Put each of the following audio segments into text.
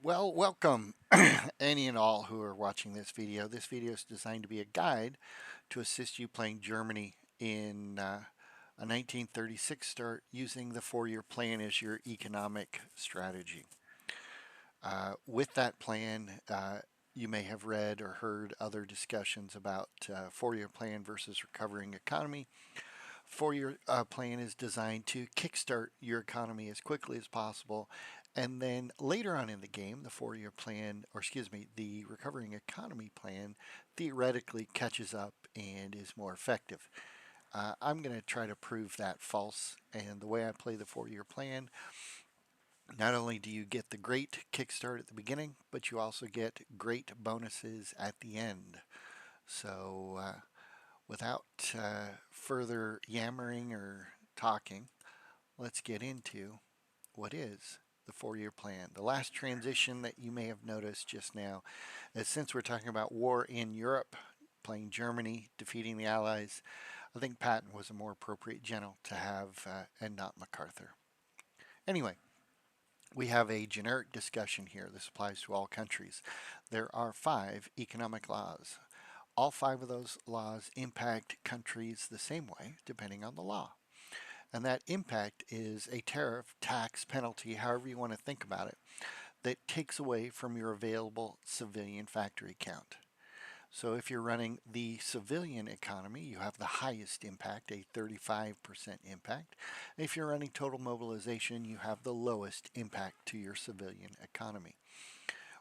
Well, welcome any and all who are watching this video. This video is designed to be a guide to assist you playing Germany in a 1936 start using the four-year plan as your economic strategy. With that plan, you may have read or heard other discussions about four-year plan versus recovering economy. Four-year plan is designed to kickstart your economy as quickly as possible. And then later on in the game, the four-year plan, or excuse me, the recovering economy plan theoretically catches up and is more effective. I'm going to try to prove that false. And the way I play the four-year plan, not only do you get the great kickstart at the beginning, but you also get great bonuses at the end. So without further yammering or talking, let's get into what is the four-year plan. The last transition that you may have noticed just now is since we're talking about war in Europe, playing Germany, defeating the Allies, I think Patton was a more appropriate general to have and not MacArthur. Anyway, we have a generic discussion here. This applies to all countries. There are 5 economic laws. All 5 of those laws impact countries the same way, depending on the law. And that impact is a tariff, tax, penalty, however you want to think about it, that takes away from your available civilian factory count. So if you're running the civilian economy, you have the highest impact, a 35% impact. If you're running total mobilization, you have the lowest impact to your civilian economy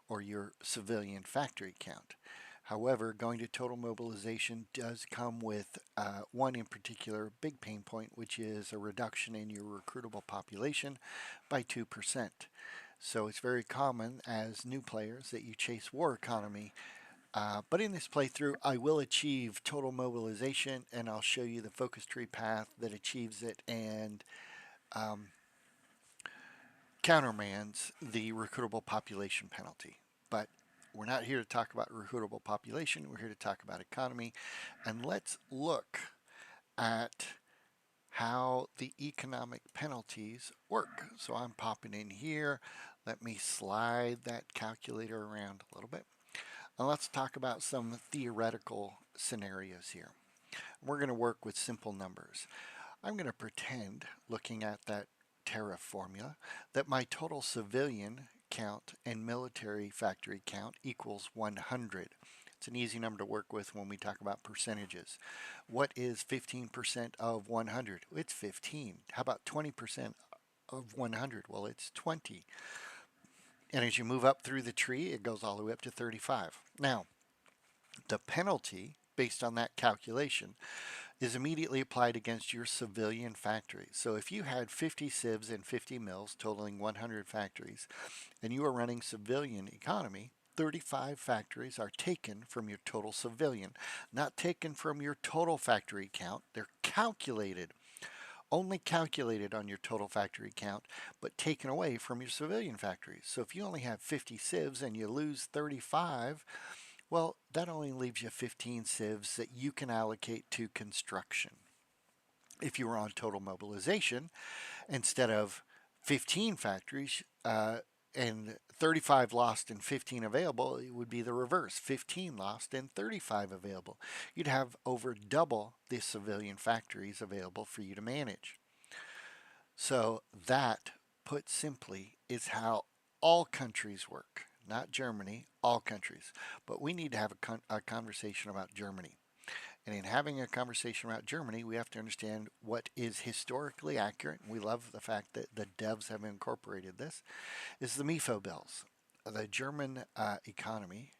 or your civilian factory count. However, going to total mobilization does come with one in particular big pain point, which is a reduction in your recruitable population by 2%. So it's very common as new players that you chase war economy. But in this playthrough, I will achieve total mobilization, and I'll show you the focus tree path that achieves it and um, countermands the recruitable population penalty. But we're not here to talk about recruitable population. We're here to talk about economy. And let's look at how the economic penalties work. So I'm popping in here. Let me slide that calculator around a little bit. And let's talk about some theoretical scenarios here. We're going to work with simple numbers. I'm going to pretend, looking at that tariff formula, that my total civilian count and military factory count equals 100. It's an easy number to work with when we talk about percentages. What is 15% of 100? It's 15. How about 20% of 100? Well, it's 20. And as you move up through the tree, it goes all the way up to 35. Now, the penalty based on that calculation is immediately applied against your civilian factories. So if you had 50 civs and 50 mills totaling 100 factories, and you are running civilian economy, 35 factories are taken from your total civilian, not taken from your total factory count. They're calculated, only calculated on your total factory count, but taken away from your civilian factories. So if you only have 50 civs and you lose 35, well, that only leaves you 15 civs that you can allocate to construction. If you were on total mobilization, instead of 15 factories and 35 lost and 15 available, it would be the reverse, 15 lost and 35 available. You'd have over double the civilian factories available for you to manage. So that, put simply, is how all countries work. Not Germany, all countries. But we need to have a conversation about Germany. And in having a conversation about Germany, we have to understand what is historically accurate. We love the fact that the devs have incorporated this, is the MIFO bills. The German economy,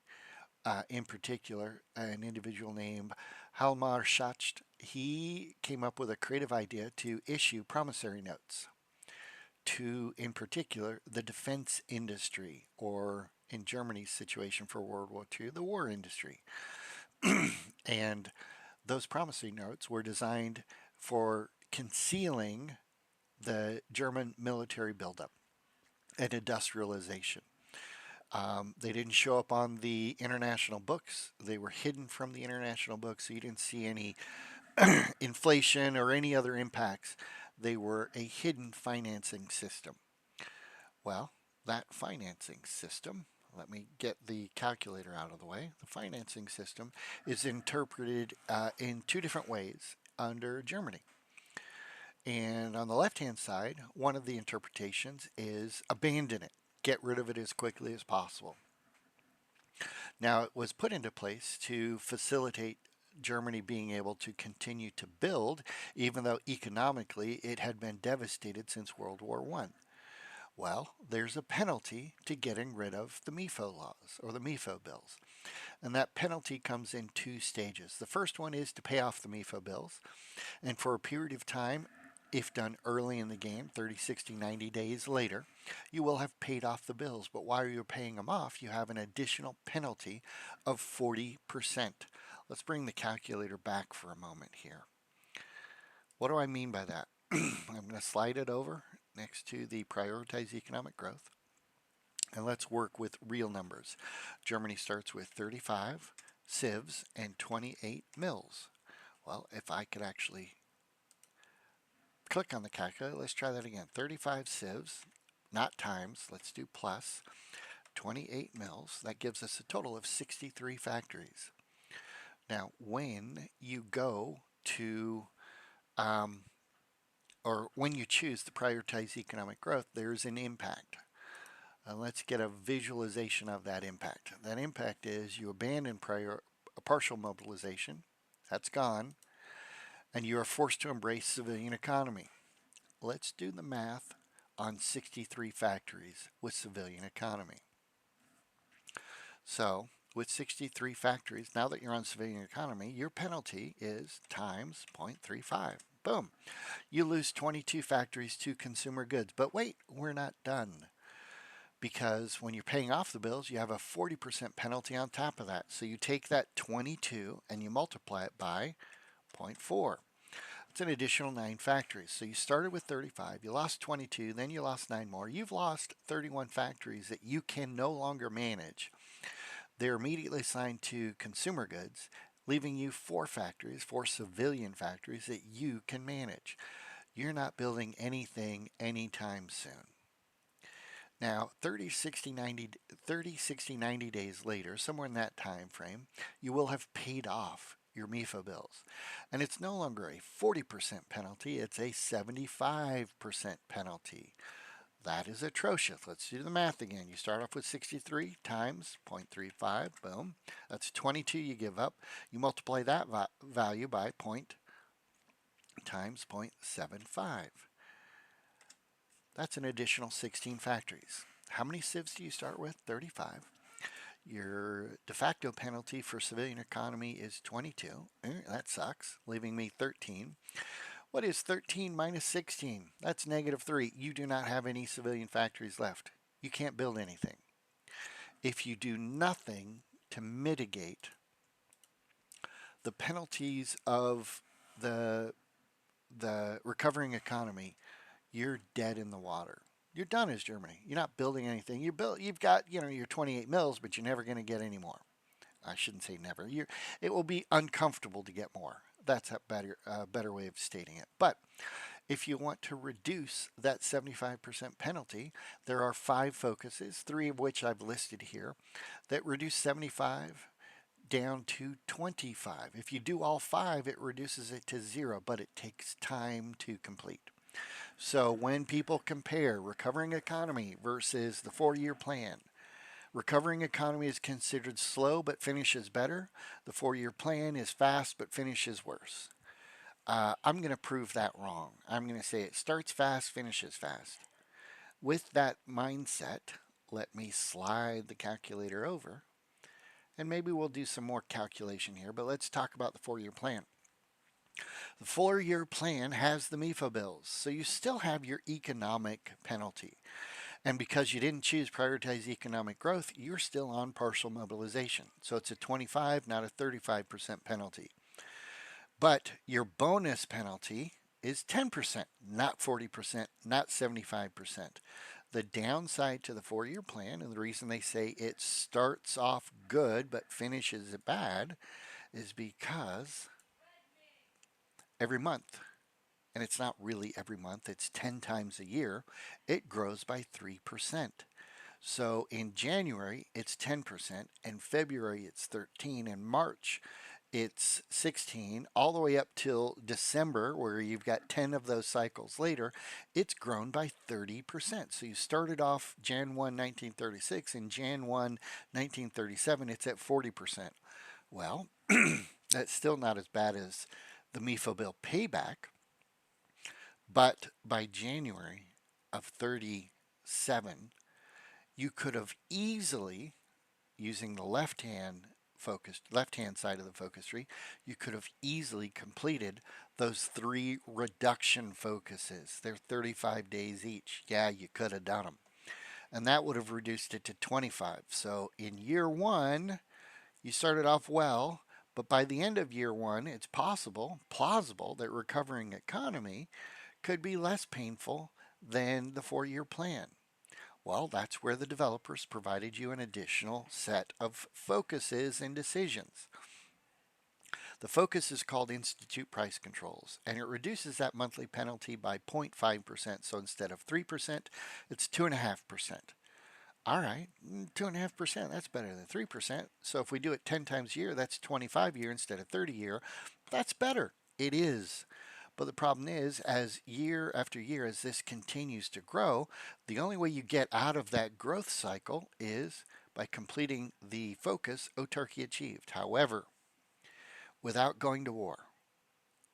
in particular, an individual named Halmar Schacht, he came up with a creative idea to issue promissory notes to, in particular, the defense industry, or in Germany's situation for World War II, the war industry. And those promissory notes were designed for concealing the German military buildup and industrialization. They didn't show up on the international books. They were hidden from the international books, so you didn't see any inflation or any other impacts. They were a hidden financing system. Well, that financing system, let me get the calculator out of the way. The financing system is interpreted in two different ways under Germany. And on the left-hand side, one of the interpretations is abandon it, get rid of it as quickly as possible. Now, it was put into place to facilitate Germany being able to continue to build, even though economically it had been devastated since World War I. Well, there's a penalty to getting rid of the MIFO laws or the MIFO bills. And that penalty comes in two stages. The first one is to pay off the MIFO bills. And for a period of time, if done early in the game, 30, 60, 90 days later, you will have paid off the bills. But while you're paying them off, you have an additional penalty of 40%. Let's bring the calculator back for a moment here. What do I mean by that? I'm going to slide it over next to the prioritize economic growth. And let's work with real numbers. Germany starts with 35 civs and 28 mils. Well, if I could actually click on the calculator, let's try that again. 35 civs, not times, let's do plus, 28 mils. That gives us a total of 63 factories. Now, when you go to, or when you choose to prioritize economic growth, there's an impact. Let's get a visualization of that impact. That impact is you abandon partial mobilization, that's gone, and you are forced to embrace civilian economy. Let's do the math on 63 factories with civilian economy. So, with 63 factories, now that you're on civilian economy, your penalty is times 0.35. Boom. You lose 22 factories to consumer goods. But wait, we're not done. Because when you're paying off the bills, you have a 40% penalty on top of that. So you take that 22 and you multiply it by 0.4. It's an additional 9 factories. So you started with 35, you lost 22, then you lost 9 more. You've lost 31 factories that you can no longer manage. They're immediately assigned to consumer goods, leaving you 4 factories, 4 civilian factories that you can manage. You're not building anything anytime soon. Now, 30, 60, 90 days later, somewhere in that time frame, you will have paid off your MIFO bills. And it's no longer a 40% penalty, it's a 75% penalty. That is atrocious. Let's do the math again. You start off with 63 times 0.35, boom. That's 22 you give up. You multiply that value by times 0.75. That's an additional 16 factories. How many civs do you start with? 35. Your de facto penalty for civilian economy is 22. That sucks, leaving me 13. What is 13 minus 16? That's negative 3. You do not have any civilian factories left. You can't build anything. If you do nothing to mitigate the penalties of the recovering economy, you're dead in the water. You're done as Germany. You're not building anything. You've got your 28 mils, but you're never going to get any more. I shouldn't say never. It will be uncomfortable to get more. That's a better way of stating it. But if you want to reduce that 75% penalty, there are 5 focuses, 3 of which I've listed here, that reduce 75 down to 25. If you do all 5, it reduces it to 0, but it takes time to complete. So when people compare recovering economy versus the 4-year plan, recovering economy is considered slow but finishes better. The 4-year plan is fast but finishes worse. I'm going to prove that wrong. I'm going to say it starts fast, finishes fast. With that mindset, let me slide the calculator over. And maybe we'll do some more calculation here, but let's talk about the 4-year plan. The 4-year plan has the MIFO bills, so you still have your economic penalty. And because you didn't choose prioritize economic growth, you're still on partial mobilization. So it's a 25, not a 35% penalty. But your bonus penalty is 10%, not 40%, not 75%. The downside to the 4-year plan, and the reason they say it starts off good but finishes bad, is because every month, and it's not really every month, it's 10 times a year, it grows by 3%. So in January, it's 10%, in February, it's 13, in March, it's 16, all the way up till December, where you've got 10 of those cycles later, it's grown by 30%. So you started off Jan 1, 1936, and Jan 1, 1937, it's at 40%. Well, that's still not as bad as the MIFO bill payback, but by January of 37, you could have easily, using the left hand side of the focus tree, you could have easily completed those three reduction focuses. They're 35 days each. Yeah, you could have done them. And that would have reduced it to 25. So in year one, you started off well, but by the end of year one, it's plausible that recovering economy could be less painful than the 4-year plan. Well, that's where the developers provided you an additional set of focuses and decisions. The focus is called Institute Price Controls, and it reduces that monthly penalty by 0.5%. So instead of 3%, it's 2.5%. All right, 2.5%, that's better than 3%. So if we do it 10 times a year, that's 25 a year instead of 30 a year. That's better. It is. But the problem is, as year after year, as this continues to grow, the only way you get out of that growth cycle is by completing the focus autarky achieved. However, without going to war,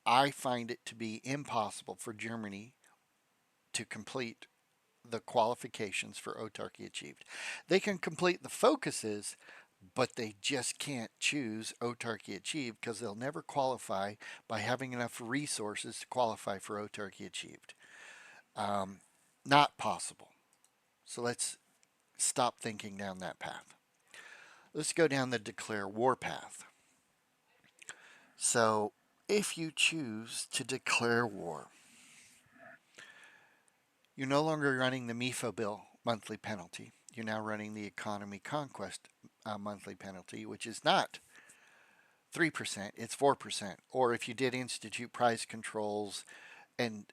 I find it to be impossible for Germany to complete the qualifications for autarky achieved. They can complete the focuses, but they just can't choose autarky achieved because they'll never qualify by having enough resources to qualify for autarky achieved. Um, Not possible. So let's stop thinking down that path. Let's go down the declare war path. So if you choose to declare war, you're no longer running the MIFO bill monthly penalty. You're now running the economy conquest monthly penalty, which is not 3%, it's 4%. Or if you did institute price controls and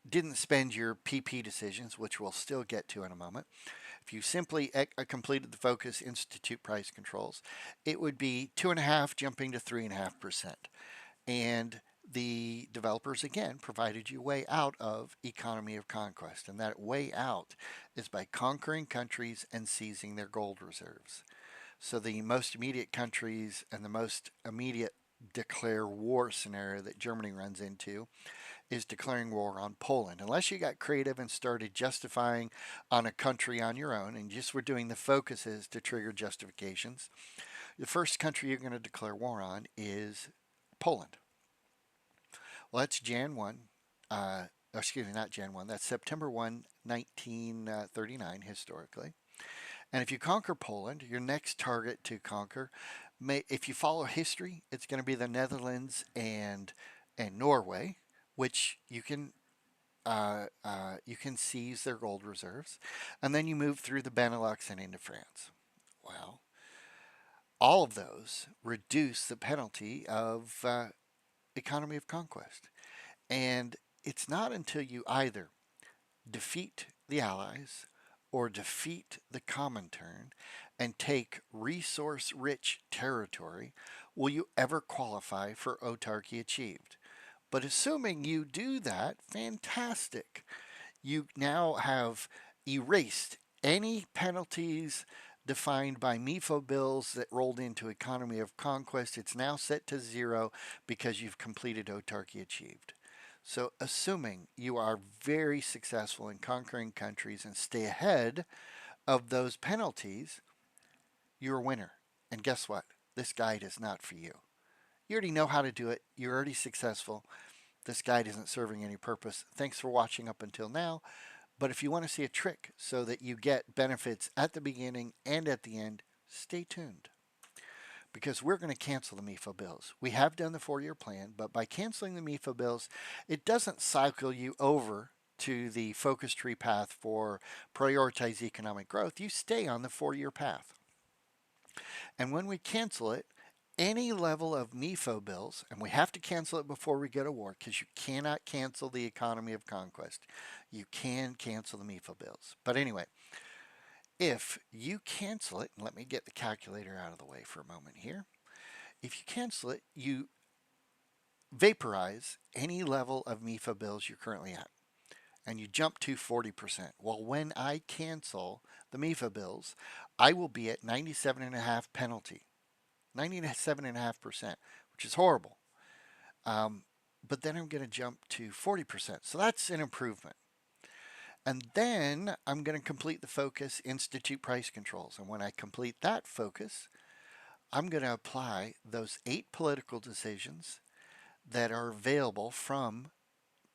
didn't spend your PP decisions, which we'll still get to in a moment, if you simply completed the focus institute price controls, it would be 2.5 jumping to 3.5%. And the developers again provided you a way out of economy of conquest, and that way out is by conquering countries and seizing their gold reserves. So the most immediate countries and the most immediate declare war scenario that Germany runs into is declaring war on Poland. Unless you got creative and started justifying on a country on your own and just were doing the focuses to trigger justifications, the first country you're going to declare war on is Poland. Well, that's Jan 1. Excuse me, not Jan 1. That's September 1, 1939, historically. And if you conquer Poland, your next target to conquer, if you follow history, it's going to be the Netherlands and Norway, which you can seize their gold reserves, and then you move through the Benelux and into France. Well, all of those reduce the penalty of economy of conquest, and it's not until you either defeat the Allies or defeat the Comintern and take resource rich territory will you ever qualify for autarky achieved. But assuming you do that, fantastic. You now have erased any penalties defined by MIFO bills that rolled into economy of conquest. It's now set to zero because you've completed autarky achieved. So, assuming you are very successful in conquering countries and stay ahead of those penalties, you're a winner. And guess what? This guide is not for you. You already know how to do it. You're already successful. This guide isn't serving any purpose. Thanks for watching up until now. But if you want to see a trick so that you get benefits at the beginning and at the end, stay tuned. Because we're going to cancel the MIFO bills. We have done the 4-year plan, but by canceling the MIFO bills, it doesn't cycle you over to the focus tree path for prioritize economic growth. You stay on the 4-year path. And when we cancel it, any level of MIFO bills, and we have to cancel it before we go to war because you cannot cancel the economy of conquest. You can cancel the MIFO bills. But anyway, if you cancel it, and let me get the calculator out of the way for a moment here. If you cancel it, you vaporize any level of MIFA bills you're currently at, and you jump to 40%. Well, when I cancel the MIFA bills, I will be at 97.5 penalty, 97.5%, which is horrible. Um, but then I'm going to jump to 40%. So that's an improvement. And then I'm going to complete the focus institute price controls. And when I complete that focus, I'm going to apply those 8 political decisions that are available from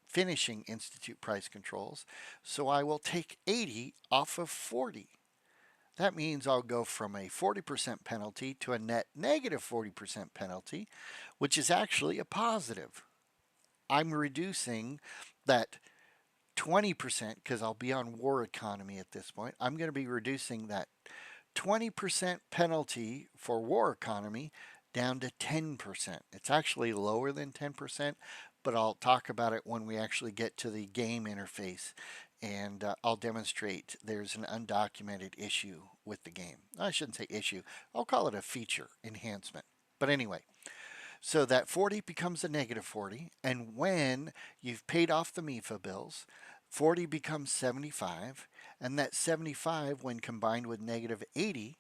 finishing institute price controls. So I will take 80 off of 40. That means I'll go from a 40% penalty to a net negative 40% penalty, which is actually a positive. I'm reducing that 20% because I'll be on war economy at this point. I'm going to be reducing that 20% penalty for war economy down to 10%. It's actually lower than 10%, but I'll talk about it when we actually get to the game interface, and I'll demonstrate there's an undocumented issue with the game. I shouldn't say issue, I'll call it a feature enhancement. But anyway, so that 40 becomes a negative 40, and when you've paid off the MIFA bills, 40 becomes 75, and that 75, when combined with negative 80,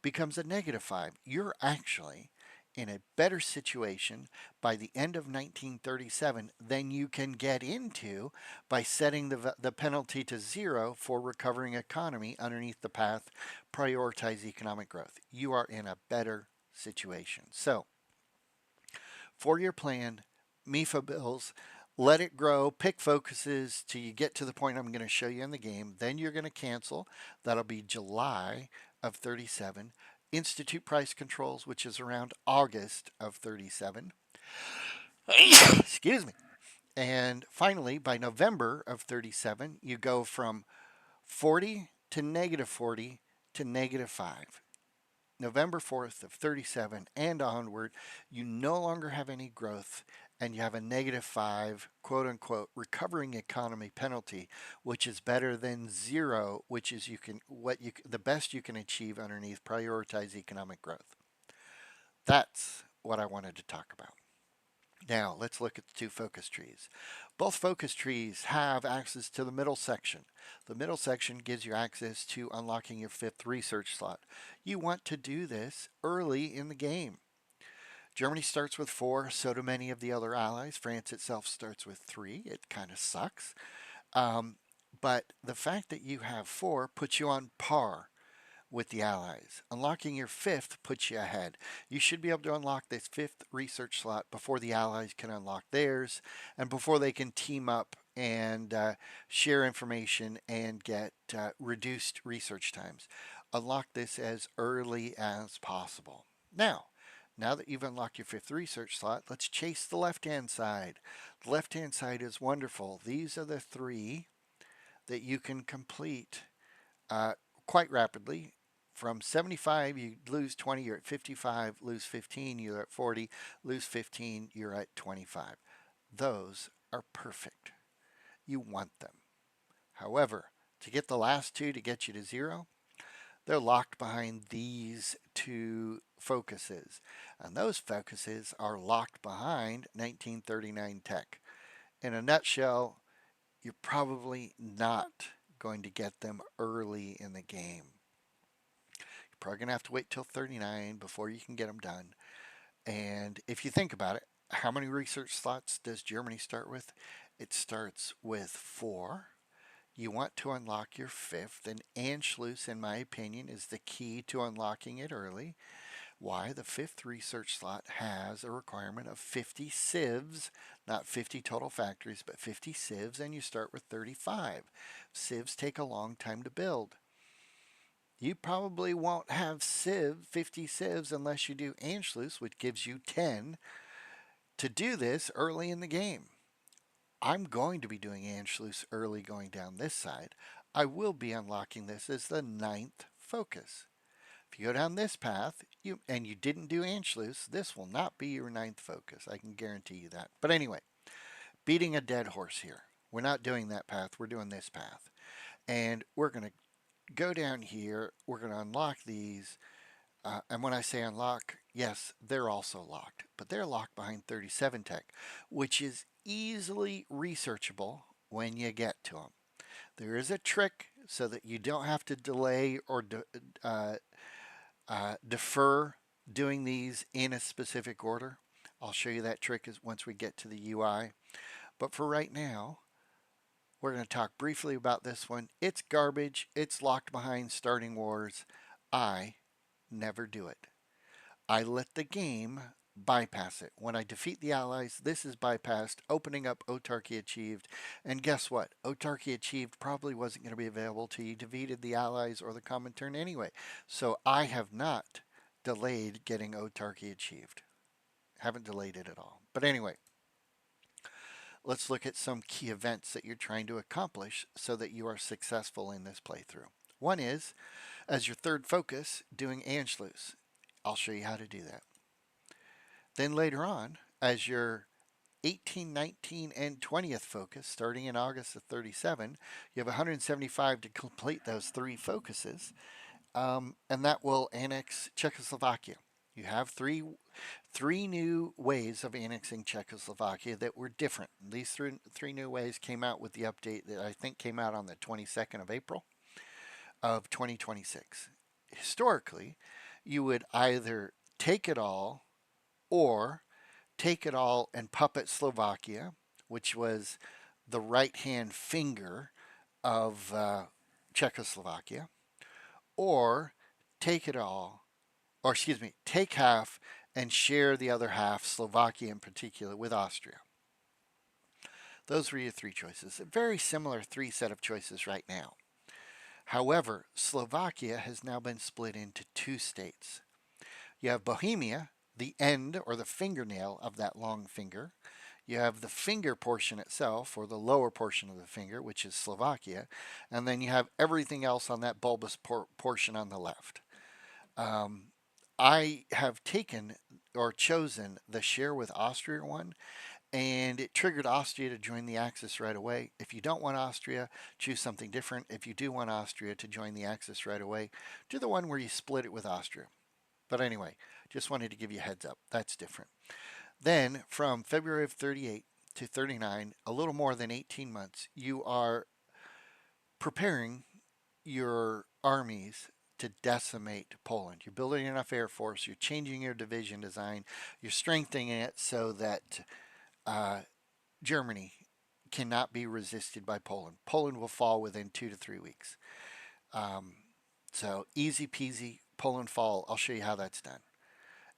becomes a negative 5. You're actually in a better situation by the end of 1937 than you can get into by setting the penalty to 0 for recovering economy underneath the path prioritize economic growth. You are in a better situation. So 4-year plan, MIFA bills, let it grow, pick focuses till you get to the point I'm going to show you in the game. Then you're going to cancel. That'll be July of 37. Institute price controls, which is around August of 37. Excuse me. And finally, by November of 37, you go from 40 to negative 40 to negative 5. November 4th of 37 and onward, you no longer have any growth and you have a negative 5, quote unquote, recovering economy penalty, which is better than 0, which is the best you can achieve underneath prioritize economic growth. That's what I wanted to talk about. Now, let's look at the 2 focus trees. Both focus trees have access to the middle section. The middle section gives you access to unlocking your 5th research slot. You want to do this early in the game. Germany starts with 4, so do many of the other allies. France itself starts with 3. It kind of sucks. But the fact that you have 4 puts you on par with the allies. Unlocking your 5th puts you ahead. You should be able to unlock this 5th research slot before the allies can unlock theirs and before they can team up and share information and get reduced research times. Unlock this as early as possible. Now that you've unlocked your 5th research slot, let's chase the left-hand side. The left-hand side is wonderful. These are the 3 that you can complete quite rapidly. From 75, you lose 20, you're at 55, lose 15, you're at 40, lose 15, you're at 25. Those are perfect. You want them. However, to get the last 2 to get you to 0, they're locked behind these 2 focuses. And those focuses are locked behind 1939 tech. In a nutshell, you're probably not going to get them early in the game. You're probably going to have to wait till 39 before you can get them done. And if you think about it, how many research slots does Germany start with? It starts with 4. You want to unlock your 5th, and Anschluss, in my opinion, is the key to unlocking it early. Why? The 5th research slot has a requirement of 50 civs, not 50 total factories, but 50 civs, and you start with 35. Civs take a long time to build. You probably won't have 50 civs unless you do Anschluss, which gives you 10 to do this early in the game. I'm going to be doing Anschluss early going down this side. I will be unlocking this as the 9th focus. If you go down this path and you didn't do Anschluss, this will not be your 9th focus. I can guarantee you that. But anyway, beating a dead horse here. We're not doing that path. We're doing this path. And we're going to go down here. We're going to unlock these. And when I say unlock, yes, they're also locked, but they're locked behind 37 tech, which is easily researchable when you get to them. There is a trick so that you don't have to delay or uh, defer doing these in a specific order. I'll show you that trick once we get to the UI. But for right now, we're going to talk briefly about this one. It's garbage. It's locked behind starting wars. I never do it. I let the game bypass it. When I defeat the allies, this is bypassed, opening up autarky achieved. And guess what? Autarky achieved probably wasn't going to be available till you defeated the allies or the Comintern anyway. So I have not delayed getting autarky achieved. Haven't delayed it at all. But anyway, let's look at some key events that you're trying to accomplish so that you are successful in this playthrough. One is, as your third focus, doing Anschluss. I'll show you how to do that. Then later on, as your 18, 19, and 20th focus, starting in August of 37, you have 175 to complete those three focuses, and that will annex Czechoslovakia. You have three new ways of annexing Czechoslovakia that were different. These three new ways came out with the update that I think came out on the 22nd of April of 2026. Historically, you would either take it all or take it all and puppet Slovakia, which was the right hand finger of Czechoslovakia, or take it all, or excuse me, take half and share the other half, Slovakia in particular, with Austria. Those were your three choices. A very similar three set of choices right now. However, Slovakia has now been split into two states. You have Bohemia, the end or the fingernail of that long finger. You have the finger portion itself, or the lower portion of the finger, which is Slovakia. And then you have everything else on that bulbous portion on the left. I have taken or chosen the share with Austria one, and it triggered Austria to join the Axis right away. If you don't want Austria, choose something different. If you do want Austria to join the Axis right away, do the one where you split it with Austria. But anyway, just wanted to give you a heads up. That's different. Then from February of 38 to 39, a little more than 18 months, you are preparing your armies to decimate Poland. You're building enough air force, you're changing your division design, you're strengthening it so that uh, Germany cannot be resisted by Poland. Poland will fall within 2 to 3 weeks. Um, so easy peasy, Poland fall. I'll show you how that's done.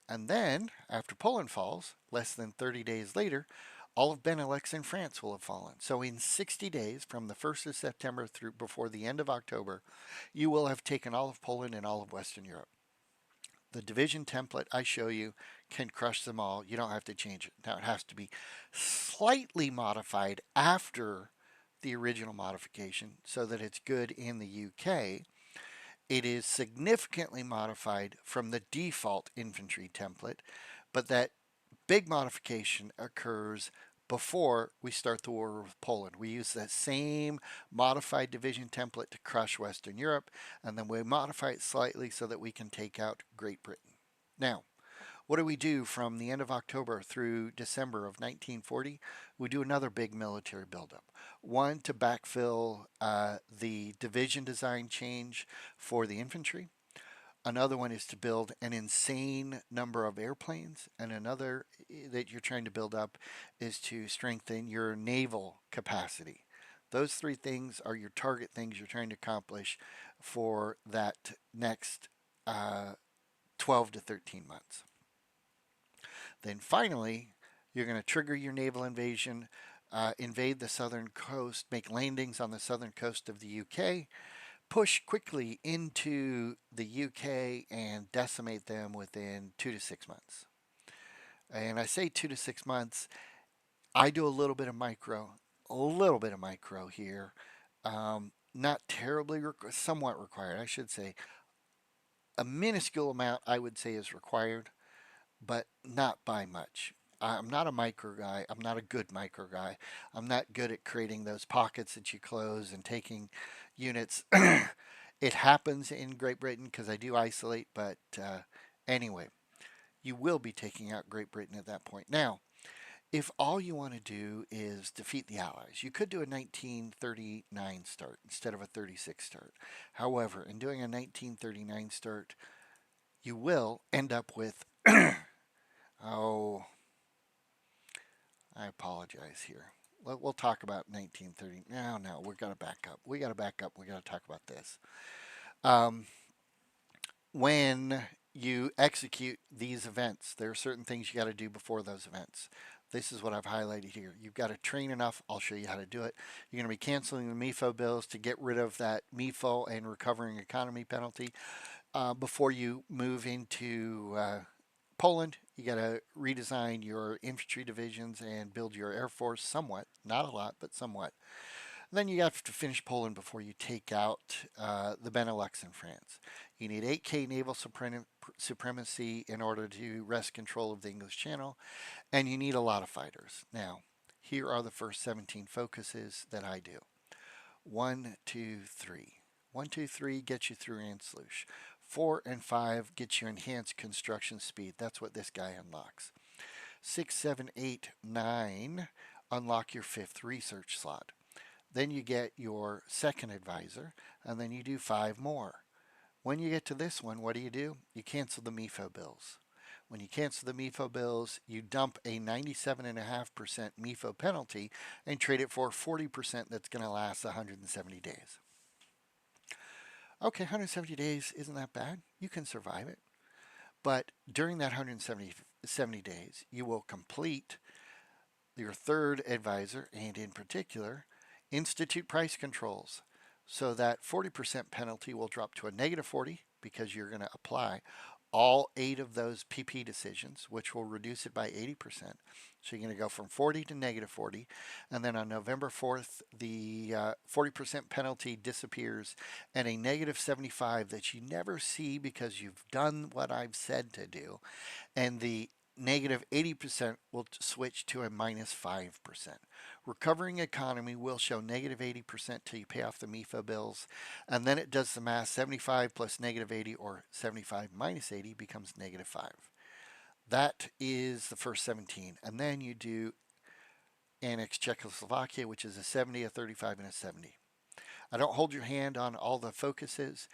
And then, after Poland falls, less than 30 days later, all of Benelux and France will have fallen. So in 60 days, from the 1st of September through before the end of October, you will have taken all of Poland and all of Western Europe. The division template I show you can crush them all. You don't have to change it. Now it has to be slightly modified after the original modification so that it's good in the UK. It is significantly modified from the default infantry template, but that big modification occurs before we start the war with Poland. We use that same modified division template to crush Western Europe, and then we modify it slightly so that we can take out Great Britain. Now, what do we do from the end of October through December of 1940? We do another big military buildup. One to backfill the division design change for the infantry. Another one is to build an insane number of airplanes, and another that you're trying to build up is to strengthen your naval capacity. Those three things are your target things you're trying to accomplish for that next 12 to 13 months. Then finally, you're going to trigger your naval invasion, invade the southern coast, make landings on the southern coast of the UK, push quickly into the UK and decimate them within 2 to 6 months. And I say 2 to 6 months, I do a little bit of micro here. Not terribly, somewhat required, I should say. A minuscule amount, I would say, is required, but not by much. I'm not a micro guy. I'm not a good micro guy. I'm not good at creating those pockets that you close and taking units It happens in Great Britain because I do isolate, but anyway, you will be taking out Great Britain at that point. Now, if all you want to do is defeat the Allies, you could do a 1939 start instead of a 36 start. However, in doing a 1939 start, you will end up with, oh, I apologize here. We'll talk about 1930. No, we're going to back up. We got to back up. We got to talk about this. Um, when you execute these events, there are certain things you got to do before those events. This is what I've highlighted here. You've got to train enough. I'll show you how to do it. You're going to be canceling the MIFO bills to get rid of that MIFO and recovering economy penalty before you move into Poland. You got to redesign your infantry divisions and build your air force somewhat, not a lot, but somewhat. Then you have to finish Poland before you take out the Benelux and France. You need 8K naval supremacy in order to wrest control of the English Channel, and you need a lot of fighters. Now, here are the first 17 focuses that I do. 1, 2, 3. 1, 2, 3 gets you through Anschluss. 4 and 5 gets you enhanced construction speed. That's what this guy unlocks. 6, 7, 8, 9 unlock your 5th research slot. Then you get your second advisor, and then you do 5 more. When you get to this one, what do? You cancel the MIFO bills. When you cancel the MIFO bills, you dump a 97.5% MIFO penalty and trade it for 40% that's going to last 170 days. Okay, 170 days isn't that bad. You can survive it. But during that 170 days, you will complete your third advisor and, in particular, institute price controls. So that 40% penalty will drop to a negative 40 because you're going to apply all 8 of those PP decisions, which will reduce it by 80%. So you're going to go from 40 to negative 40. And then on November 4th, the 40% penalty disappears and a negative 75 that you never see because you've done what I've said to do. And the negative 80% will switch to a minus 5%. Recovering economy will show negative 80% till you pay off the MIFO bills. And then it does the math. 75 plus negative 80 or 75 minus 80 becomes negative 5. That is the first 17. And then you do annex Czechoslovakia, which is a 70, a 35, and a 70. I don't hold your hand on all the focuses.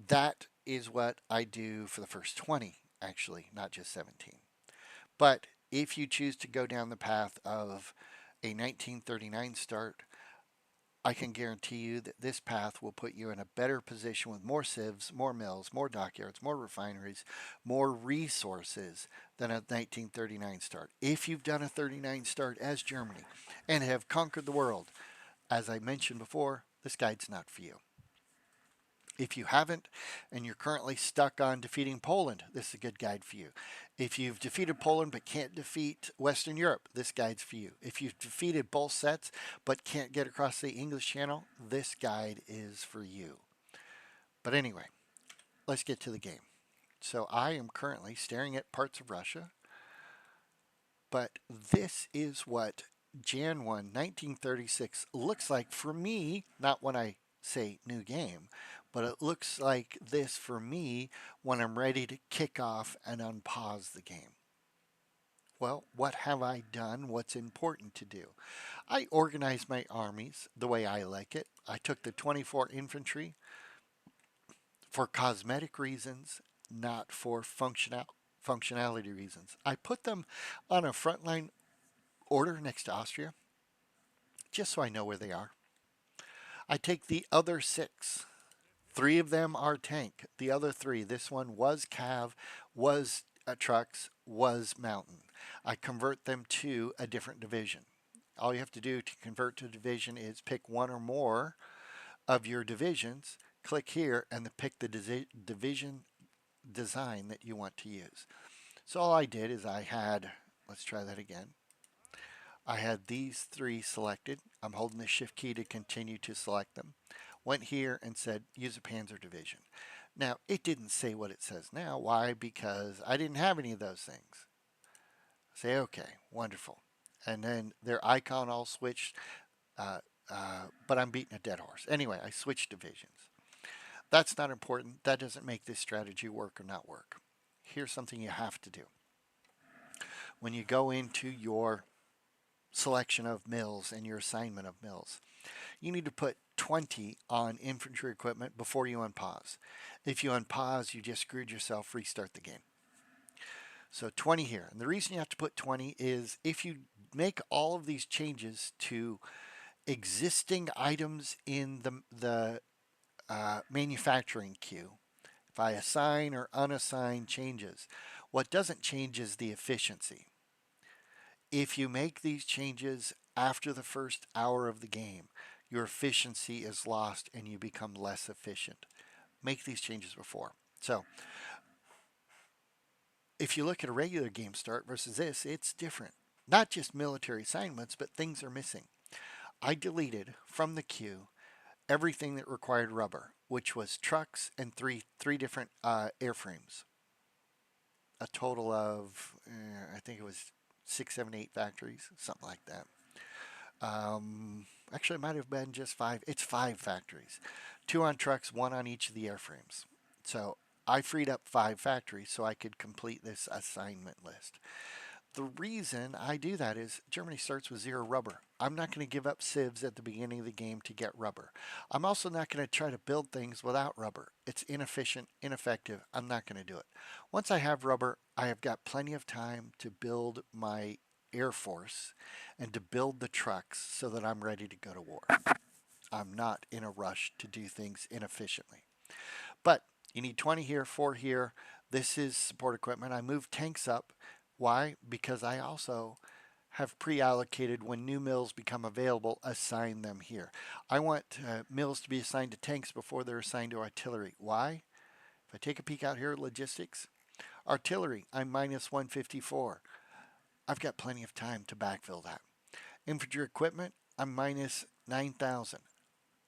That is what I do for the first 20, actually, not just 17. But if you choose to go down the path of a 1939 start, I can guarantee you that this path will put you in a better position with more civs, more mills, more dockyards, more refineries, more resources than a 1939 start. If you've done a 39 start as Germany and have conquered the world, as I mentioned before, this guide's not for you. If you haven't and you're currently stuck on defeating Poland, this is a good guide for you. If you've defeated Poland but can't defeat Western Europe, this guide's for you. If you've defeated both sets but can't get across the English Channel, this guide is for you. But anyway, let's get to the game. So I am currently staring at parts of Russia, but this is what Jan 1, 1936 looks like for me, not when I say new game, but it looks like this for me when I'm ready to kick off and unpause the game. Well, what have I done? What's important to do? I organized my armies the way I like it. I took the 24 infantry for cosmetic reasons, not for functionality reasons. I put them on a frontline order next to Austria, just so I know where they are. I take the other 6. 3 of them are tank. The other 3, this one was cav, was trucks, was mountain. I convert them to a different division. All you have to do to convert to a division is pick one or more of your divisions, click here, and then pick the division design that you want to use. So all I did is I had, let's try that again. I had these 3 selected. I'm holding the shift key to continue to select them. Went here and said use a Panzer division. Now it didn't say what it says now. Why? Because I didn't have any of those things. Say okay, wonderful. And then their icon all switched, but I'm beating a dead horse. Anyway, I switched divisions. That's not important. That doesn't make this strategy work or not work. Here's something you have to do. When you go into your selection of mills and your assignment of mills, you need to put 20 on infantry equipment before you unpause. If you unpause, you just screwed yourself, restart the game. So 20 here. And the reason you have to put 20 is if you make all of these changes to existing items in the manufacturing queue, if I assign or unassign changes, what doesn't change is the efficiency. If you make these changes after the first hour of the game, your efficiency is lost and you become less efficient. Make these changes before. So if you look at a regular game start versus this, it's different. Not just military assignments, but things are missing. I deleted from the queue everything that required rubber, which was trucks and three different airframes. A total of, I think it was 6, 7, 8 factories, something like that. Actually, it might have been just 5. It's 5 factories. 2 on trucks, 1 on each of the airframes. So I freed up 5 factories so I could complete this assignment list. The reason I do that is Germany starts with 0 rubber. I'm not going to give up civs at the beginning of the game to get rubber. I'm also not going to try to build things without rubber. It's inefficient, ineffective. I'm not going to do it. Once I have rubber, I have got plenty of time to build my Air Force and to build the trucks so that I'm ready to go to war. I'm not in a rush to do things inefficiently. But you need 20 here, 4 here. This is support equipment. I moved tanks up. Why? Because I also have pre-allocated when new mills become available, assign them here. I want mills to be assigned to tanks before they're assigned to artillery. Why? If I take a peek out here at logistics, artillery, I'm minus 154. I've got plenty of time to backfill that. Infantry equipment, I'm minus 9,000.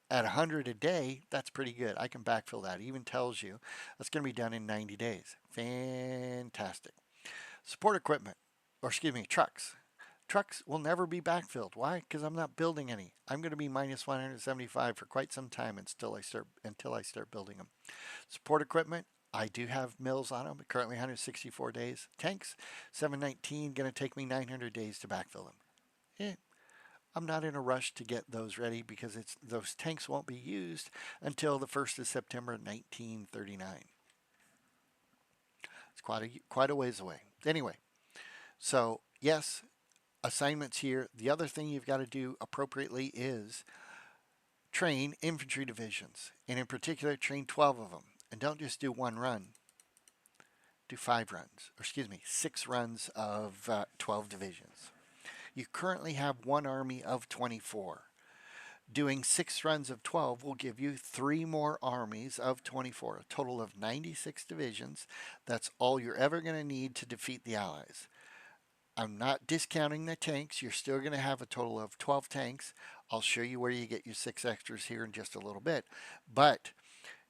At 100 a day, that's pretty good. I can backfill that. It even tells you that's going to be done in 90 days. Fantastic. Support equipment, or excuse me, trucks. Trucks will never be backfilled. Why? Because I'm not building any. I'm going to be minus 175 for quite some time until I start building them. Support equipment, I do have mills on them. Currently 164 days. Tanks, 719. Going to take me 900 days to backfill them. I'm not in a rush to get those ready because those tanks won't be used until the 1st of September 1939. It's quite a ways away. Anyway, so yes, assignments here. The other thing you've got to do appropriately is train infantry divisions, and in particular, train 12 of them. And don't just do 1 run. Do 5 runs, or excuse me, 6 runs of 12 divisions. You currently have 1 army of 24. Doing 6 runs of 12 will give you 3 more armies of 24, a total of 96 divisions. That's all you're ever going to need to defeat the Allies. I'm not discounting the tanks. You're still going to have a total of 12 tanks. I'll show you where you get your 6 extras here in just a little bit. But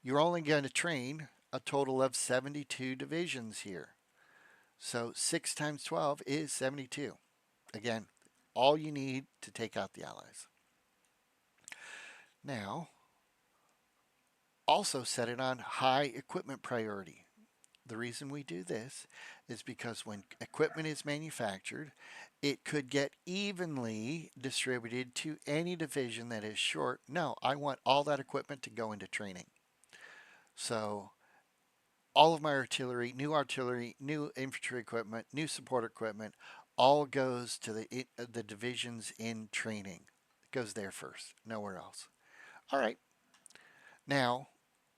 you're only going to train a total of 72 divisions here. So 6 times 12 is 72. Again, all you need to take out the Allies. Now, also set it on high equipment priority. The reason we do this is because when equipment is manufactured, it could get evenly distributed to any division that is short. No, I want all that equipment to go into training. So all of my artillery, new infantry equipment, new support equipment, all goes to the divisions in training. It goes there first, nowhere else. All right, now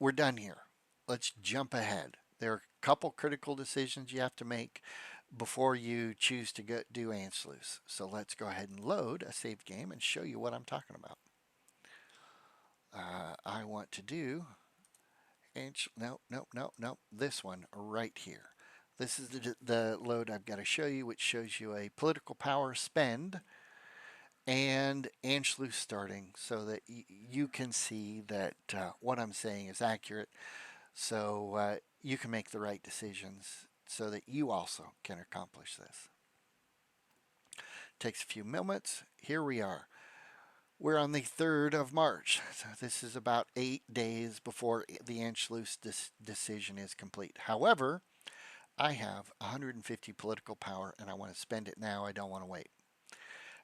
we're done here. Let's jump ahead. There are a couple critical decisions you have to make before you choose to do Anschluss. So let's go ahead and load a saved game and show you what I'm talking about. I want to do no, this one right here. This is the load I've got to show you, which shows you a political power spend and Anschluss starting so that you can see that what I'm saying is accurate. So you can make the right decisions so that you also can accomplish this. Takes a few moments. Here we are. We're on the 3rd of March. So this is about 8 days before the Anschluss decision is complete. However, I have 150 political power and I want to spend it now. I don't want to wait.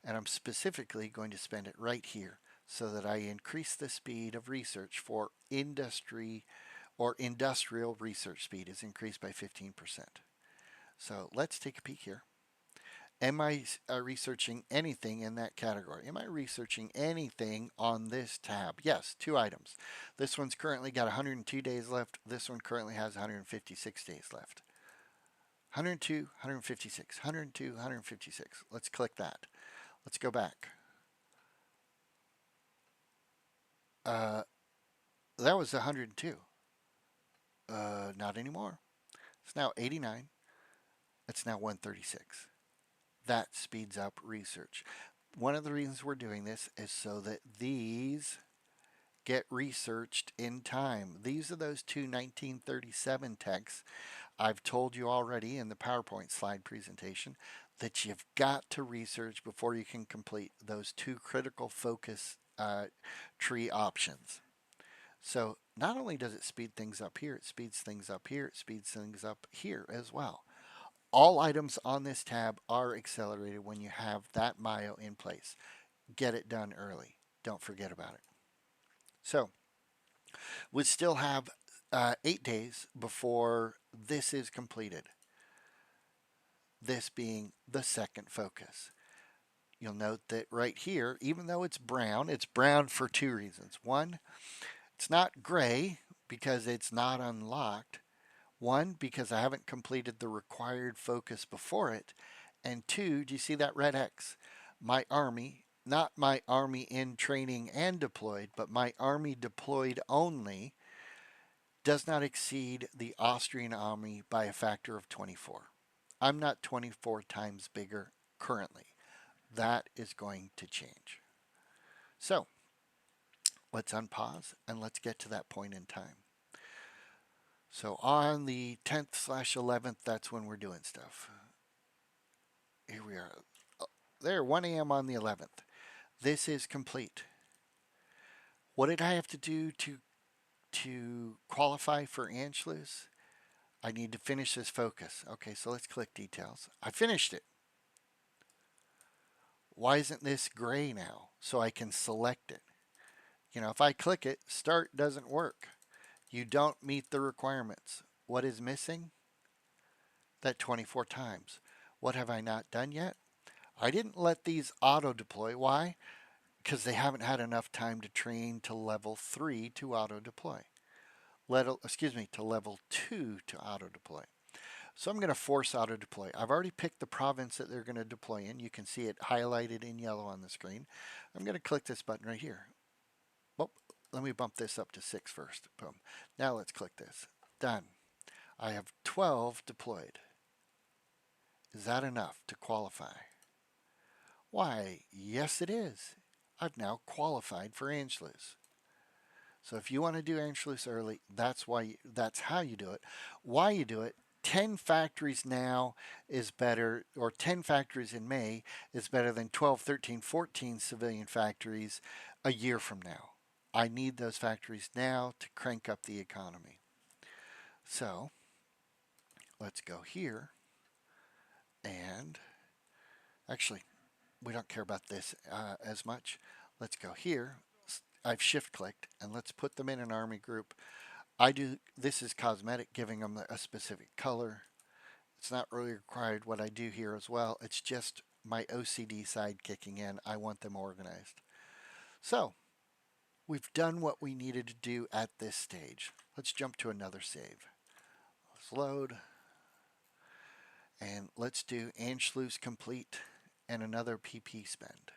And I'm specifically going to spend it right here so that I increase the speed of research for industry or industrial research speed is increased by 15%. So let's take a peek here. Am I researching anything in that category? Am I researching anything on this tab? Yes, 2 items. This one's currently got 102 days left. This one currently has 156 days left. 102, 156, 102, 156. Let's click that. Let's go back. Uh, that was 102. Not anymore. It's now 89. It's now 136. That speeds up research. One of the reasons we're doing this is so that these get researched in time. These are those two 1937 texts I've told you already in the PowerPoint slide presentation that you've got to research before you can complete those two critical focus tree options. So not only does it speed things up here, it speeds things up here, it speeds things up here as well. All items on this tab are accelerated when you have that MIO in place. Get it done early. Don't forget about it. So we still have 8 days before this is completed. This being the second focus. You'll note that right here, even though it's brown for two reasons. One, it's not gray because it's not unlocked. One, because I haven't completed the required focus before it. And two, do you see that red X? My army, not my army in training and deployed, but my army deployed only, does not exceed the Austrian army by a factor of 24. I'm not 24 times bigger currently. That is going to change. So let's unpause and let's get to that point in time. So on the 10th/11th, that's when we're doing stuff. Here we are. There, 1 a.m. on the 11th. This is complete. What did I have to do to qualify for Anschluss? I need to finish this focus. Okay, so let's click details. I finished it. Why isn't this gray now? So I can select it. You know, if I click it, start doesn't work. You don't meet the requirements. What is missing? That 24 times. What have I not done yet? I didn't let these auto deploy. Why? Because they haven't had enough time to train to level 3 to auto deploy. To level 2 to auto deploy. So I'm going to force auto deploy. I've already picked the province that they're going to deploy in. You can see it highlighted in yellow on the screen. I'm going to click this button right here. Oh, let me bump this up to 6 first. Boom. Now let's click this. Done. I have 12 deployed. Is that enough to qualify? Why, yes it is. I've now qualified for Anschluss. So if you want to do Anschluss early, that's how you do it. Why you do it, 10 factories now is better, or 10 factories in May is better than 12, 13, 14 civilian factories a year from now. I need those factories now to crank up the economy. So let's go here and actually, we don't care about this as much. Let's go here. I've shift clicked and let's put them in an army group. This is cosmetic, giving them a specific color. It's not really required what I do here as well. It's just my OCD side kicking in. I want them organized. So we've done what we needed to do at this stage. Let's jump to another save. Let's load. And let's do Anschluss complete and another PP spend.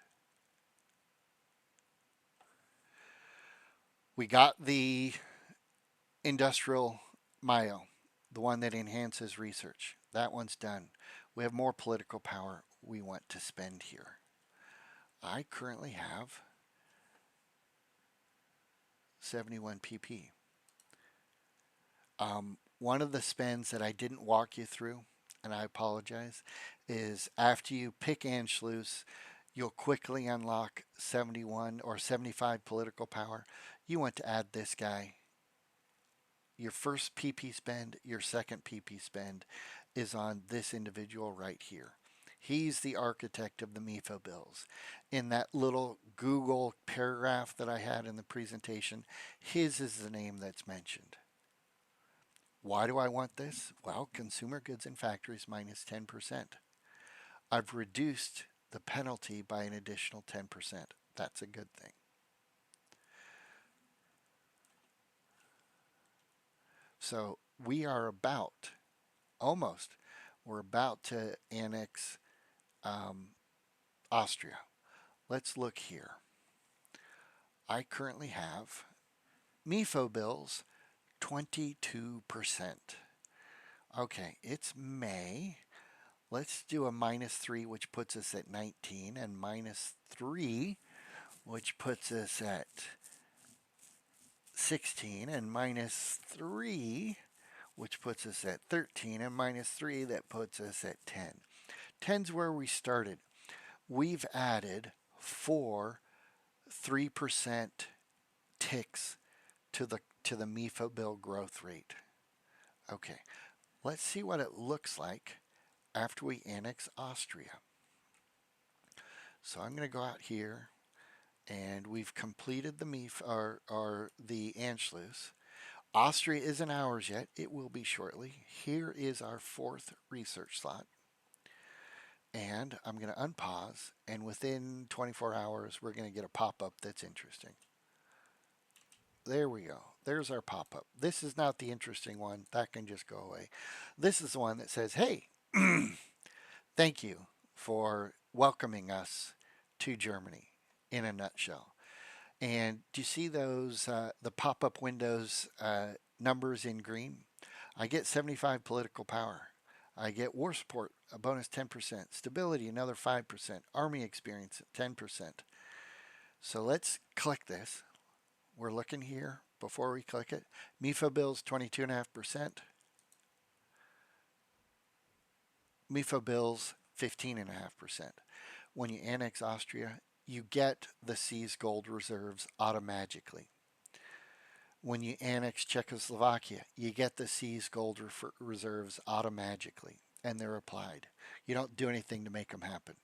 We got the industrial MIO, the one that enhances research. That one's done. We have more political power we want to spend here. I currently have 71 PP. One of the spends that I didn't walk you through, and I apologize, is after you pick Anschluss, you'll quickly unlock 71 or 75 political power. You want to add this guy. Your first PP spend, your second PP spend is on this individual right here. He's the architect of the MIFO bills. In that little Google paragraph that I had in the presentation, his is the name that's mentioned. Why do I want this? Well, consumer goods and factories minus 10%. I've reduced the penalty by an additional 10%. That's a good thing. So we are we're about to annex Austria. Let's look here. I currently have MIFO bills 22%. Okay, it's May. Let's do a -3, which puts us at 19, and -3, which puts us at 16, and -3, which puts us at 13, and -3, that puts us at 10. 10's where we started. We've added 4 3% ticks to the MIFO bill growth rate. Okay, let's see what it looks like after we annex Austria. So I'm going to go out here, and we've completed the the Anschluss. Austria isn't ours yet. It will be shortly. Here is our 4th research slot. And I'm going to unpause, and within 24 hours, we're going to get a pop-up that's interesting. There we go. There's our pop-up. This is not the interesting one. That can just go away. This is the one that says, hey, thank you for welcoming us to Germany in a nutshell. And do you see those, the pop-up windows numbers in green? I get 75 political power. I get war support, a bonus 10%. Stability, another 5%. Army experience, 10%. So let's click this. We're looking here before we click it. MIFO bills, 22.5%. MIFO bills, 15.5%. When you annex Austria, you get the C's gold reserves automatically. When you annex Czechoslovakia, you get the C's gold reserves automatically, and they're applied. You don't do anything to make them happen.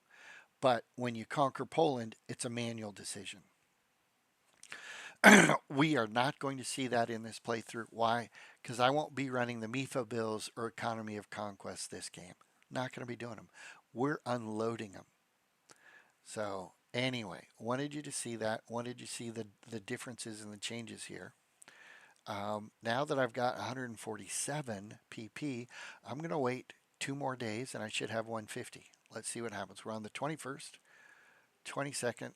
But when you conquer Poland, it's a manual decision. We are not going to see that in this playthrough. Why? Because I won't be running the MIFO bills or Economy of Conquest this game. Not going to be doing them. We're unloading them. So anyway, wanted you to see that. Wanted you to see the differences and the changes here. Now that I've got 147 PP, I'm going to wait 2 more days and I should have 150. Let's see what happens. We're on the 21st, 22nd,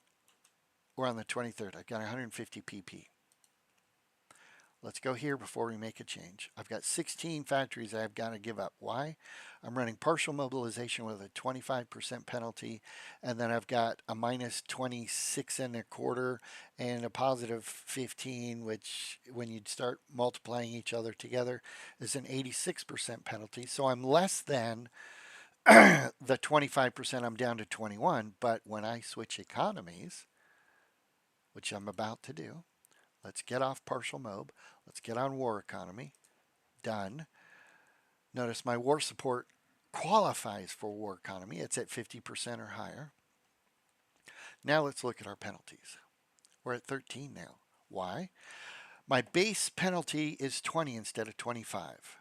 we're on the 23rd. I've got 150 PP. Let's go here before we make a change. I've got 16 factories I've got to give up. Why? I'm running partial mobilization with a 25% penalty, and then I've got a minus 26.25 and a positive 15, which when you start multiplying each other together is an 86% penalty. So I'm less than the 25%. I'm down to 21, but when I switch economies, which I'm about to do, let's get off partial mob. Let's get on war economy. Done. Notice my war support qualifies for war economy. It's at 50% or higher. Now let's look at our penalties. We're at 13 now. Why? My base penalty is 20 instead of 25.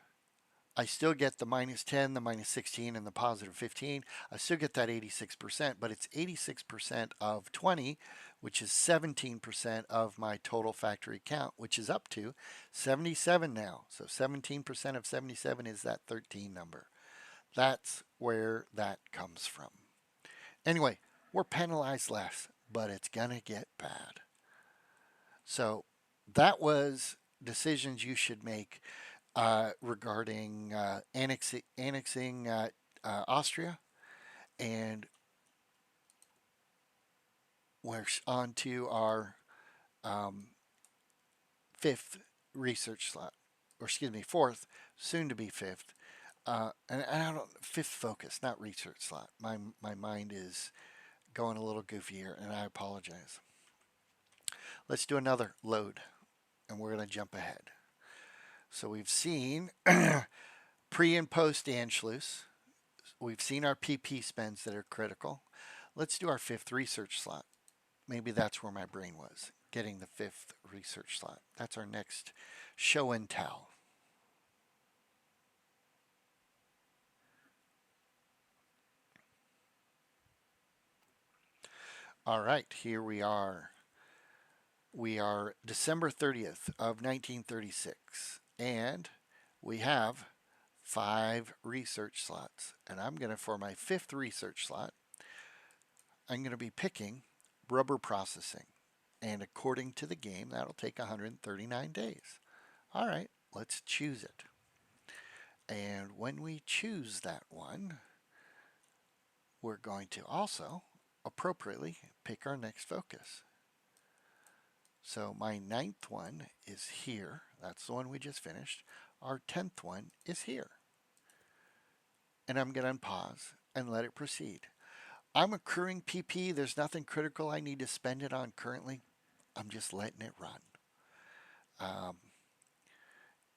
I still get the minus 10, the minus 16, and the positive 15. I still get that 86%, but it's 86% of 20, which is 17% of my total factory count, which is up to 77 now. So 17% of 77 is that 13 number. That's where that comes from. Anyway, we're penalized less, but it's going to get bad. So that was decisions you should make regarding annexing Austria, and we're on to our 5th research slot, or excuse me, 4th, soon to be 5th, and I don't 5th focus, not research slot. My mind is going a little goofy here, and I apologize. Let's do another load, and we're going to jump ahead. So we've seen pre and post Anschluss. We've seen our PP spends that are critical. Let's do our fifth research slot. Maybe that's where my brain was, getting the fifth research slot. That's our next show and tell. All right, here we are. We are December 30th of 1936, and we have 5 research slots. And I'm going to, for my fifth research slot, I'm going to be picking rubber processing. And according to the game, that'll take 139 days. All right, let's choose it. And when we choose that one, we're going to also appropriately pick our next focus. So my 9th one is here. That's the one we just finished. Our 10th one is here. And I'm going to unpause and let it proceed. I'm accruing PP. There's nothing critical I need to spend it on currently. I'm just letting it run.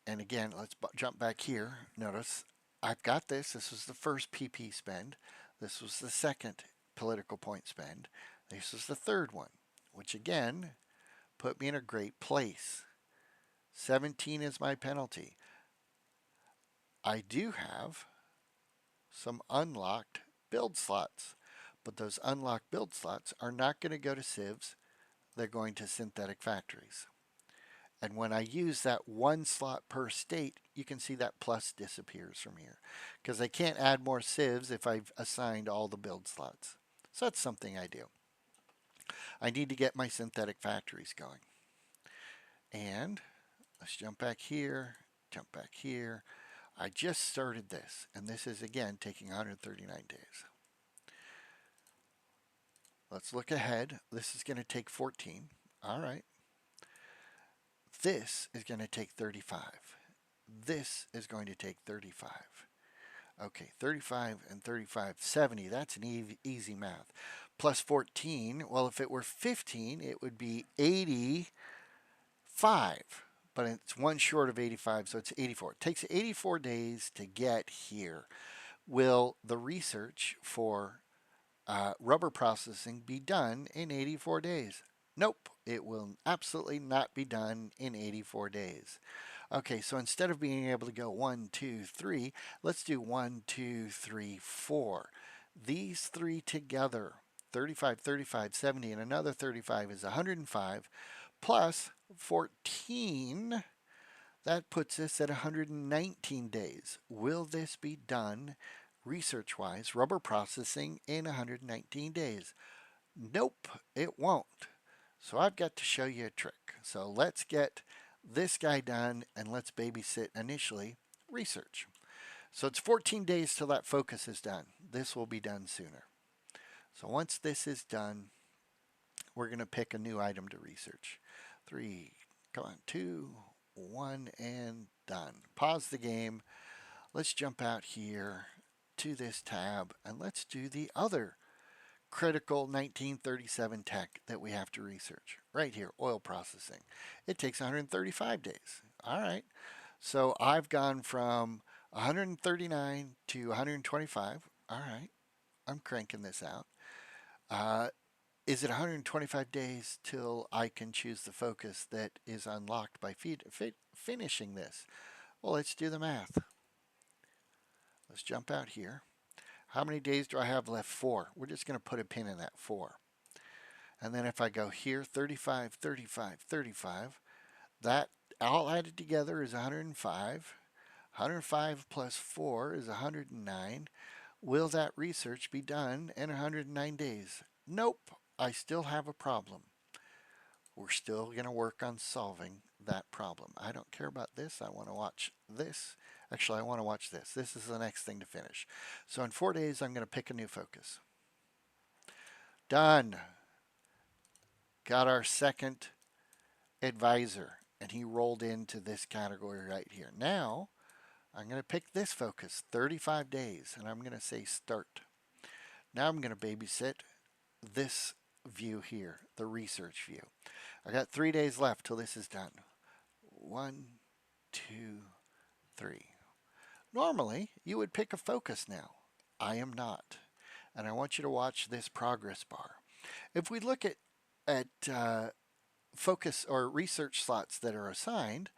And again, let's jump back here. Notice I've got this. This was the first PP spend. This was the second political point spend. This was the third one, which again put me in a great place. 17 is my penalty. I do have some unlocked build slots, but those unlocked build slots are not going to go to civs. They're going to synthetic factories. And when I use that one slot per state, you can see that plus disappears from here because I can't add more civs if I've assigned all the build slots. So that's something I do. I need to get my synthetic factories going. And let's jump back here, jump back here. I just started this, and this is again taking 139 days. Let's look ahead. This is going to take 14. All right. This is going to take 35. This is going to take 35. Okay, 35 and 35, 70. That's an easy math. Plus 14, well, if it were 15, it would be 85. But it's one short of 85, so it's 84. It takes 84 days to get here. Will the research for rubber processing be done in 84 days? Nope, it will absolutely not be done in 84 days. Okay, so instead of being able to go 1, 2, 3, let's do 1, 2, 3, 4. These three together, 35, 35, 70, and another 35 is 105, plus 14, that puts us at 119 days. Will this be done research-wise, rubber processing, in 119 days? Nope, it won't. So I've got to show you a trick. So let's get this guy done and let's babysit initially research. So it's 14 days till that focus is done. This will be done sooner. So once this is done, we're going to pick a new item to research. 3, come on, 2, 1, and done. Pause the game. Let's jump out here to this tab and let's do the other critical 1937 tech that we have to research. Right here, oil processing. It takes 135 days. All right. So I've gone from 139 to 125. All right. I'm cranking this out. Is it 125 days till I can choose the focus that is unlocked by finishing this? Well, let's do the math. Let's jump out here. How many days do I have left? 4. We're just going to put a pin in that 4. And then if I go here, 35, 35, 35, that all added together is 105. 105 plus 4 is 109. Will that research be done in 109 days? Nope. I still have a problem. We're still going to work on solving that problem. I don't care about this. I want to watch this. Actually, I want to watch this. This is the next thing to finish. So in 4 days, I'm going to pick a new focus. Done. Got our second advisor, and he rolled into this category right here. Now, I'm going to pick this focus, 35 days, and I'm going to say start. Now I'm going to babysit this view here, the research view. I got 3 days left till this is done. 1, 2, 3. Normally, you would pick a focus now. I am not. And I want you to watch this progress bar. If we look at focus or research slots that are assigned,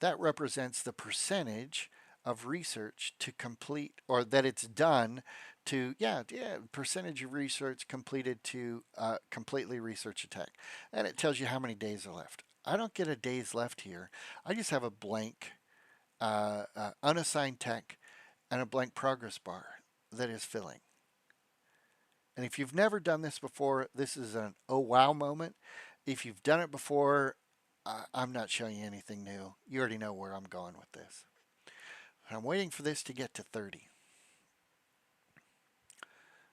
that represents the percentage of research to complete, or that it's done to, percentage of research completed to completely research a tech. And it tells you how many days are left. I don't get a days left here. I just have a blank unassigned tech and a blank progress bar that is filling. And if you've never done this before, this is an oh wow moment. If you've done it before, I'm not showing you anything new. You already know where I'm going with this. I'm waiting for this to get to 30.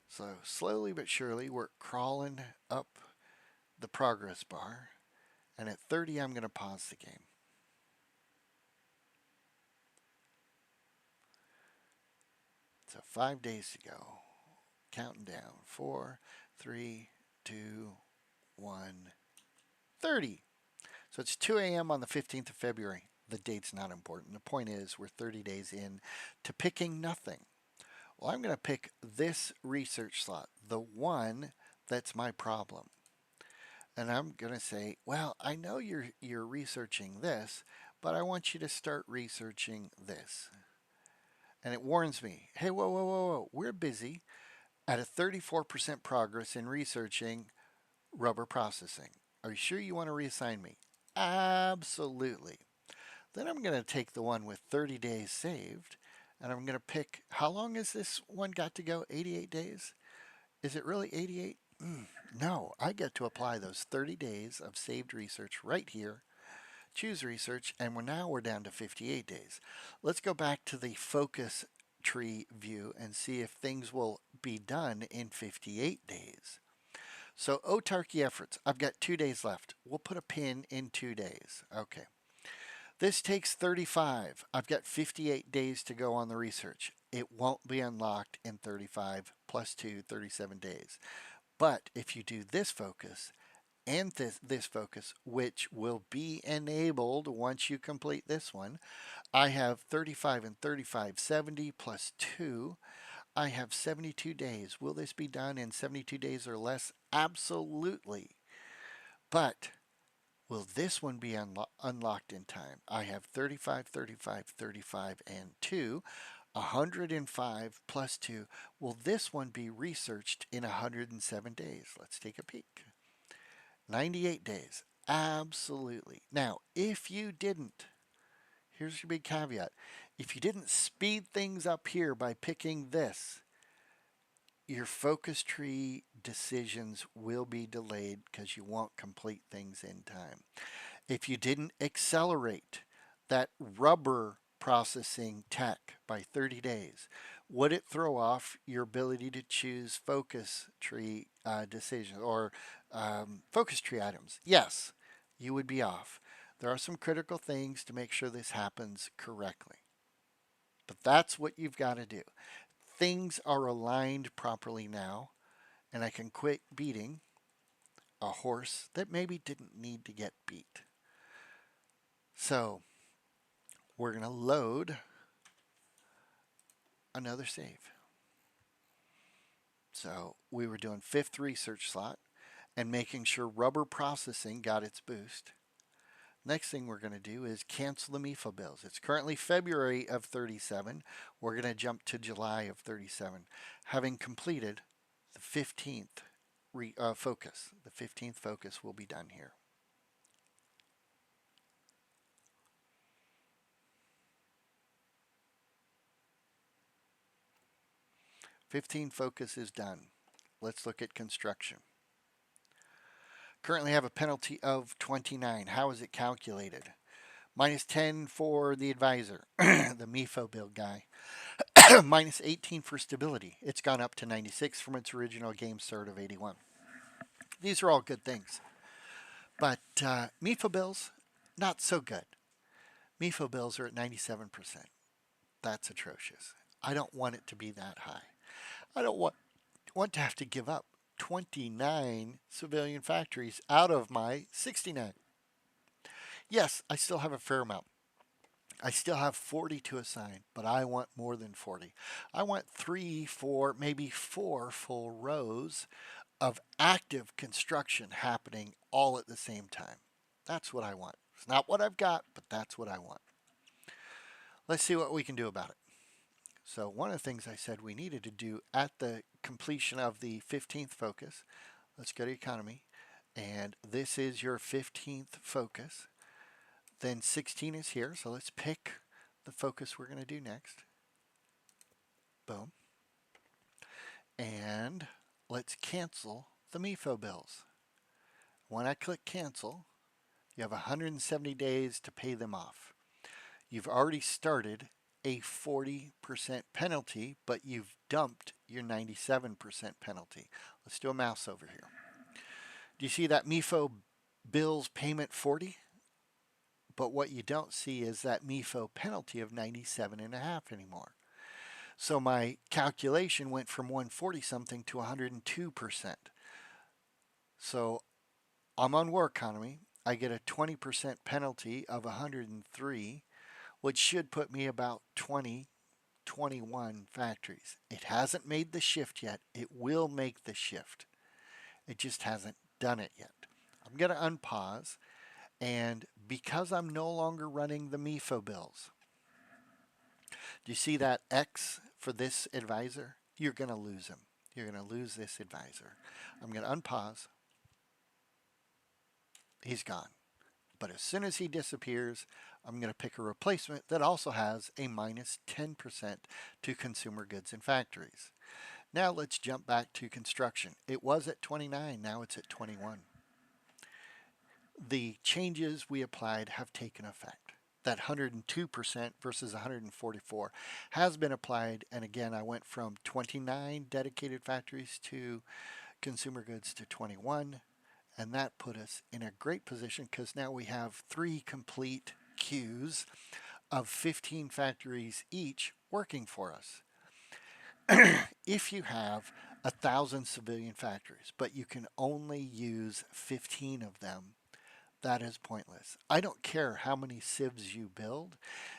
So slowly but surely, we're crawling up the progress bar. And at 30, I'm going to pause the game. So 5 days to go. Counting down. 4, 3, 2, 1, 30. So it's 2 a.m. on the 15th of February. The date's not important. The point is we're 30 days in to picking nothing. Well, I'm going to pick this research slot, the one that's my problem. And I'm going to say, well, I know you're researching this, but I want you to start researching this. And it warns me, hey, whoa, whoa, whoa, whoa, we're busy at a 34% progress in researching rubber processing. Are you sure you want to reassign me? Absolutely. Then I'm going to take the one with 30 days saved, and I'm going to pick, how long has this one got to go? 88 days? Is it really 88? No, I get to apply those 30 days of saved research right here, choose research, and now we're down to 58 days. Let's go back to the focus tree view and see if things will be done in 58 days. So autarky efforts, I've got 2 days left. We'll put a pin in 2 days. Okay. This takes 35. I've got 58 days to go on the research. It won't be unlocked in 35 plus 2, 37 days. But if you do this focus and this focus, which will be enabled once you complete this one, I have 35 and 35, 70 plus 2. I have 72 days. Will this be done in 72 days or less? Absolutely. But will this one be unlocked in time? I have 35, 35, 35, and 2. 105 plus 2. Will this one be researched in 107 days? Let's take a peek. 98 days. Absolutely. Now, if you didn't, here's your big caveat. If you didn't speed things up here by picking this, your focus tree decisions will be delayed because you won't complete things in time. If you didn't accelerate that rubber processing tech by 30 days, would it throw off your ability to choose focus tree decisions or focus tree items? Yes, you would be off. There are some critical things to make sure this happens correctly. But that's what you've got to do. Things are aligned properly now, and I can quit beating a horse that maybe didn't need to get beat. So we're going to load another save. So we were doing 5th research slot and making sure rubber processing got its boost. Next thing we're going to do is cancel the MIFO bills. It's currently February of 37. We're going to jump to July of 37, having completed the 15th focus. The 15th focus will be done here. 15 focus is done. Let's look at construction. Currently have a penalty of 29. How is it calculated? Minus 10 for the advisor, the MIFO bill guy. Minus 18 for stability. It's gone up to 96 from its original game start of 81. These are all good things. But MIFO bills, not so good. MIFO bills are at 97%. That's atrocious. I don't want it to be that high. I don't want to have to give up 29 civilian factories out of my 69. Yes, I still have a fair amount. I still have 40 to assign, but I want more than 40. I want 3, 4, maybe 4 full rows of active construction happening all at the same time. That's what I want. It's not what I've got, but that's what I want. Let's see what we can do about it. So one of the things I said we needed to do at the completion of the 15th focus, let's go to economy, and this is your 15th focus. Then 16 is here, so let's pick the focus we're going to do next. Boom. And let's cancel the MIFO bills. When I click cancel, you have 170 days to pay them off. You've already started a 40% penalty, but you've dumped your 97% penalty. Let's do a mouse over here. Do you see that MIFO bills payment 40? But what you don't see is that MIFO penalty of 97.5 anymore. So my calculation went from 140 something to 102%. So I'm on war economy. I get a 20% penalty of 103, which should put me about 20, 21 factories. It hasn't made the shift yet. It will make the shift. It just hasn't done it yet. I'm going to unpause. And because I'm no longer running the MIFO bills, do you see that X for this advisor? You're going to lose him. You're going to lose this advisor. I'm going to unpause. He's gone. But as soon as he disappears, I'm going to pick a replacement that also has a minus 10% to consumer goods and factories. Now let's jump back to construction. It was at 29, now it's at 21. The changes we applied have taken effect. That 102% versus 144 has been applied, and again, I went from 29 dedicated factories to consumer goods to 21, and that put us in a great position because now we have 3 complete queues of 15 factories each working for us. If you have 1,000 civilian factories, but you can only use 15 of them, that is pointless. I don't care how many civs you build.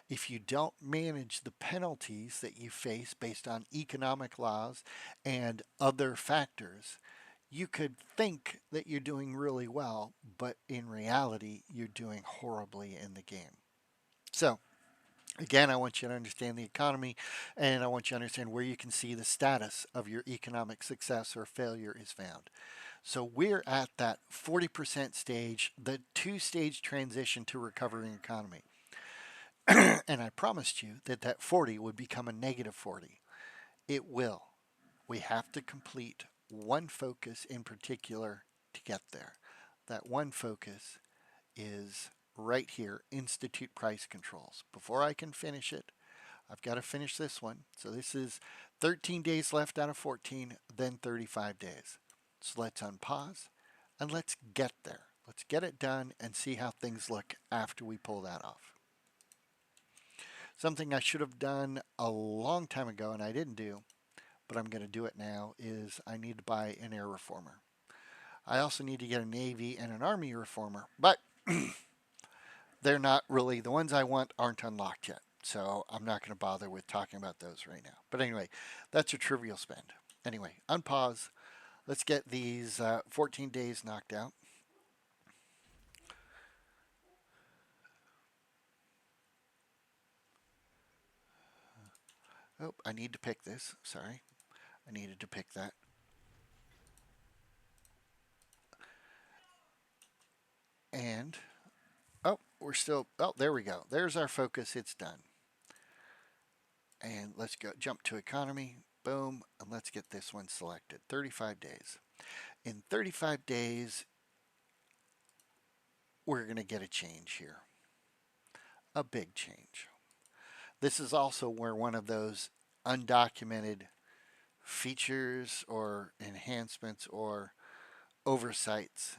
If you don't manage the penalties that you face based on economic laws and other factors, you could think that you're doing really well, but in reality, you're doing horribly in the game. So, again, I want you to understand the economy, and I want you to understand where you can see the status of your economic success or failure is found. So we're at that 40% stage, the 2-stage transition to recovering economy. And I promised you that that 40 would become a negative 40. It will. We have to complete one focus in particular to get there. That one focus is right here, institute price controls. Before I can finish it, I've got to finish this one. So this is 13 days left out of 14, then 35 days. So let's unpause and let's get there. Let's get it done and see how things look after we pull that off. Something I should have done a long time ago and I didn't do, but I'm going to do it now, is I need to buy an air reformer. I also need to get a Navy and an Army reformer, but they're not really, the ones I want aren't unlocked yet. So I'm not going to bother with talking about those right now. But anyway, that's a trivial spend. Anyway, unpause. Let's get these 14 days knocked out. Oh, I need to pick this. Sorry. I needed to pick that. And, oh, we're still, oh, there we go. There's our focus. It's done. And let's go jump to economy. Boom. And let's get this one selected. 35 days. In 35 days, we're going to get a change here. A big change. This is also where one of those undocumented features or enhancements or oversights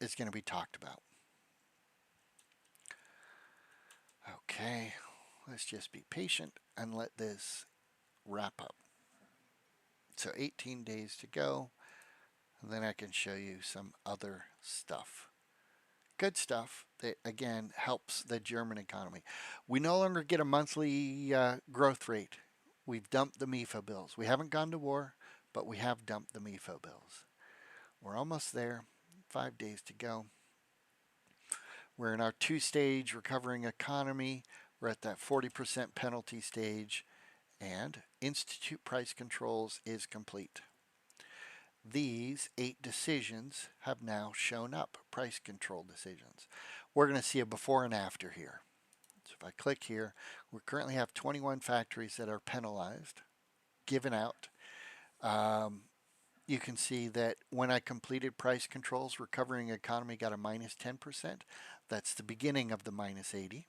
is going to be talked about. Okay, let's just be patient and let this wrap up. So 18 days to go. And then I can show you some other stuff. Good stuff that, again, helps the German economy. We no longer get a monthly growth rate. We've dumped the MIFO bills. We haven't gone to war, but we have dumped the MIFO bills. We're almost there. 5 days to go. We're in our two-stage recovering economy. We're at that 40% penalty stage, and Institute price controls is complete. These 8 decisions have now shown up, price control decisions. We're going to see a before and after here. So if I click here, we currently have 21 factories that are penalized, given out. You can see that when I completed price controls, recovering economy got a minus 10%. That's the beginning of the minus 80.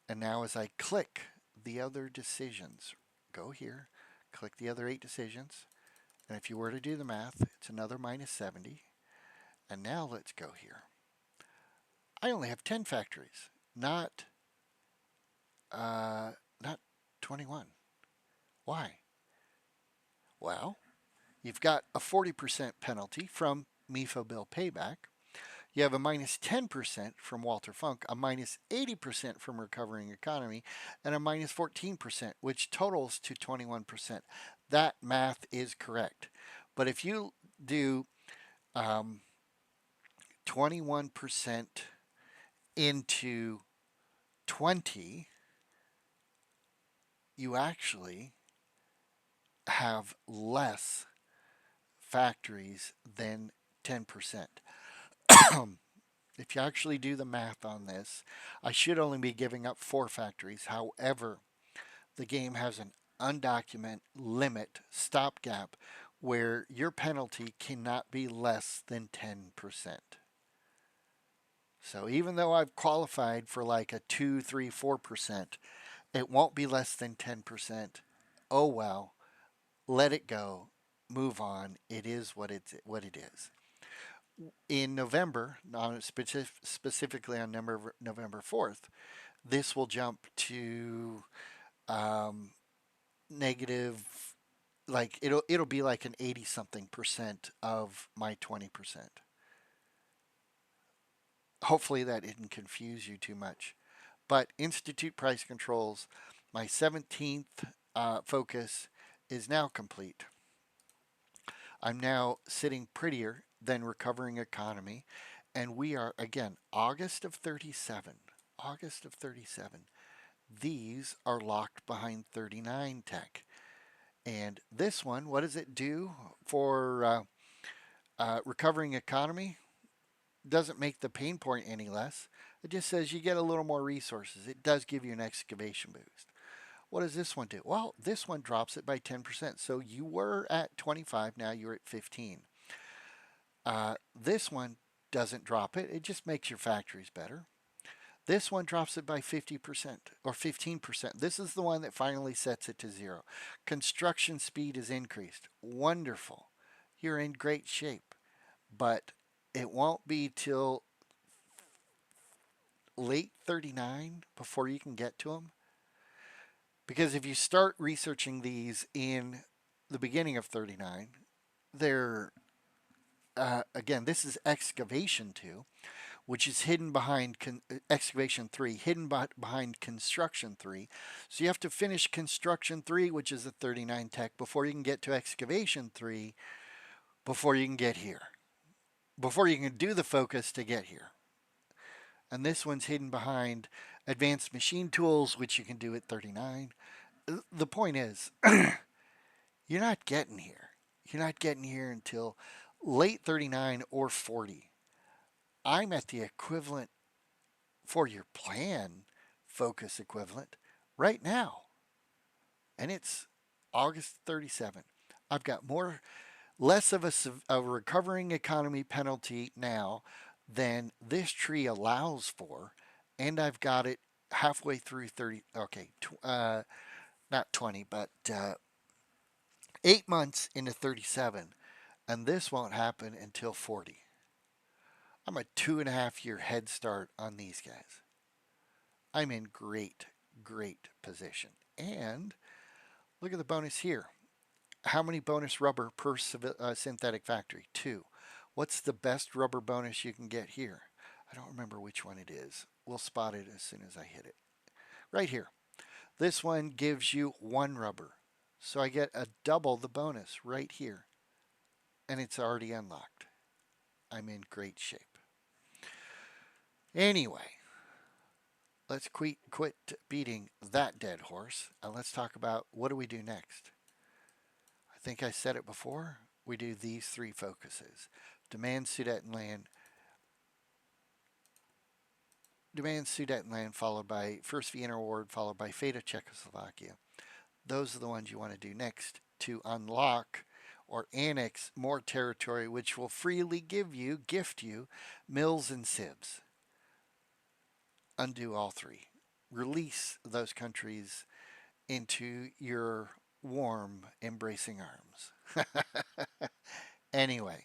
And now as I click the other decisions, go here, click the other 8 decisions, and if you were to do the math, it's another minus 70. And now let's go here. I only have 10 factories, not 21. Why? Well, you've got a 40% penalty from MIFO bill payback. You have a minus 10% from Walter Funk, a minus 80% from recovering economy, and a minus 14%, which totals to 21%. That math is correct. But if you do 21% into 20, you actually have less factories than 10%. If you actually do the math on this, I should only be giving up 4 factories. However, the game has an undocumented limit stopgap where your penalty cannot be less than 10%. So even though I've qualified for like a 2, 3, 4%, it won't be less than 10%. Oh well, let it go, move on. It is what it is. In November, specifically on November 4th, this will jump to negative, like it'll be like an 80 something percent of my 20%. Hopefully that didn't confuse you too much. But Institute price controls, my 17th focus is now complete. I'm now sitting prettier than recovering economy. And we are, again, August of 37. August of 37. These are locked behind 39 tech. And this one, what does it do for recovering economy? Doesn't make the pain point any less. It just says you get a little more resources. It does give you an excavation boost. What does this one do? Well, this one drops it by 10%. So you were at 25, now you're at 15. This one doesn't drop it. It just makes your factories better. This one drops it by 50% or 15%. This is the one that finally sets it to 0. Construction speed is increased. Wonderful. You're in great shape. But it won't be till late 39 before you can get to them. Because if you start researching these in the beginning of 39, they're, again, this is excavation 2, which is hidden behind excavation 3, hidden behind construction 3. So you have to finish construction 3, which is a 39 tech, before you can get to excavation 3, before you can get here, before you can do the focus to get here. And this one's hidden behind advanced machine tools, which you can do at 39. The point is, you're not getting here. You're not getting here until late 39 or 40. I'm at the equivalent for your plan focus equivalent right now. And it's August 37. I've got less of a recovering economy penalty now than this tree allows for. And I've got it halfway through 30, okay, not 20, but 8 months into 37. And this won't happen until 40. I'm a 2.5 year head start on these guys. I'm in great, great position. And look at the bonus here. How many bonus rubber per synthetic factory? 2. What's the best rubber bonus you can get here? I don't remember which one it is. We'll spot it as soon as I hit it. Right here. This one gives you 1 rubber. So I get a double the bonus right here. And it's already unlocked. I'm in great shape. Anyway, let's quit beating that dead horse and let's talk about what do we do next. I think I said it before. We do these 3 focuses. Demand Sudetenland, followed by First Vienna Award, followed by Fate of Czechoslovakia. Those are the ones you want to do next to unlock or annex more territory, which will freely gift you mills and sieves. Undo all 3. Release those countries into your warm, embracing arms. Anyway,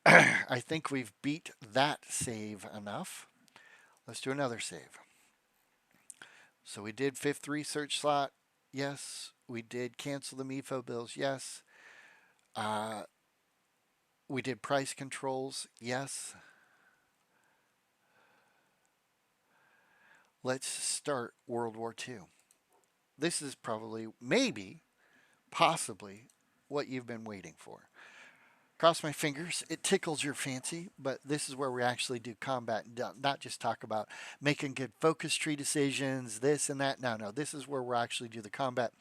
I think we've beat that save enough. Let's do another save. So we did 5th research slot. Yes. We did cancel the MIFO bills. Yes. We did price controls. Yes. Let's start World War II. This is probably, maybe, possibly what you've been waiting for. Cross my fingers. It tickles your fancy, but this is where we actually do combat, not just talk about making good focus tree decisions, this and that. No, this is where we'll actually do the combat.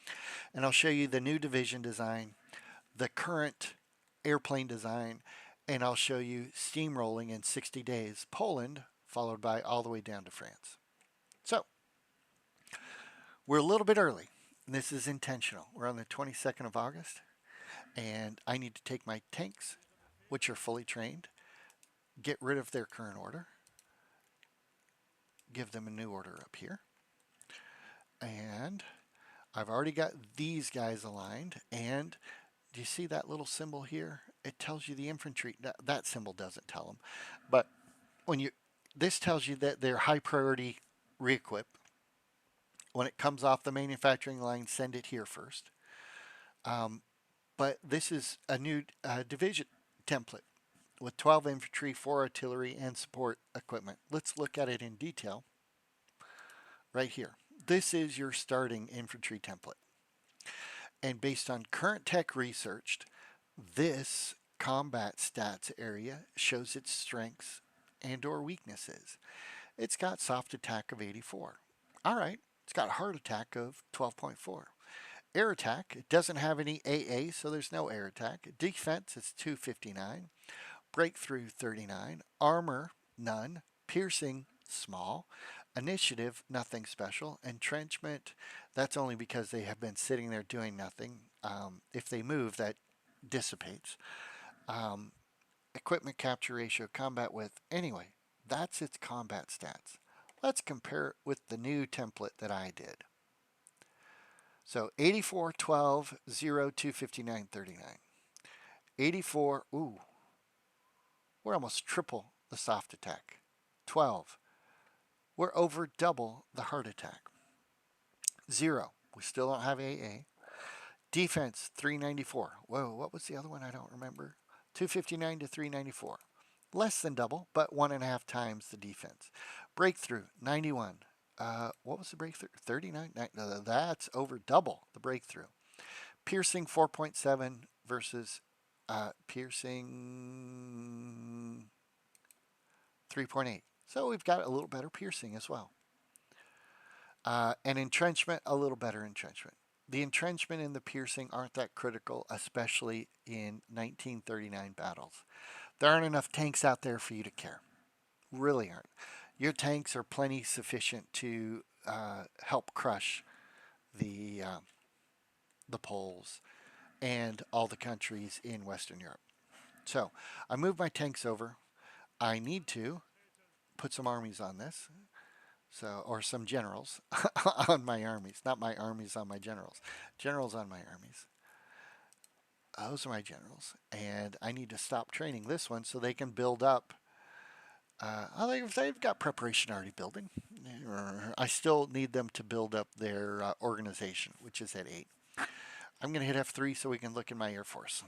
And I'll show you the new division design, the current airplane design, and I'll show you steamrolling in 60 days, Poland, followed by all the way down to France. So, we're a little bit early. This is intentional. We're on the 22nd of August, and I need to take my tanks, which are fully trained, get rid of their current order, give them a new order up here, and I've already got these guys aligned, and do you see that little symbol here? It tells you the infantry. That symbol doesn't tell them, but this tells you that they're high priority re-equip. When it comes off the manufacturing line, send it here first. But this is a new division template with 12 infantry, 4 artillery, and support equipment. Let's look at it in detail right here. This is your starting infantry template. And based on current tech researched, this combat stats area shows its strengths and or weaknesses. It's got soft attack of 84. All right, it's got hard attack of 12.4. Air attack, it doesn't have any AA, so there's no air attack. Defense, it's 259. Breakthrough, 39. Armor, none. Piercing, small. Initiative, nothing special. Entrenchment, that's only because they have been sitting there doing nothing. If they move, that dissipates. Equipment capture ratio, combat width. Anyway, that's its combat stats. Let's compare it with the new template that I did. So 84, 12, 0, 259, 39. 84, ooh, we're almost triple the soft attack. 12, we're over double the hard attack. 0, we still don't have AA. Defense, 394. Whoa, what was the other one? I don't remember. 259 to 394. Less than double, but 1.5 times the defense. Breakthrough, 91. What was the breakthrough? 39? No, that's over double the breakthrough. Piercing, 4.7 versus piercing 3.8. So we've got a little better piercing as well. And entrenchment, a little better entrenchment. The entrenchment and the piercing aren't that critical, especially in 1939 battles. There aren't enough tanks out there for you to care. Really aren't. Your tanks are plenty sufficient to help crush the Poles and all the countries in Western Europe. So I moved my tanks over. I need to put some armies on this. So, or some generals on my armies. Not my armies on my generals. Generals on my armies. Those are my generals. And I need to stop training this one so they can build up. They've got preparation already building. I still need them to build up their organization, which is at 8. I'm going to hit F3 so we can look in my Air Force.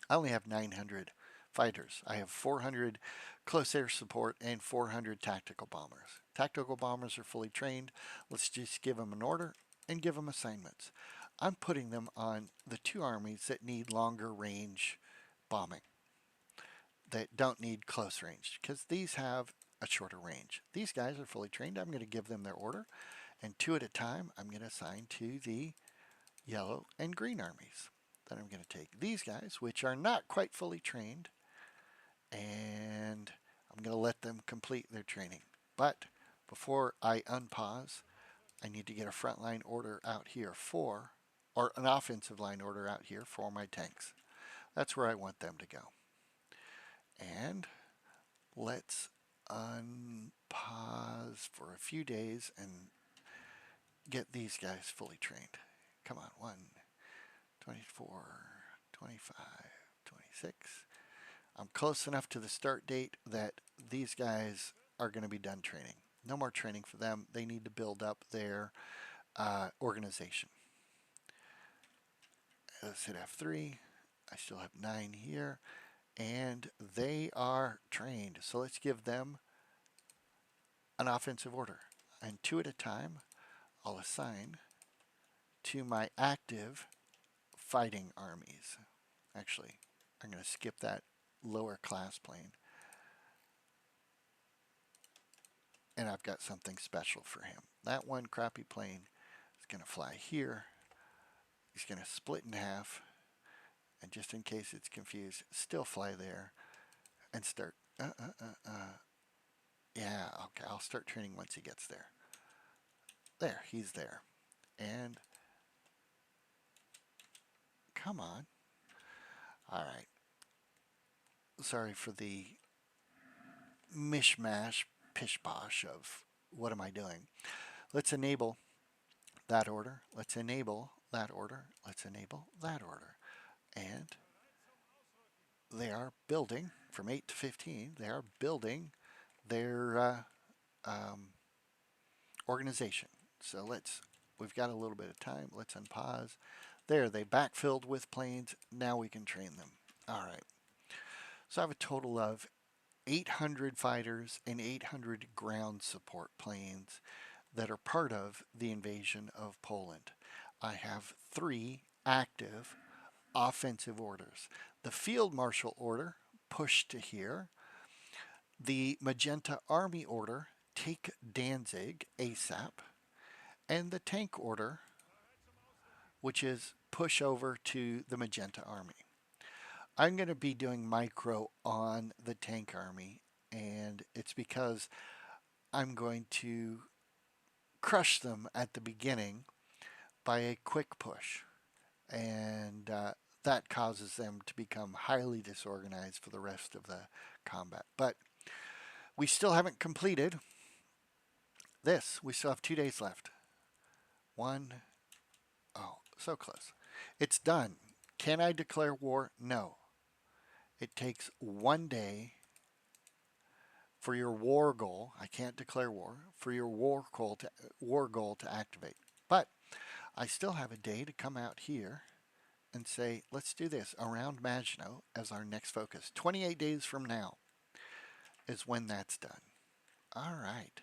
I only have 900 fighters. I have 400 close air support and 400 tactical bombers. Tactical bombers are fully trained. Let's just give them an order and give them assignments. I'm putting them on the two armies that need longer range bombing, that don't need close range, because these have a shorter range. These guys are fully trained. I'm going to give them their order, and two at a time I'm going to assign to the yellow and green armies. Then I'm going to take these guys, which are not quite fully trained, and I'm going to let them complete their training. But before I unpause, I need to get a frontline order out here for, or an offensive line order out here for my tanks. That's where I want them to go. And let's unpause for a few days and get these guys fully trained. Come on, 1, 24, 25, 26. I'm close enough to the start date that these guys are going to be done training. No more training for them. They need to build up their organization. Let's hit F3. I still have 9 here, and they are trained. So let's give them an offensive order. And two at a time, I'll assign to my active fighting armies. Actually, I'm going to skip that lower class plane. And I've got something special for him. That one crappy plane is going to fly here. He's going to split in half. And just in case it's confused, still fly there and start. Yeah, okay, I'll start training once he gets there. There, he's there. And come on. All right. Sorry for the mishmash, pish-posh of what am I doing. Let's enable that order. Let's enable that order. Let's enable that order. And they are building from 8 to 15. They are building their organization. So we've got a little bit of time. Let's unpause. There, they backfilled with planes. Now we can train them. All right. So I have a total of 800 fighters and 800 ground support planes that are part of the invasion of Poland. I have 3 active offensive orders. The Field Marshal order, push to here. The Magenta Army order, take Danzig ASAP. And the tank order, which is push over to the Magenta Army. I'm going to be doing micro on the tank army, and it's because I'm going to crush them at the beginning by a quick push. And that causes them to become highly disorganized for the rest of the combat. But we still haven't completed this. We still have 2 days left. 1, oh, so close. It's done. Can I declare war? No. It takes 1 day for your war goal. I can't declare war. For your war goal to activate. But I still have a day to come out here and say, let's do this around Maginot as our next focus. 28 days from now is when that's done. All right.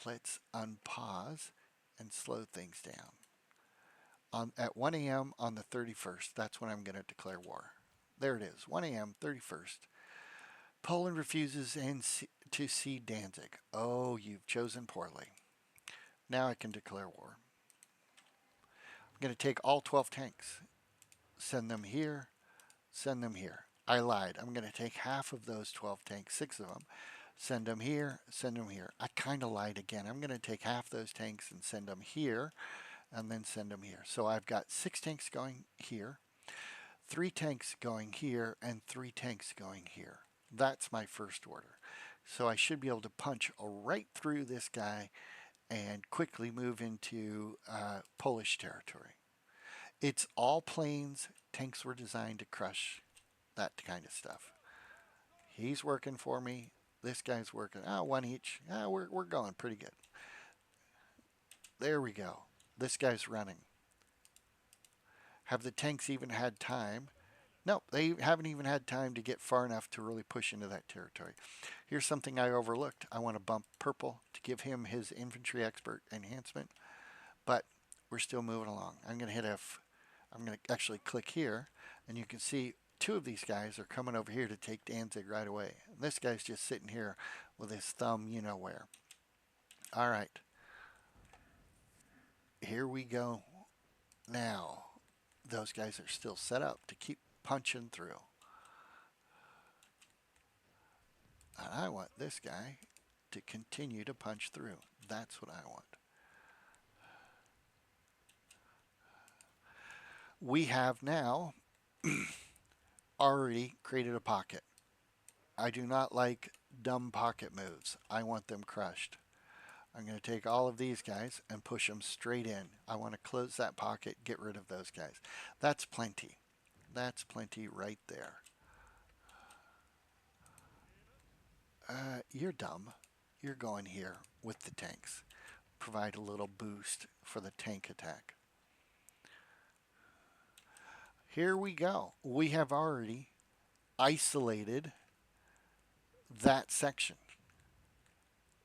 Let's unpause and slow things down. At 1 a.m. on the 31st, that's when I'm going to declare war. There it is, 1 a.m., 31st. Poland refuses to cede Danzig. Oh, you've chosen poorly. Now I can declare war. I'm going to take all 12 tanks, send them here, send them here. I lied. I'm going to take half of those 12 tanks, 6 of them, send them here, send them here. I kind of lied again. I'm going to take half those tanks and send them here, and then send them here. So I've got 6 tanks going here, 3 tanks going here, and 3 tanks going here. That's my first order. So I should be able to punch right through this guy and quickly move into Polish territory. It's all planes. Tanks were designed to crush that kind of stuff. He's working for me. This guy's working. 1 each. We're going pretty good. There we go. This guy's running. Have the tanks even had time? No, they haven't even had time to get far enough to really push into that territory. Here's something I overlooked. I want to bump purple to give him his infantry expert enhancement, but we're still moving along. I'm going to hit F. I'm going to actually click here, and you can see two of these guys are coming over here to take Danzig right away. And this guy's just sitting here with his thumb you know where. All right, here we go. Now, those guys are still set up to keep punching through. And I want this guy to continue to punch through. That's what I want. We have now already created a pocket. I do not like dumb pocket moves. I want them crushed. I'm going to take all of these guys and push them straight in. I want to close that pocket, get rid of those guys. That's plenty. That's plenty right there. You're dumb. You're going here with the tanks. Provide a little boost for the tank attack. Here we go. We have already isolated that section.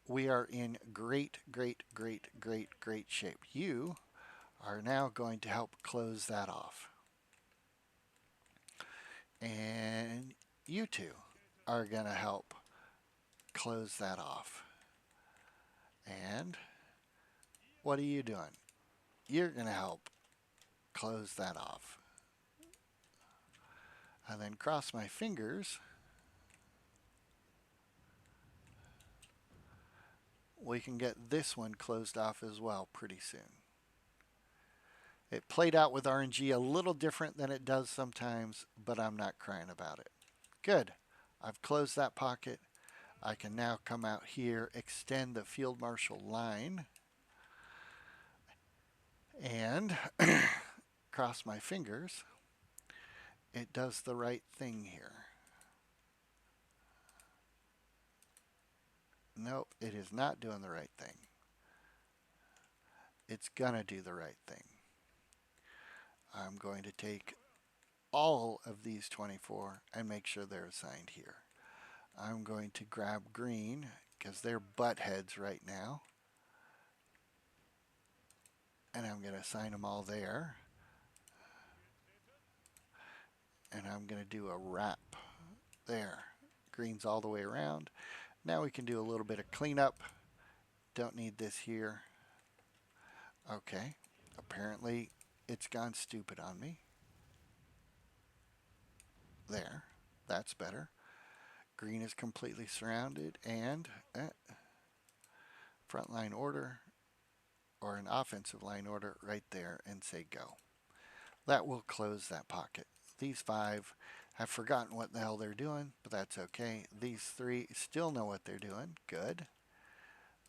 We are in great, great, great, great, great shape. You are now going to help close that off. And you two are going to help close that off. And what are you doing? You're going to help close that off. And then cross my fingers. We can get this one closed off as well pretty soon. It played out with RNG a little different than it does sometimes, but I'm not crying about it. Good. I've closed that pocket. I can now come out here, extend the field marshal line, and cross my fingers. It does the right thing here. Nope, it is not doing the right thing. It's gonna do the right thing. I'm going to take all of these 24 and make sure they're assigned here. I'm going to grab green because they're butt heads right now. And I'm going to assign them all there. And I'm going to do a wrap there. Green's all the way around. Now we can do a little bit of cleanup. Don't need this here. Okay. Apparently it's gone stupid on me. There. That's better. Green is completely surrounded and frontline order or an offensive line order right there and say go. That will close that pocket. These 5 have forgotten what the hell they're doing, but that's okay. These 3 still know what they're doing. Good.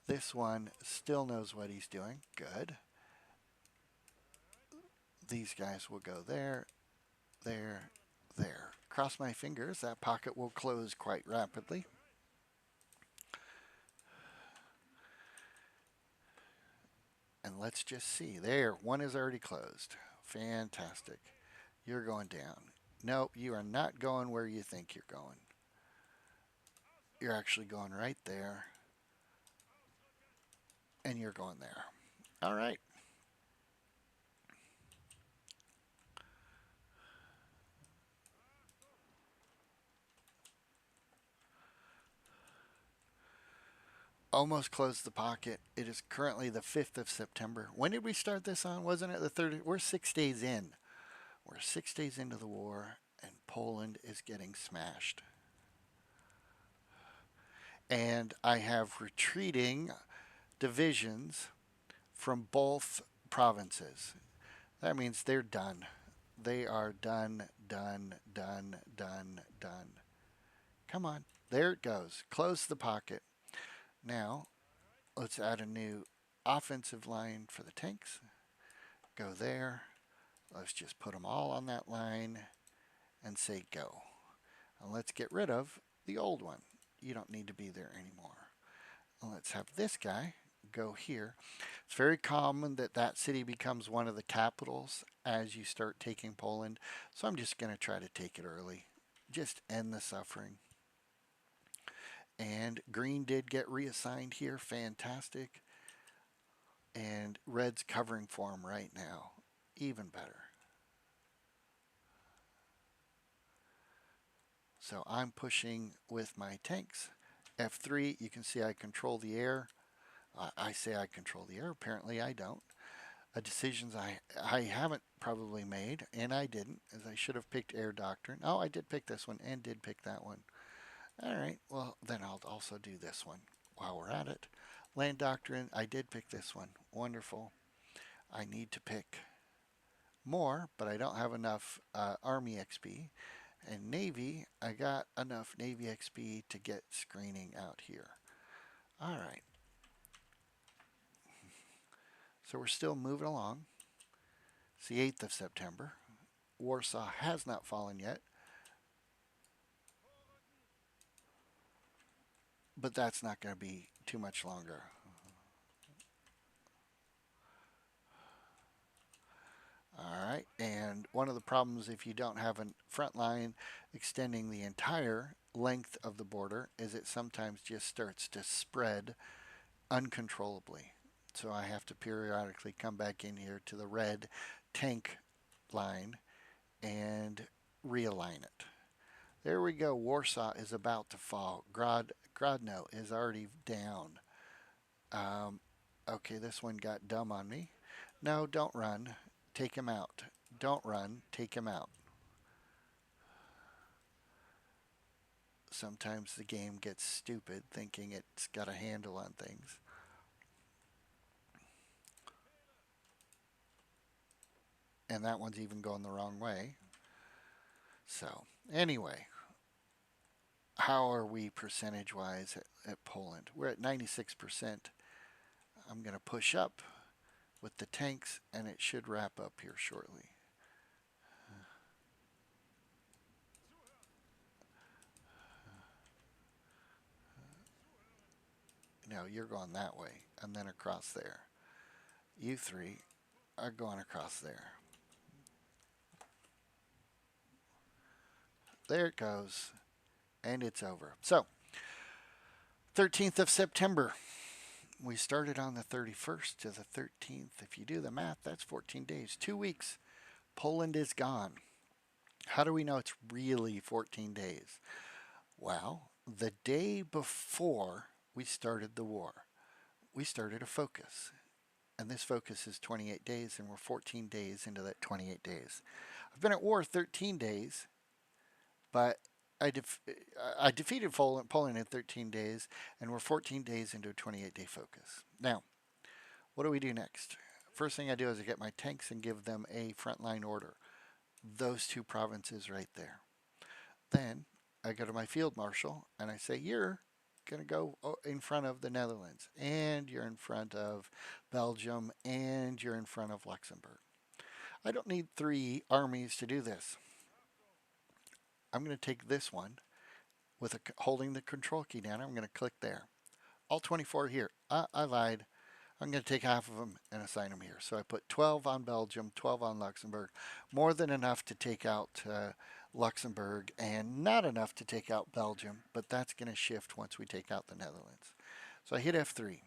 This one still knows what he's doing. Good. These guys will go there, there, there. Cross my fingers. That pocket will close quite rapidly. And let's just see. There, one is already closed. Fantastic. You're going down. Nope, you are not going where you think you're going. You're actually going right there. And you're going there. All right. Almost closed the pocket. It is currently the 5th of September. When did we start this on? Wasn't it the 30th? We're 6 days in. We're 6 days into the war, and Poland is getting smashed. And I have retreating divisions from both provinces. That means they're done. They are done, done, done, done, done. Come on. There it goes. Close the pocket. Now, let's add a new offensive line for the tanks. Go there. Let's just put them all on that line and say go. And let's get rid of the old one. You don't need to be there anymore. And let's have this guy go here. It's very common that that city becomes one of the capitals as you start taking Poland. So I'm just going to try to take it early. Just end the suffering. And green did get reassigned here. Fantastic. And red's covering for him right now. Even better. So I'm pushing with my tanks. F3, you can see I control the air. I say I control the air. Apparently I don't. Decisions I haven't probably made, and I didn't, as I should have picked air doctrine. Oh, I did pick this one and did pick that one. All right, well, then I'll also do this one while we're at it. Land doctrine, I did pick this one. Wonderful. I need to pick more, but I don't have enough Army XP. And Navy, I got enough Navy XP to get screening out here. All right. So we're still moving along. It's the 8th of September. Warsaw has not fallen yet. But that's not going to be too much longer. All right, and one of the problems if you don't have a front line extending the entire length of the border is it sometimes just starts to spread uncontrollably. So I have to periodically come back in here to the red tank line and realign it. There we go. Warsaw is about to fall. Grodno is already down. Um, okay, this one got dumb on me. No, don't run. Take him out. Don't run. Take him out. Sometimes the game gets stupid thinking it's got a handle on things. And that one's even going the wrong way. So, anyway, how are we percentage wise at Poland? We're at 96%. I'm going to push up with the tanks and it should wrap up here shortly. No, you're going that way and then across there. You three are going across there. There it goes. And it's over. So, 13th of September. We started on the 31st to the 13th. If you do the math, that's 14 days. 2 weeks. Poland is gone. How do we know it's really 14 days? Well, the day before we started the war, we started a focus. And this focus is 28 days, and we're 14 days into that 28 days. I've been at war 13 days, but I, def- I defeated Poland in 13 days, and we're 14 days into a 28-day focus. Now, what do we do next? First thing I do is I get my tanks and give them a frontline order. Those two provinces right there. Then I go to my field marshal and I say, you're going to go in front of the Netherlands, and you're in front of Belgium, and you're in front of Luxembourg. I don't need 3 armies to do this. I'm going to take this one with holding the control key down. I'm going to click there. All 24 here. I lied. I'm going to take half of them and assign them here. So I put 12 on Belgium, 12 on Luxembourg. More than enough to take out Luxembourg and not enough to take out Belgium, but that's going to shift once we take out the Netherlands. So I hit F3.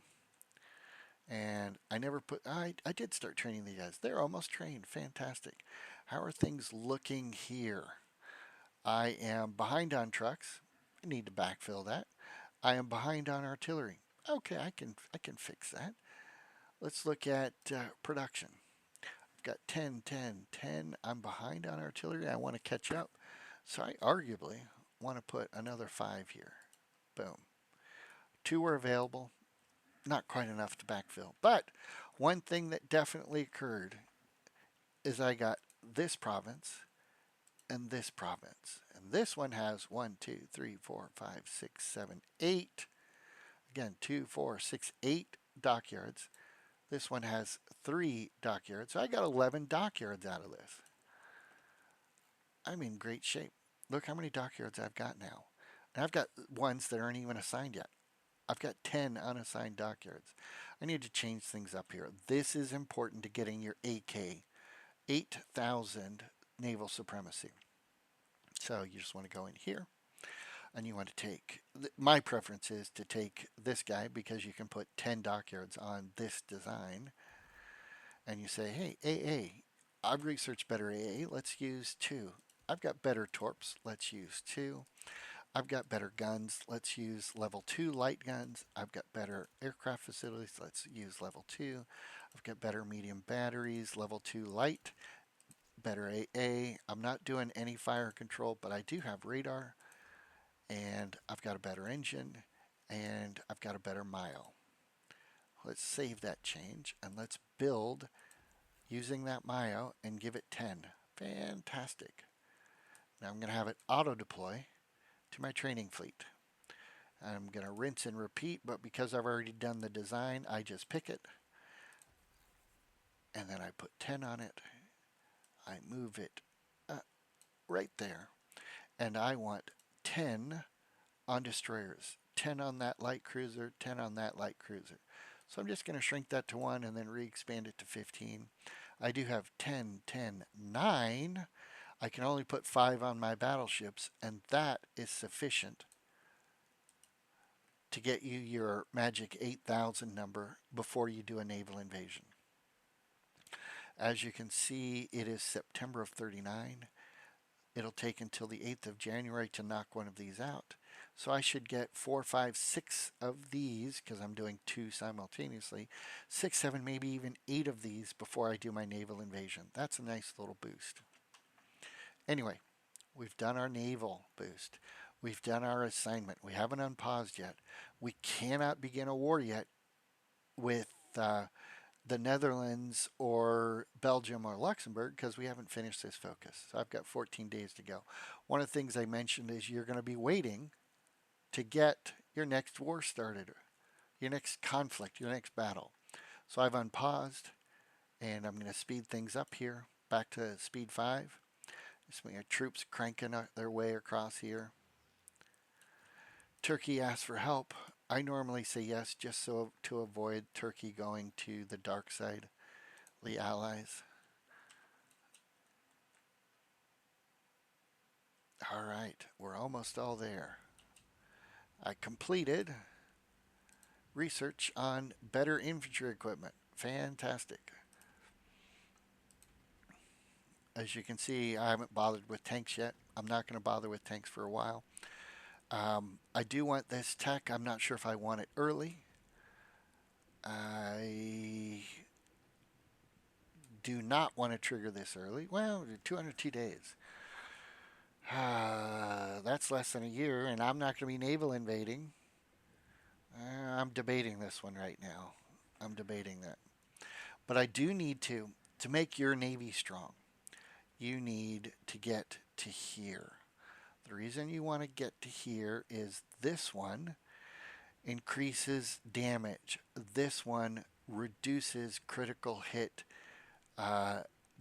And I never put, I did start training the guys. They're almost trained. Fantastic. How are things looking here? I am behind on trucks. I need to backfill that. I am behind on artillery. Okay, I can fix that. Let's look at production. I've got 10, 10, 10. I'm behind on artillery. I want to catch up. So I arguably want to put another 5 here. Boom. 2 were available. Not quite enough to backfill. But one thing that definitely occurred is I got this province and this province. And this one has 1, 2, 3, 4, 5, 6, 7, 8. Again, 2, 4, 6, 8 dockyards. This one has 3 dockyards. So I got 11 dockyards out of this. I'm in great shape. Look how many dockyards I've got now. And I've got ones that aren't even assigned yet. I've got 10 unassigned dockyards. I need to change things up here. This is important to getting your AK, 8,000 naval supremacy. So you just want to go in here and you want to take, my preference is to take this guy because you can put 10 dockyards on this design. And you say, hey, AA, I've researched better AA, let's use 2. I've got better torps, let's use 2. I've got better guns, let's use level 2 light guns. I've got better aircraft facilities, let's use level 2. I've got better medium batteries, level 2 light, better AA. I'm not doing any fire control, but I do have radar, and I've got a better engine, and I've got a better mile. Let's save that change, and let's build using that mile and give it 10. Fantastic. Now I'm going to have it auto deploy to my training fleet. I'm going to rinse and repeat, but because I've already done the design, I just pick it and then I put 10 on it. I move it right there, and I want 10 on destroyers, 10 on that light cruiser, 10 on that light cruiser. So I'm just going to shrink that to 1 and then re-expand it to 15. I do have 10, 10, 9. I can only put 5 on my battleships, and that is sufficient to get you your magic 8,000 number before you do a naval invasion. As you can see, it is September of 39. It'll take until the 8th of January to knock one of these out. So I should get 4, 5, 6 of these, because I'm doing 2 simultaneously, 6, 7, maybe even 8 of these before I do my naval invasion. That's a nice little boost. Anyway, we've done our naval boost. We've done our assignment. We haven't unpaused yet. We cannot begin a war yet with the Netherlands or Belgium or Luxembourg because we haven't finished this focus. So I've got 14 days to go. One of the things I mentioned is you're going to be waiting to get your next war started, your next conflict, your next battle. So I've unpaused and I'm going to speed things up here back to speed 5. Just my troops cranking their way across here. Turkey asks for help. I normally say yes just so to avoid Turkey going to the dark side, the allies. All right, we're almost all there. I completed research on better infantry equipment. Fantastic. As you can see, I haven't bothered with tanks yet. I'm not going to bother with tanks for a while. I do want this tech. I'm not sure if I want it early. I do not want to trigger this early. Well, 202 days. That's less than a year, and I'm not going to be naval invading. I'm debating this one right now. I'm debating that. But I do need to make your Navy strong, you need to get to here. The reason you want to get to here is this one increases damage. This one reduces critical hit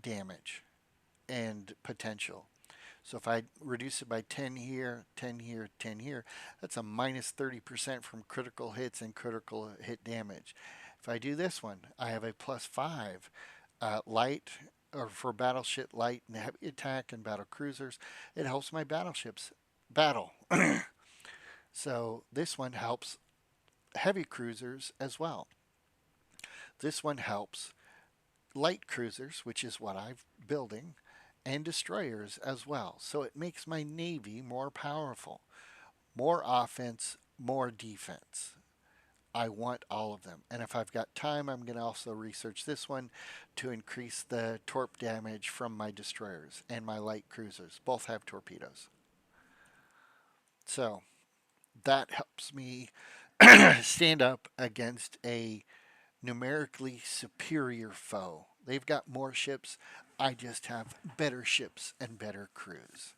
damage and potential. So if I reduce it by 10 here, 10 here, 10 here, that's a minus 30% from critical hits and critical hit damage. If I do this one, I have a plus 5 light, or for battleship light and heavy attack and battle cruisers. It helps my battleships battle. So this one helps heavy cruisers as well. This one helps light cruisers, which is what I'm building, and destroyers as well. So it makes my Navy more powerful. More offense, more defense. I want all of them. And if I've got time, I'm going to also research this one to increase the torp damage from my destroyers and my light cruisers. Both have torpedoes. So that helps me stand up against a numerically superior foe. They've got more ships. I just have better ships and better crews.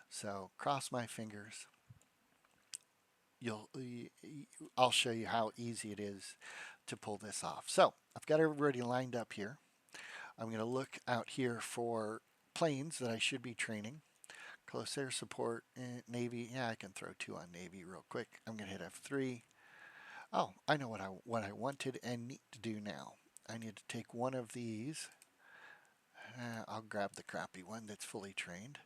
So cross my fingers. I'll show you how easy it is to pull this off. So I've got everybody lined up here. I'm going to look out here for planes that I should be training. Close air support, Navy. Yeah, I can throw 2 on Navy real quick. I'm going to hit F3. Oh, I know what I wanted and need to do now. I need to take one of these. I'll grab the crappy one that's fully trained.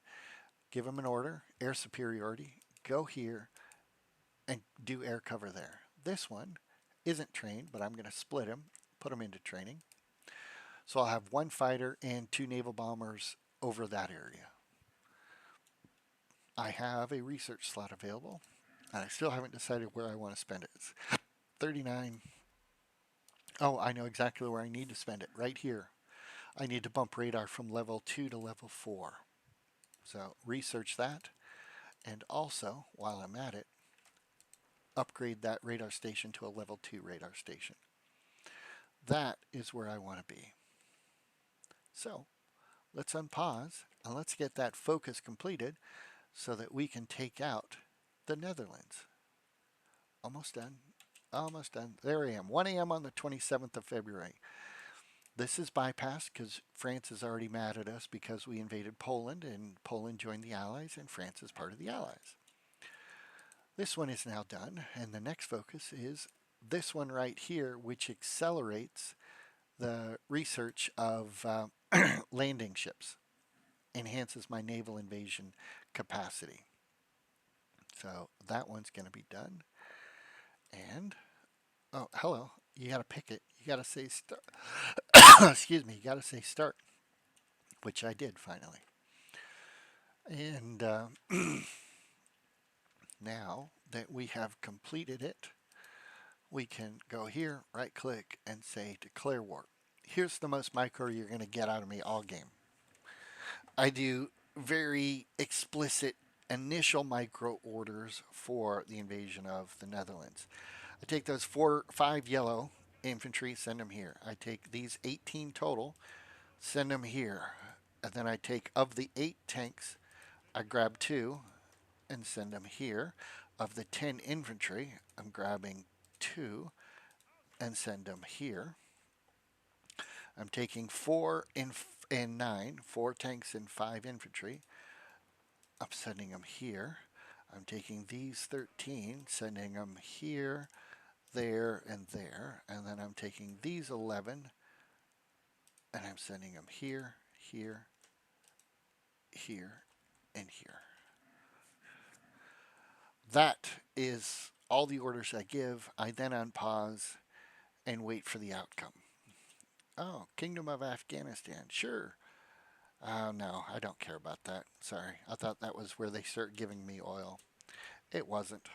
Give them an order, air superiority. Go here and do air cover there. This one isn't trained, but I'm going to split him, put him into training. So I'll have one fighter and two naval bombers over that area. I have a research slot available, and I still haven't decided where I want to spend it. It's 39. Oh, I know exactly where I need to spend it, right here. I need to bump radar from level 2 to level 4. So research that, and also, while I'm at it, upgrade that radar station to a level 2 radar station. That is where I want to be. So let's unpause and let's get that focus completed so that we can take out the Netherlands. Almost done. Almost done. There I am. 1 a.m. on the 27th of February. This is bypassed because France is already mad at us because we invaded Poland and Poland joined the Allies and France is part of the Allies. This one is now done, and the next focus is this one right here, which accelerates the research of landing ships, enhances my naval invasion capacity. So that one's going to be done. And, oh, hello, you got to pick it. You got to say start. Excuse me, you got to say start, which I did finally. And now that we have completed it, we can go here, right click, and say declare war. Here's the most micro you're going to get out of me all game. I do very explicit initial micro orders for the invasion of the Netherlands. I take those 5 yellow infantry, send them here. I take these 18 total, send them here. And then I take, of the 8 tanks, I grab 2 and send them here. Of the 10 infantry, I'm grabbing 2 and send them here. I'm taking 4 and 9, 4 tanks and 5 infantry. I'm sending them here. I'm taking these 13, sending them here, there, and there. And then I'm taking these 11, and I'm sending them here, here, here, and here. That is all the orders I give. I then unpause and wait for the outcome. Oh, Kingdom of Afghanistan. Sure. No, I don't care about that. Sorry. I thought that was where they start giving me oil. It wasn't.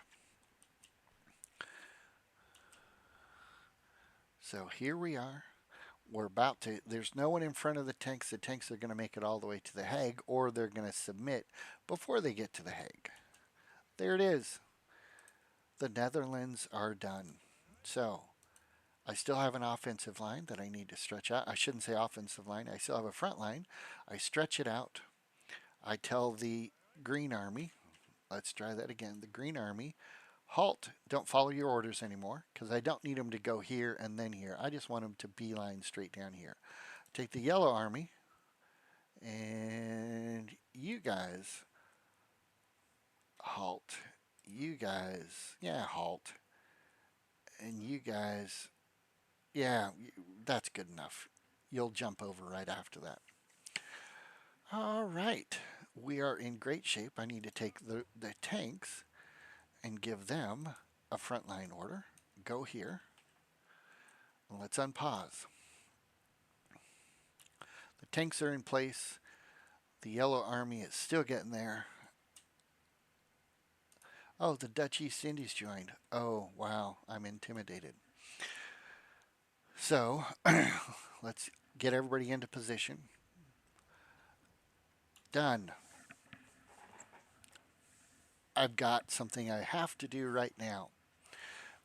So here we are. We're about to, there's no one in front of the tanks. The tanks are going to make it all the way to The Hague, or they're going to submit before they get to The Hague. There it is. The Netherlands are done. So I still have an offensive line that I need to stretch out. I shouldn't say offensive line. I still have a front line. I stretch it out. I tell the Green Army, let's try that again. The Green Army, halt, don't follow your orders anymore because I don't need them to go here and then here. I just want them to beeline straight down here. Take the Yellow Army and you guys halt. You guys, yeah, halt. And you guys, yeah, that's good enough. You'll jump over right after that. All right, we are in great shape. I need to take the tanks and give them a frontline order. Go here. Let's unpause. The tanks are in place. The Yellow Army is still getting there. Oh, the Dutch East Indies joined. Oh, wow, I'm intimidated. So, let's get everybody into position. Done. I've got something I have to do right now,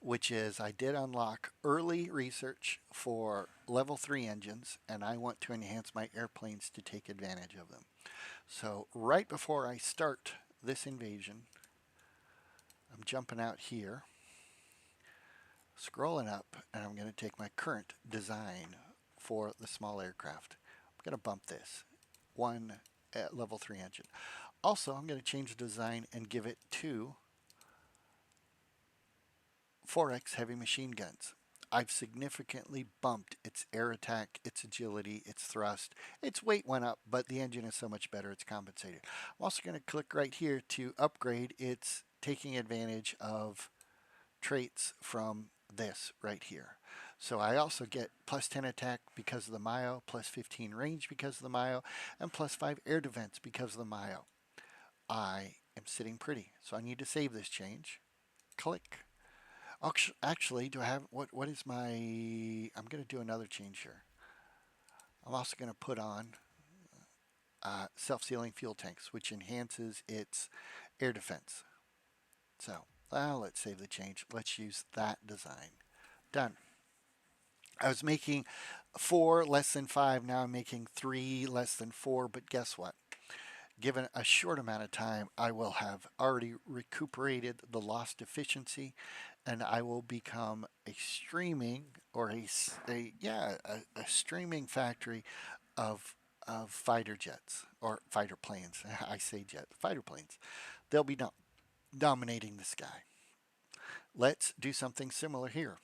which is I did unlock early research for level 3 engines, and I want to enhance my airplanes to take advantage of them. So right before I start this invasion, I'm jumping out here, scrolling up, and I'm going to take my current design for the small aircraft. I'm going to bump this one at level 3 engine. Also, I'm going to change the design and give it 2 4X heavy machine guns. I've significantly bumped its air attack, its agility, its thrust. Its weight went up, but the engine is so much better, it's compensated. I'm also going to click right here to upgrade its taking advantage of traits from this right here. So I also get plus 10 attack because of the Mayo, plus 15 range because of the Mayo, and plus 5 air defense because of the Mayo. I am sitting pretty, so I need to save this change. Click. Actually, do I have, what is my, I'm going to do another change here. I'm also going to put on self-sealing fuel tanks, which enhances its air defense. So let's save the change. Let's use that design. Done. I was making 4 less than 5. Now I'm making 3 less than 4. But guess what? Given a short amount of time, I will have already recuperated the lost efficiency, and I will become a streaming or a streaming factory of fighter jets or fighter planes. I say jet, fighter planes. They'll be dominating the sky. Let's do something similar here.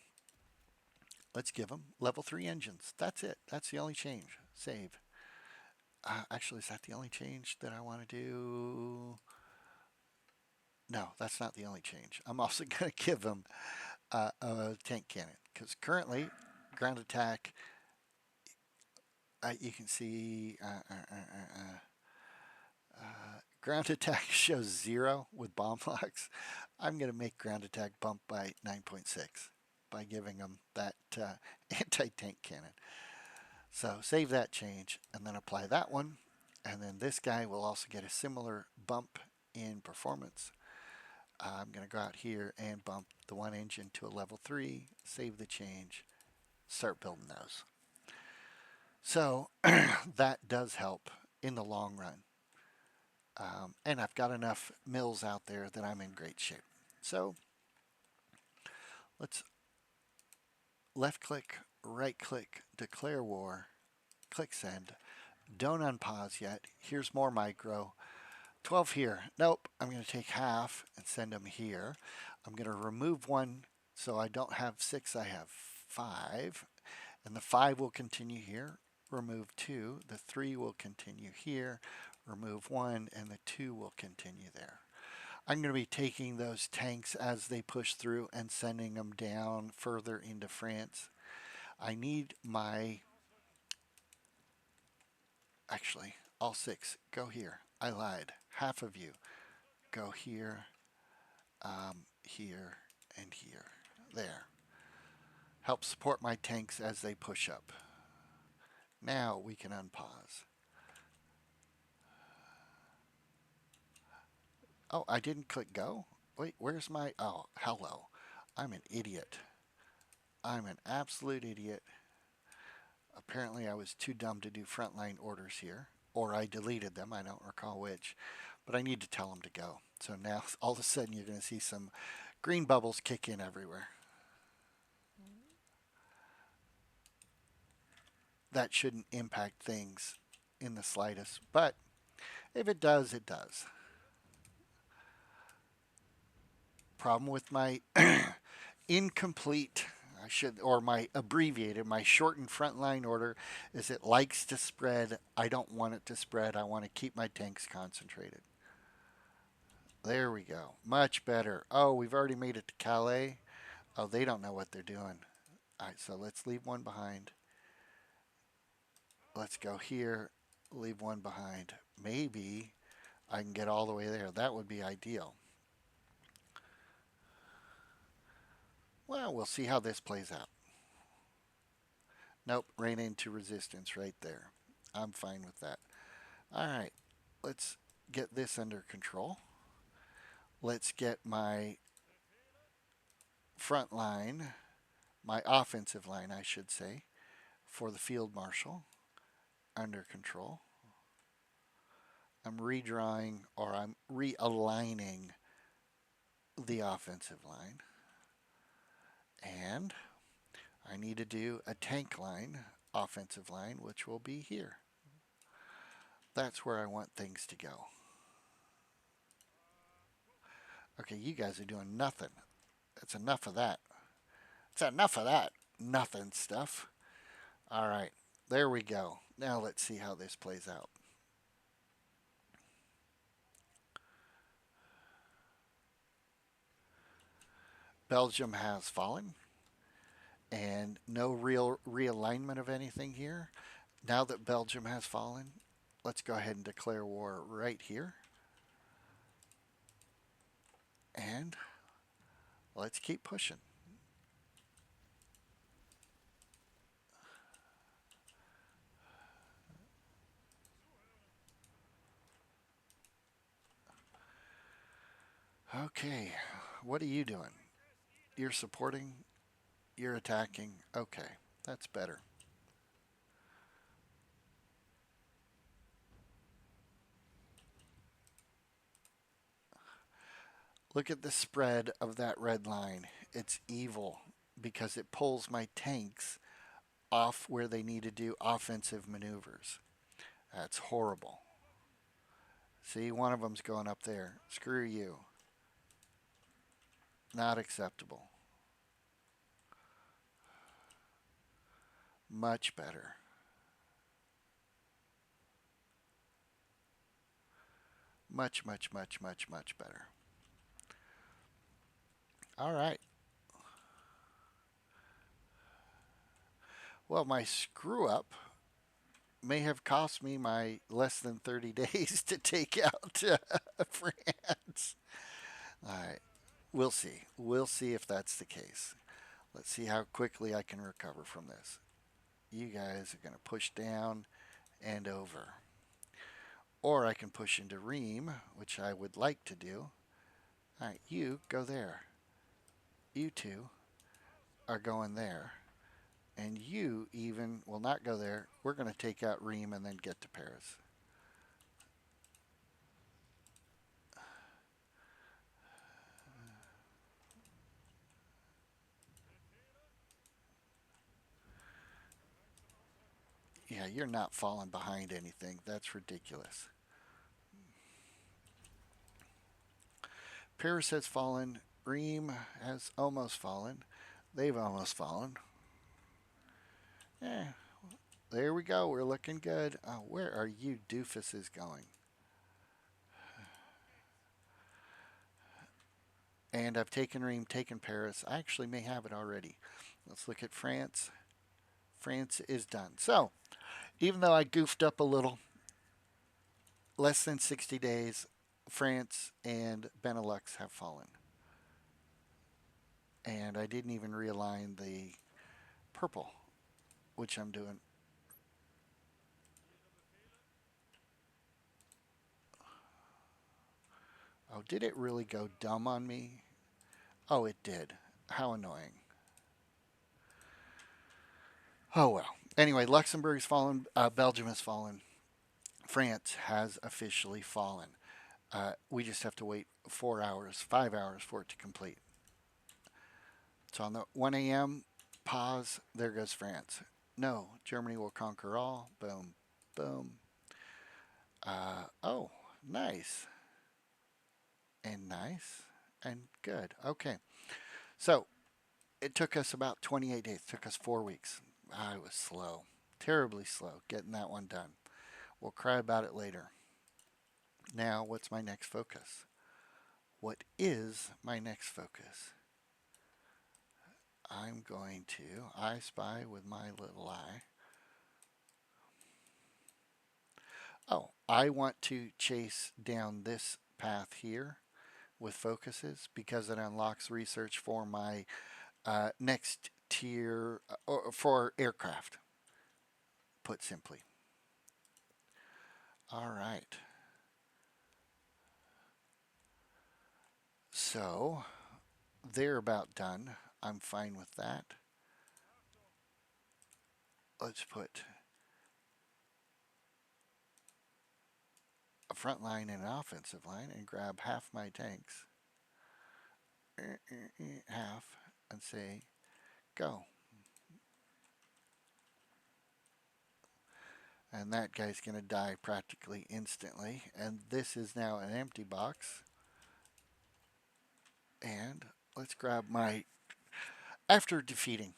Let's give them level 3 engines. That's it. That's the only change. Save. Actually, is that the only change that I want to do? No, that's not the only change. I'm also going to give them a tank cannon because currently ground attack, you can see ground attack shows 0 with bomb locks. I'm going to make ground attack bump by 9.6 by giving them that anti-tank cannon. So save that change and then apply that one. And then this guy will also get a similar bump in performance. I'm going to go out here and bump the one engine to a level 3, save the change, start building those. So that does help in the long run. And I've got enough mills out there that I'm in great shape. So let's left click, right click, declare war, click send. Don't unpause yet. Here's more micro. 12 here. Nope. I'm going to take half and send them here. I'm going to remove 1 so I don't have 6. I have 5. And the 5 will continue here. Remove 2. The 3 will continue here. Remove 1. And the 2 will continue there. I'm going to be taking those tanks as they push through and sending them down further into France. I need my... Actually, all 6 go here. I lied. Half of you go here, here, and here. There. Help support my tanks as they push up. Now we can unpause. Oh, I didn't click go? Wait, where's my... Oh, hello. I'm an idiot. I'm an absolute idiot. Apparently I was too dumb to do frontline orders here. Or I deleted them. I don't recall which. But I need to tell them to go. So now all of a sudden you're going to see some green bubbles kick in everywhere. That shouldn't impact things in the slightest. But if it does, it does. Problem with my incomplete, or my abbreviated, my shortened frontline order is it likes to spread. I don't want it to spread. I want to keep my tanks concentrated. There we go. Much better. Oh, we've already made it to Calais. Oh, they don't know what they're doing. All right, so let's leave 1 behind. Let's go here, leave 1 behind. Maybe I can get all the way there. That would be ideal. Well, we'll see how this plays out. Nope, ran into resistance right there. I'm fine with that. All right, let's get this under control. Let's get my front line, my offensive line, I should say, for the field marshal under control. I'm redrawing, or I'm realigning the offensive line. And I need to do a tank line, offensive line, which will be here. That's where I want things to go. Okay, you guys are doing nothing. That's enough of that. It's enough of that nothing stuff. All right, there we go. Now let's see how this plays out. Belgium has fallen, and no real realignment of anything here. Now that Belgium has fallen, let's go ahead and declare war right here. And let's keep pushing. Okay, what are you doing? You're supporting, you're attacking. Okay, that's better. Look at the spread of that red line. It's evil because it pulls my tanks off where they need to do offensive maneuvers. That's horrible. See, one of them's going up there. Screw you. Not acceptable. Much better. Much, much, much, much, much better. All right. Well, my screw up may have cost me my less than 30 days to take out France. All right. We'll see. We'll see if that's the case. Let's see how quickly I can recover from this. You guys are going to push down and over. Or I can push into Ream, which I would like to do. All right, you go there. You two are going there. And you even will not go there. We're going to take out Ream and then get to Paris. Yeah, you're not falling behind anything. That's ridiculous. Paris has fallen. Ream has almost fallen. They've almost fallen. Yeah, there we go. We're looking good. Where are you doofuses going? And I've taken Ream, taken Paris. I actually may have it already. Let's look at France. France is done. So, even though I goofed up a little, less than 60 days, France and Benelux have fallen. And I didn't even realign the purple, which I'm doing. Oh, did it really go dumb on me? Oh, it did. How annoying. Oh, well. Anyway, Luxembourg's fallen. Belgium has fallen. France has officially fallen. We just have to wait 4 hours, 5 hours for it to complete. So on the 1 a.m. pause, there goes France. No, Germany will conquer all. Boom, boom. Oh, nice. And nice. And good. Okay. So it took us about 28 days. It took us 4 weeks. I was slow. Terribly slow getting that one done. We'll cry about it later. Now, what's my next focus? What is my next focus? I'm going to I spy with my little eye. Oh, I want to chase down this path here with focuses because it unlocks research for my next tier or for aircraft, put simply. All right. So they're about done. I'm fine with that. Let's put a front line and an offensive line and grab half my tanks, half, and say, go. And that guy's going to die practically instantly. And this is now an empty box. And let's grab my After defeating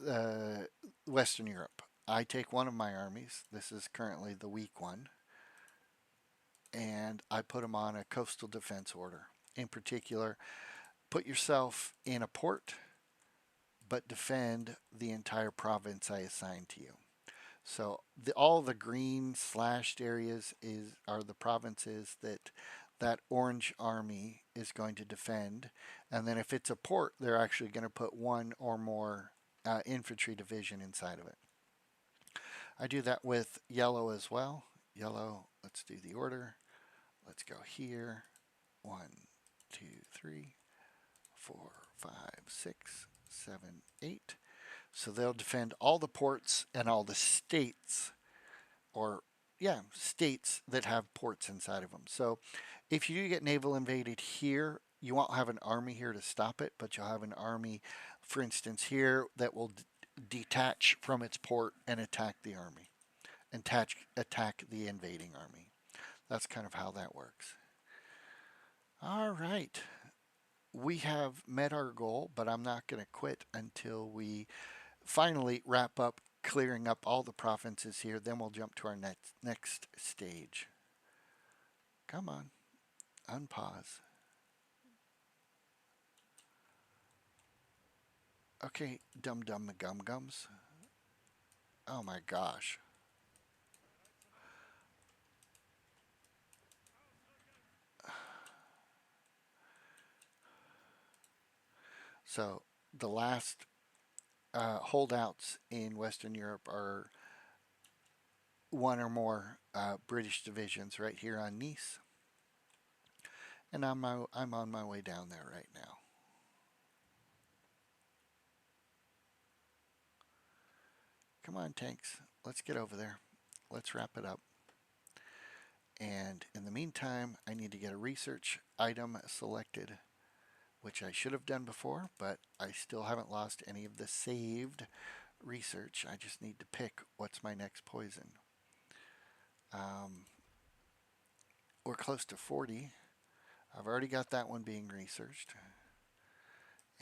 uh, Western Europe, I take one of my armies. This is currently the weak one, and I put them on a coastal defense order. In particular, put yourself in a port, but defend the entire province I assign to you. So all the green slashed areas are the provinces that that orange army is going to defend, and then if it's a port, they're actually going to put one or more infantry division inside of it. I do that with yellow as well. Yellow, let's do the order. Let's go here. 1, 2, 3, 4, 5, 6, 7, 8. So they'll defend all the ports and all the states, or yeah, states that have ports inside of them. So if you do get naval invaded here, you won't have an army here to stop it, but you'll have an army, for instance, here that will detach from its port and attack the army, and attack the invading army. That's kind of how that works. All right. We have met our goal, but I'm not going to quit until we finally wrap up clearing up all the provinces here. Then we'll jump to our next stage. Come on, unpause. Okay, dum dum gum gums. Oh my gosh. So the last holdouts in Western Europe are one or more British divisions right here on Nice, and I'm on my way down there right now. Come on, tanks. Let's get over there. Let's wrap it up. And in the meantime, I need to get a research item selected, which I should have done before, but I still haven't lost any of the saved research. I just need to pick what's my next poison. Um, we're close to 40. I've already got that one being researched.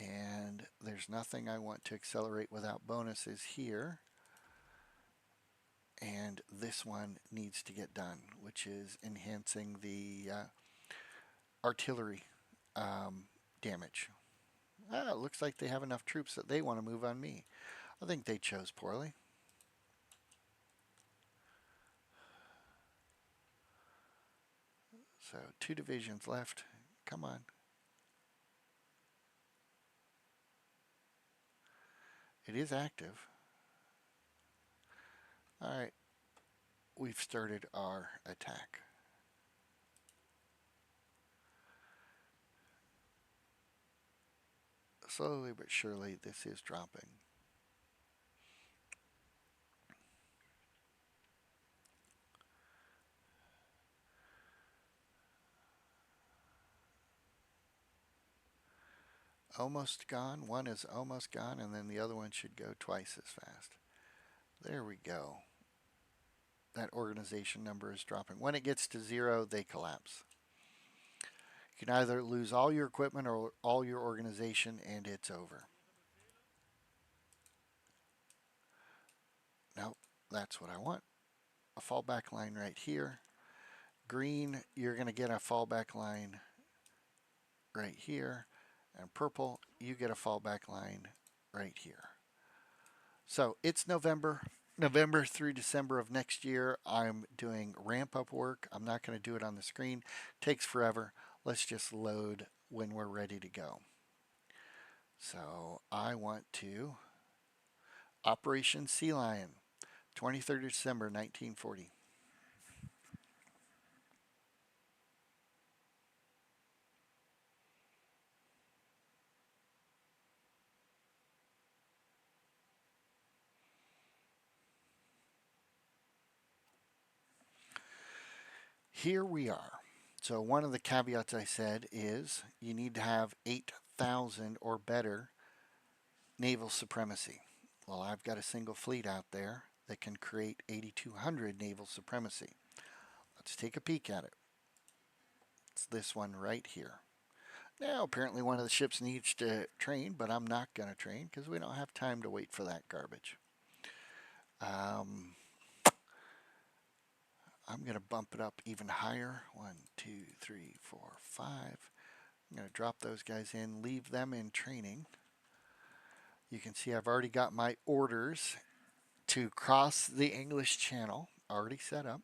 And there's nothing I want to accelerate without bonuses here. And this one needs to get done, which is enhancing the artillery um, damage. Ah, it looks like they have enough troops that they want to move on me. I think they chose poorly. So 2 divisions left. Come on. It is active. All right. We've started our attack. Slowly but surely, this is dropping. Almost gone. One is almost gone, and then the other one should go twice as fast. There we go. That organization number is dropping. When it gets to 0, they collapse. You can either lose all your equipment or all your organization, and it's over. Nope, that's what I want. A fallback line right here. Green, you're going to get a fallback line right here. And purple, you get a fallback line right here. So it's November through December of next year. I'm doing ramp up work. I'm not going to do it on the screen. It takes forever. Let's just load when we're ready to go. So I want to Operation Sea Lion, 23rd of December 1940. Here we are. So one of the caveats I said is you need to have 8,000 or better naval supremacy. Well, I've got a single fleet out there that can create 8,200 naval supremacy. Let's take a peek at it. It's this one right here. Now, apparently one of the ships needs to train, but I'm not going to train because we don't have time to wait for that garbage. Um, I'm going to bump it up even higher. 1, 2, 3, 4, 5. I'm going to drop those guys in, leave them in training. You can see I've already got my orders to cross the English Channel already set up.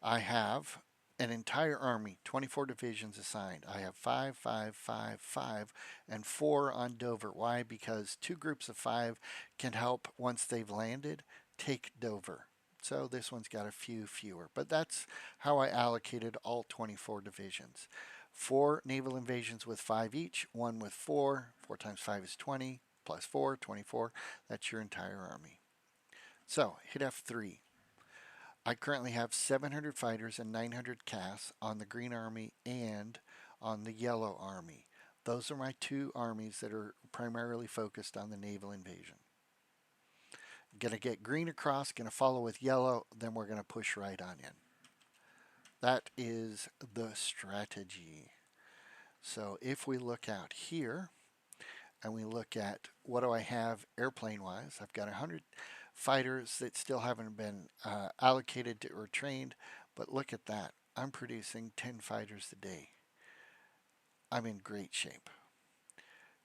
I have an entire army, 24 divisions assigned. I have 5, 5, 5, 5, and 4 on Dover. Why? Because 2 groups of 5 can help, once they've landed, take Dover. So this one's got a few fewer. But that's how I allocated all 24 divisions. 4 naval invasions with 5 each, 1 with 4. 4 times 5 is 20, plus 4, 24. That's your entire army. So hit F3. I currently have 700 fighters and 900 CAS on the Green Army and on the Yellow Army. Those are my 2 armies that are primarily focused on the naval invasion. Gonna get green across, gonna follow with yellow, then we're gonna push right on in. That is the strategy. So if we look out here and we look at what do I have airplane wise, I've got 100 fighters that still haven't been allocated to, or trained, but look at that. I'm producing 10 fighters a day. I'm in great shape.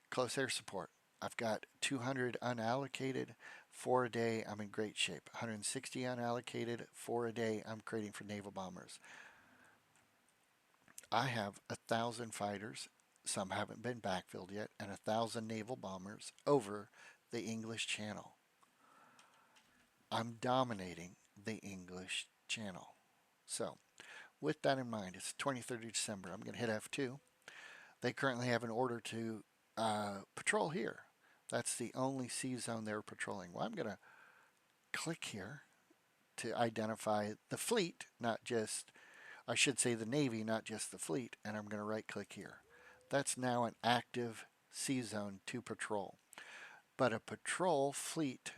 Close air support. I've got 200 unallocated, 4 a day. I'm in great shape. 160 unallocated, 4 a day. I'm creating for naval bombers. I have 1,000 fighters. Some haven't been backfilled yet, and 1,000 naval bombers over the English Channel. I'm dominating the English Channel. So, with that in mind, it's 23rd of December. I'm going to hit F2. They currently have an order to patrol here. That's the only sea zone they're patrolling. Well, I'm going to click here to identify the fleet, not just, I should say the Navy, not just the fleet, and I'm going to right click here. That's now an active sea zone to patrol. But a patrol fleet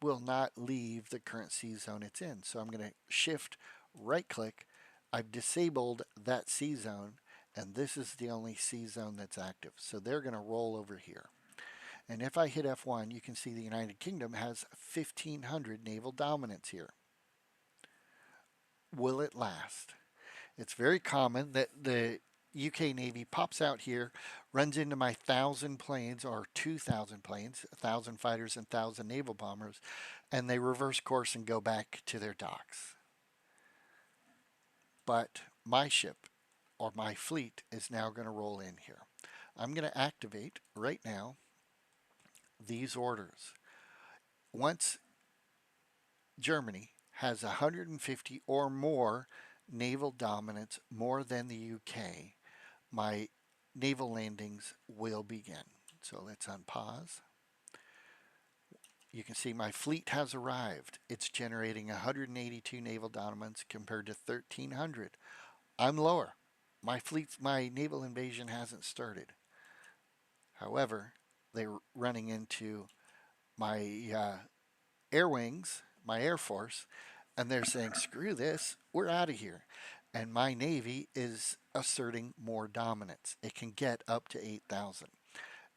will not leave the current sea zone it's in. So I'm going to shift right click. I've disabled that sea zone, and this is the only sea zone that's active. So they're going to roll over here. And if I hit F1, you can see the United Kingdom has 1,500 naval dominance here. Will it last? It's very common that the UK Navy pops out here, runs into my 1,000 planes or 2,000 planes, 1,000 fighters and 1,000 naval bombers, and they reverse course and go back to their docks. But my ship or my fleet is now going to roll in here. I'm going to activate right now these orders. Once Germany has 150 or more naval dominance, more than the UK, my naval landings will begin. So let's unpause. You can see my fleet has arrived. It's generating 182 naval dominance compared to 1,300. I'm lower. My naval invasion hasn't started. However, they're running into my air wings, my Air Force, and they're saying, screw this, we're out of here. And my Navy is asserting more dominance. It can get up to 8,000.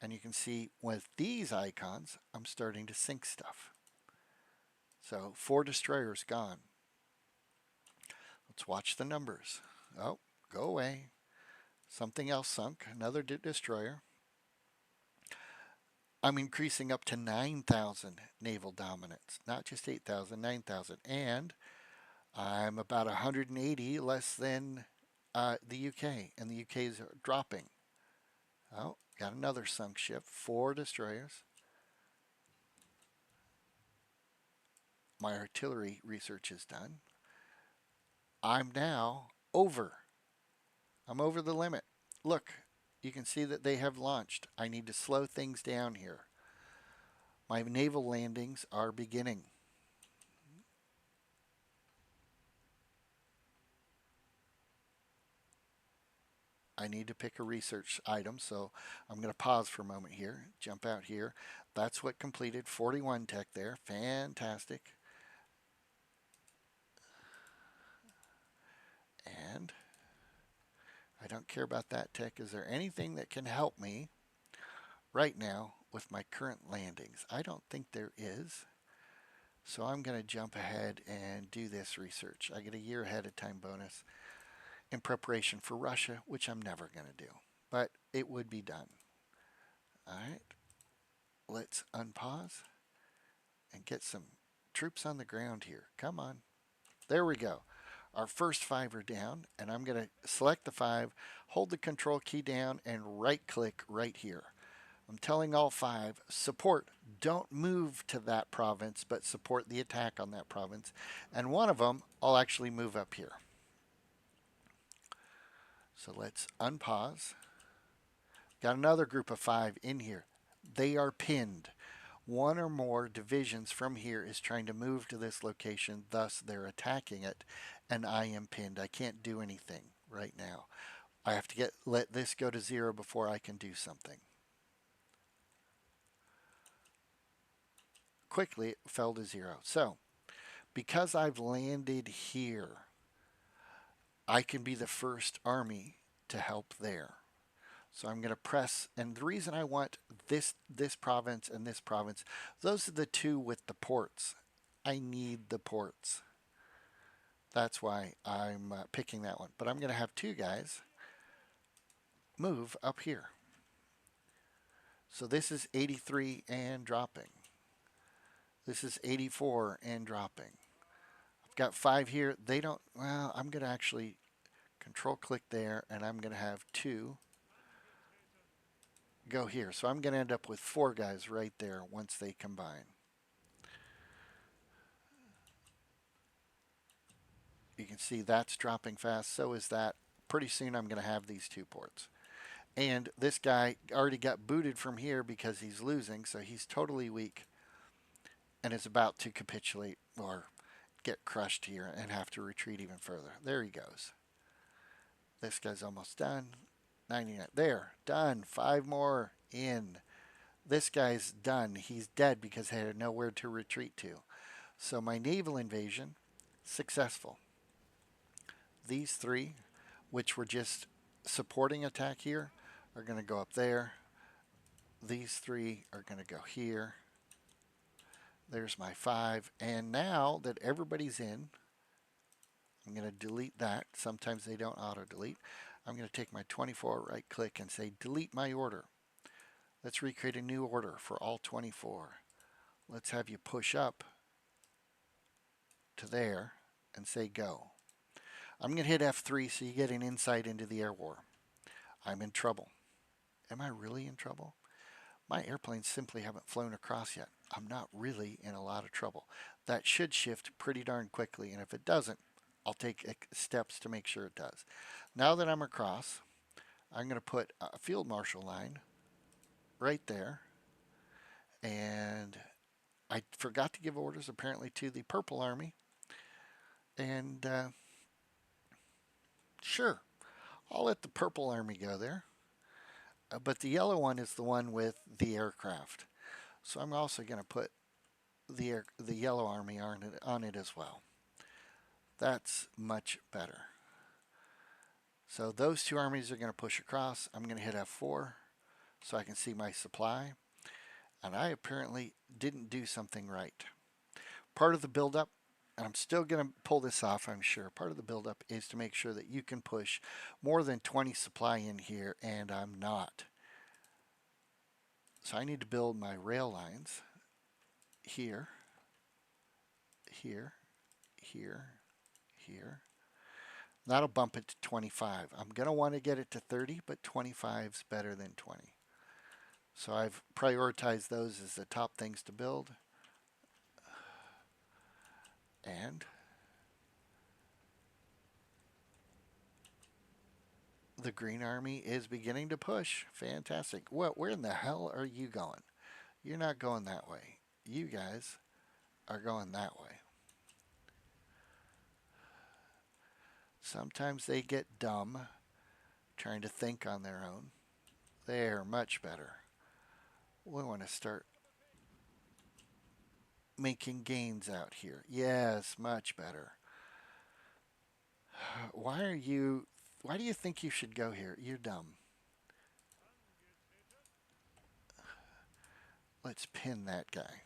And you can see with these icons, I'm starting to sink stuff. So 4 destroyers gone. Let's watch the numbers. Oh, go away. Something else sunk, another destroyer. I'm increasing up to 9,000 naval dominance, not just 8,000, 9,000. And I'm about 180 less than the UK, and the UK is dropping. Oh, got another sunk ship, 4 destroyers. My artillery research is done. I'm now over. I'm over the limit. Look, you can see that they have launched. I need to slow things down here. My naval landings are beginning. I need to pick a research item, so I'm going to pause for a moment here, jump out here. That's what completed 41 tech there. Fantastic. And don't care about that tech. Is there anything that can help me right now with my current landings? I don't think there is. So I'm going to jump ahead and do this research. I get a year ahead of time bonus in preparation for Russia, which I'm never going to do, but it would be done. All right, let's unpause and get some troops on the ground here. Come on. There we go. Our first 5 are down, and I'm going to select the 5, hold the control key down, and right click right here. I'm telling all 5, support, don't move to that province, but support the attack on that province. And one of them, I'll actually move up here. So let's unpause. Got another group of 5 in here. They are pinned. One or more divisions from here is trying to move to this location, thus they're attacking it, and I am pinned. I can't do anything right now. I have to let this go to 0 before I can do something. Quickly, it fell to 0. So, because I've landed here, I can be the first army to help there. So I'm going to press, and the reason I want this province and this province, those are the 2 with the ports. I need the ports. That's why I'm picking that one. But I'm going to have 2 guys move up here. So this is 83 and dropping. This is 84 and dropping. I've got 5 here. They don't, well, I'm going to actually control click there, and I'm going to have 2 go here. So I'm going to end up with 4 guys right there once they combine. You can see that's dropping fast. So is that. Pretty soon I'm going to have these 2 ports. And this guy already got booted from here because he's losing, so he's totally weak and is about to capitulate or get crushed here and have to retreat even further. There he goes. This guy's almost done. 99. There, done. 5 more in. This guy's done. He's dead because he had nowhere to retreat to. So my naval invasion, successful. These 3, which were just supporting attack here, are going to go up there. These 3 are going to go here. There's my 5. And now that everybody's in, I'm going to delete that. Sometimes they don't auto-delete. I'm going to take my 24, right click, and say delete my order. Let's recreate a new order for all 24. Let's have you push up to there and say go. I'm going to hit F3 so you get an insight into the air war. I'm in trouble. Am I really in trouble? My airplanes simply haven't flown across yet. I'm not really in a lot of trouble. That should shift pretty darn quickly, and if it doesn't, I'll take steps to make sure it does. Now that I'm across, I'm going to put a field marshal line right there, and I forgot to give orders apparently to the Purple Army, and sure, I'll let the Purple Army go there, but the yellow one is the one with the aircraft. So I'm also going to put the yellow army on it as well. That's much better. So those 2 armies are going to push across. I'm going to hit F4 so I can see my supply. And I apparently didn't do something right. Part of the buildup, and I'm still going to pull this off, I'm sure. Part of the buildup is to make sure that you can push more than 20 supply in here, and I'm not. So I need to build my rail lines here, here, here, here. That'll bump it to 25. I'm going to want to get it to 30, but 25 is better than 20. So I've prioritized those as the top things to build. And the Green Army is beginning to push. Fantastic. What? Where in the hell are you going? You're not going that way. You guys are going that way. Sometimes they get dumb trying to think on their own. They're much better. We want to start making gains out here. Yes, much better. Why are you Why do you think you should go here? You're dumb. Let's pin that guy.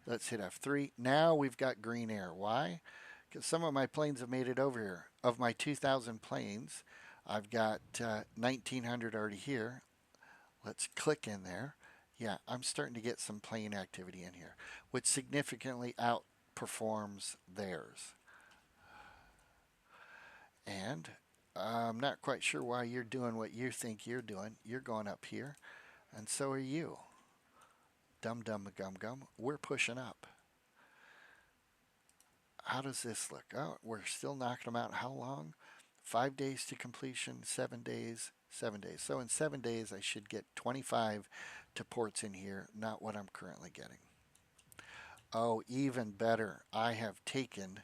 Let's hit F3. Now we've got green air. Why? Because some of my planes have made it over here. Of my 2,000 planes, I've got 1,900 already here. Let's click in there. Yeah, I'm starting to get some plane activity in here, which significantly outperforms theirs. And I'm not quite sure why you're doing what you think you're doing. You're going up here, and so are you. Dum dum gum gum. We're pushing up. How does this look? Oh, we're still knocking them out. How long? 5 days to completion, 7 days, 7 days. So in 7 days, I should get 25 to ports in here, not what I'm currently getting. Oh, even better. I have taken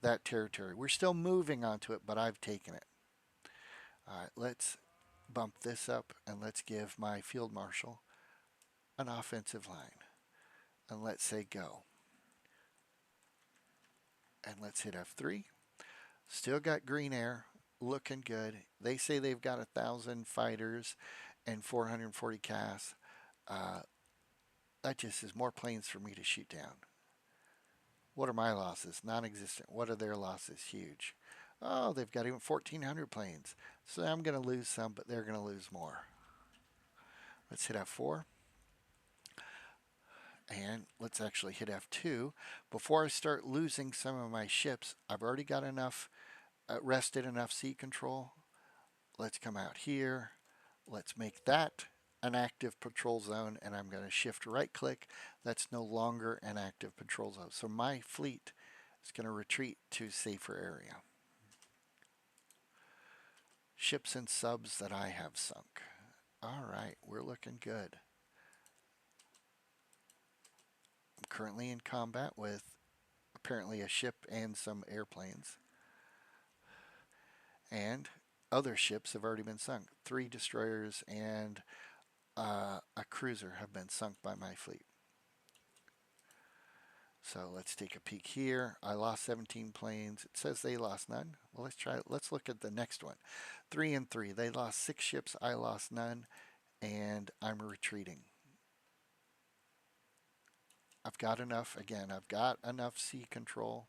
that territory. We're still moving onto it, but I've taken it. All right, let's bump this up and let's give my field marshal an offensive line. And let's say go. And let's hit F3. Still got green air, looking good. They say they've got 1,000 fighters and 440 CAS. Uh, that just is more planes for me to shoot down. What are my losses? Non-existent. What are their losses? Huge. Oh, they've got even 1,400 planes. So I'm going to lose some, but they're going to lose more. Let's hit F4. And let's actually hit F2. Before I start losing some of my ships, I've already got enough, rested enough sea control. Let's come out here. Let's make that an active patrol zone, and I'm going to shift right click. That's no longer an active patrol zone. So my fleet is going to retreat to safer area. Ships and subs that I have sunk. All right, we're looking good. I'm currently in combat with apparently a ship and some airplanes. And other ships have already been sunk. 3 destroyers and a cruiser have been sunk by my fleet. So let's take a peek here. I lost 17 planes. It says they lost none. Well, let's try it. Let's look at the next one. 3 and 3. They lost 6 ships. I lost none. And I'm retreating. I've got enough. Again, I've got enough sea control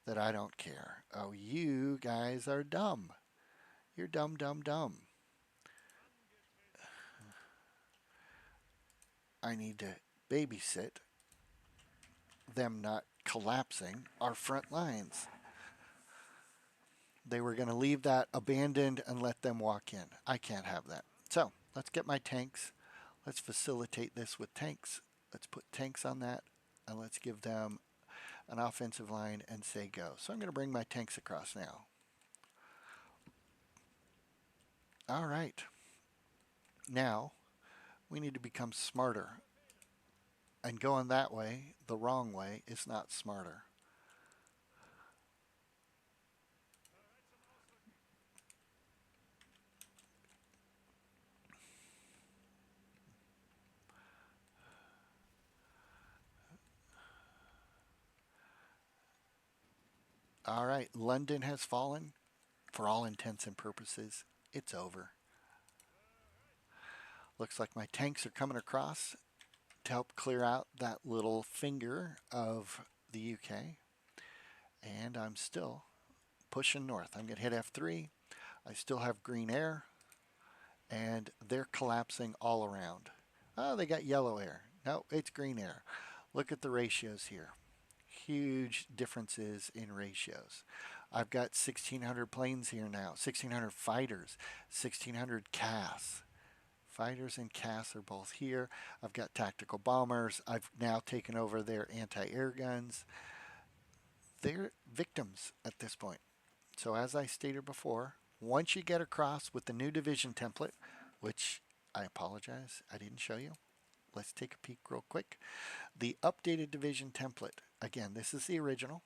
that I don't care. Oh, you guys are dumb. You're dumb, dumb, dumb. I need to babysit them not collapsing our front lines. They were going to leave that abandoned and let them walk in. I can't have that. So let's get my tanks. Let's facilitate this with tanks. Let's put tanks on that and let's give them an offensive line and say go. So I'm going to bring my tanks across now. All right. Now we need to become smarter. And going that way, the wrong way, is not smarter. All right, London has fallen. For all intents and purposes, it's over. Looks like my tanks are coming across to help clear out that little finger of the UK. And I'm still pushing north. I'm going to hit F3. I still have green air, and they're collapsing all around. Oh, they got yellow air. No, it's green air. Look at the ratios here. Huge differences in ratios. I've got 1,600 planes here now, 1,600 fighters, 1,600 CAS. Fighters and CAS are both here. I've got tactical bombers. I've now taken over their anti-air guns. They're victims at this point. So as I stated before, once you get across with the new division template, which I apologize, I didn't show you. Let's take a peek real quick. The updated division template. Again, this is the original.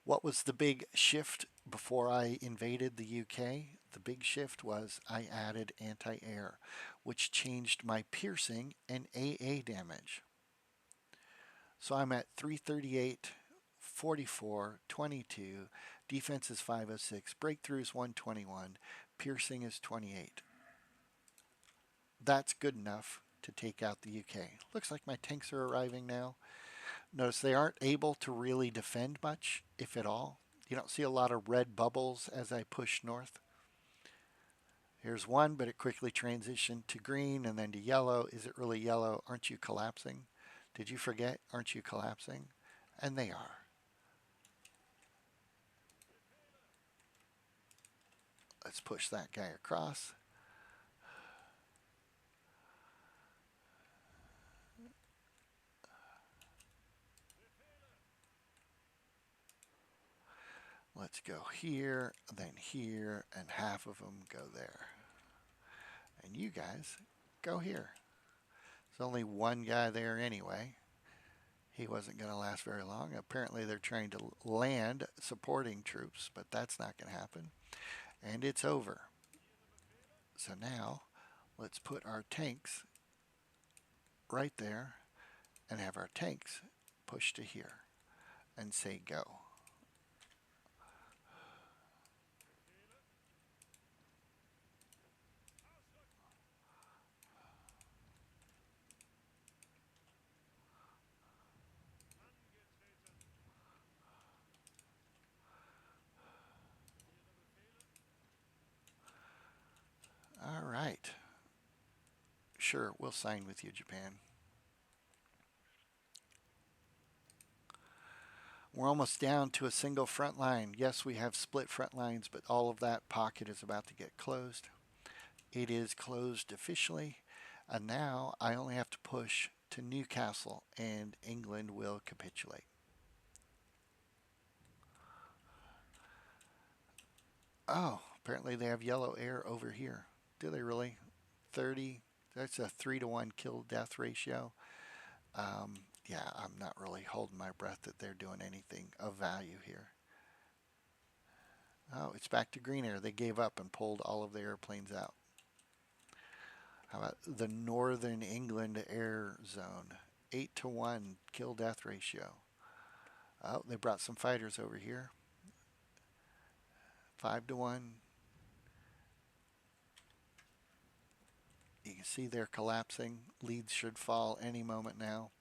What was the big shift before I invaded the UK? The big shift was I added anti-air, which changed my piercing and AA damage. So I'm at 338 44, 22, defense is 506, breakthroughs 121, piercing is 28. That's good enough to take out the UK. Looks like my tanks are arriving now. Notice they aren't able to really defend much, if at all. You don't see a lot of red bubbles as I push north. Here's one, but it quickly transitioned to green and then to yellow. Is it really yellow? Aren't you collapsing? Did you forget? Aren't you collapsing? And they are. Let's push that guy across. Let's go here, then here, and half of them go there. And you guys go here. There's only one guy there anyway. He wasn't going to last very long. Apparently they're trying to land supporting troops, but that's not going to happen. And it's over. So now let's put our tanks right there and have our tanks push to here and say go. All right. Sure, we'll sign with you, Japan. We're almost down to a single front line. Yes, we have split front lines, but all of that pocket is about to get closed. It is closed officially, and now I only have to push to Newcastle, and England will capitulate. Oh, apparently they have yellow air over here. Do they really? 30. That's a 3-to-1 kill death ratio. Yeah, I'm not really holding my breath that they're doing anything of value here. Oh, it's back to green air. They gave up and pulled all of the airplanes out. How about the Northern England air zone? 8-to-1 kill death ratio. Oh, they brought some fighters over here. 5-to-1. You can see they're collapsing. Leads should fall any moment now.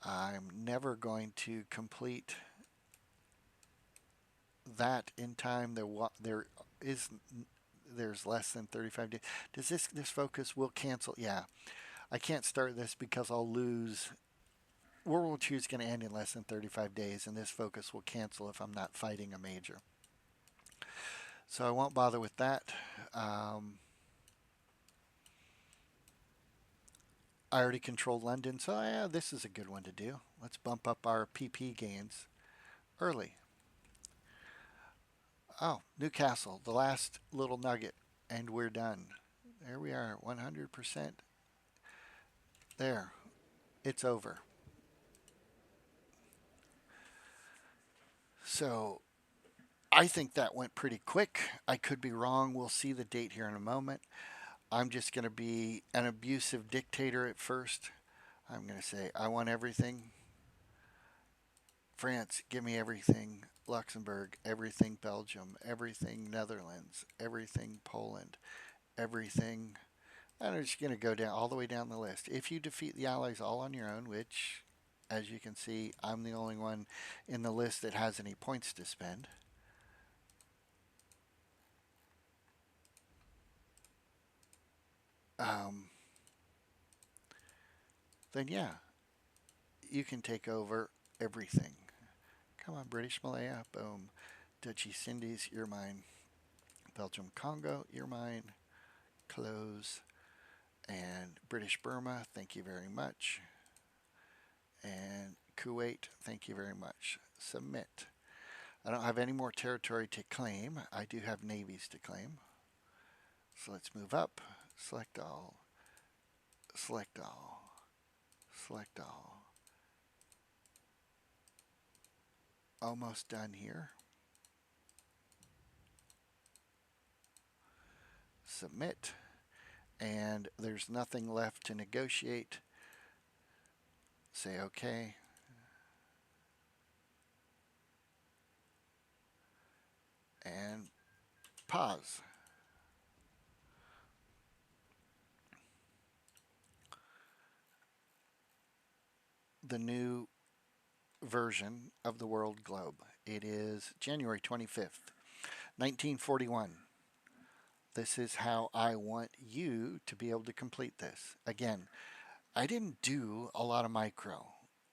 I'm never going to complete that in time. There's less than 35 days. Does this focus will cancel? Yeah, I can't start this because I'll lose. World War II is going to end in less than 35 days, and this focus will cancel if I'm not fighting a major. So I won't bother with that. I already controlled London, so yeah, this is a good one to do. Let's bump up our PP gains early. Oh, Newcastle, the last little nugget, and we're done. There we are, 100%. There, it's over. So I think that went pretty quick. I could be wrong. We'll see the date here in a moment. I'm just going to be an abusive dictator at first. I'm going to say, I want everything. France, give me everything. Luxembourg, everything. Belgium, everything. Netherlands, everything. Poland, everything. And I'm just going to go down all the way down the list. If you defeat the Allies all on your own, which, as you can see, I'm the only one in the list that has any points to spend. Um, then yeah, you can take over everything. Come on, British Malaya, boom. Dutch East Indies, you're mine. Belgium Congo, you're mine. Close. And British Burma, thank you very much. And Kuwait, thank you very much. Submit. I don't have any more territory to claim. I do have navies to claim. So let's move up. Select all. Select all. Select all. Almost done here. Submit. And there's nothing left to negotiate. Say OK, and pause. The new version of the world globe. It is January 25th, 1941. This is how I want you to be able to complete this. Again, I didn't do a lot of micro.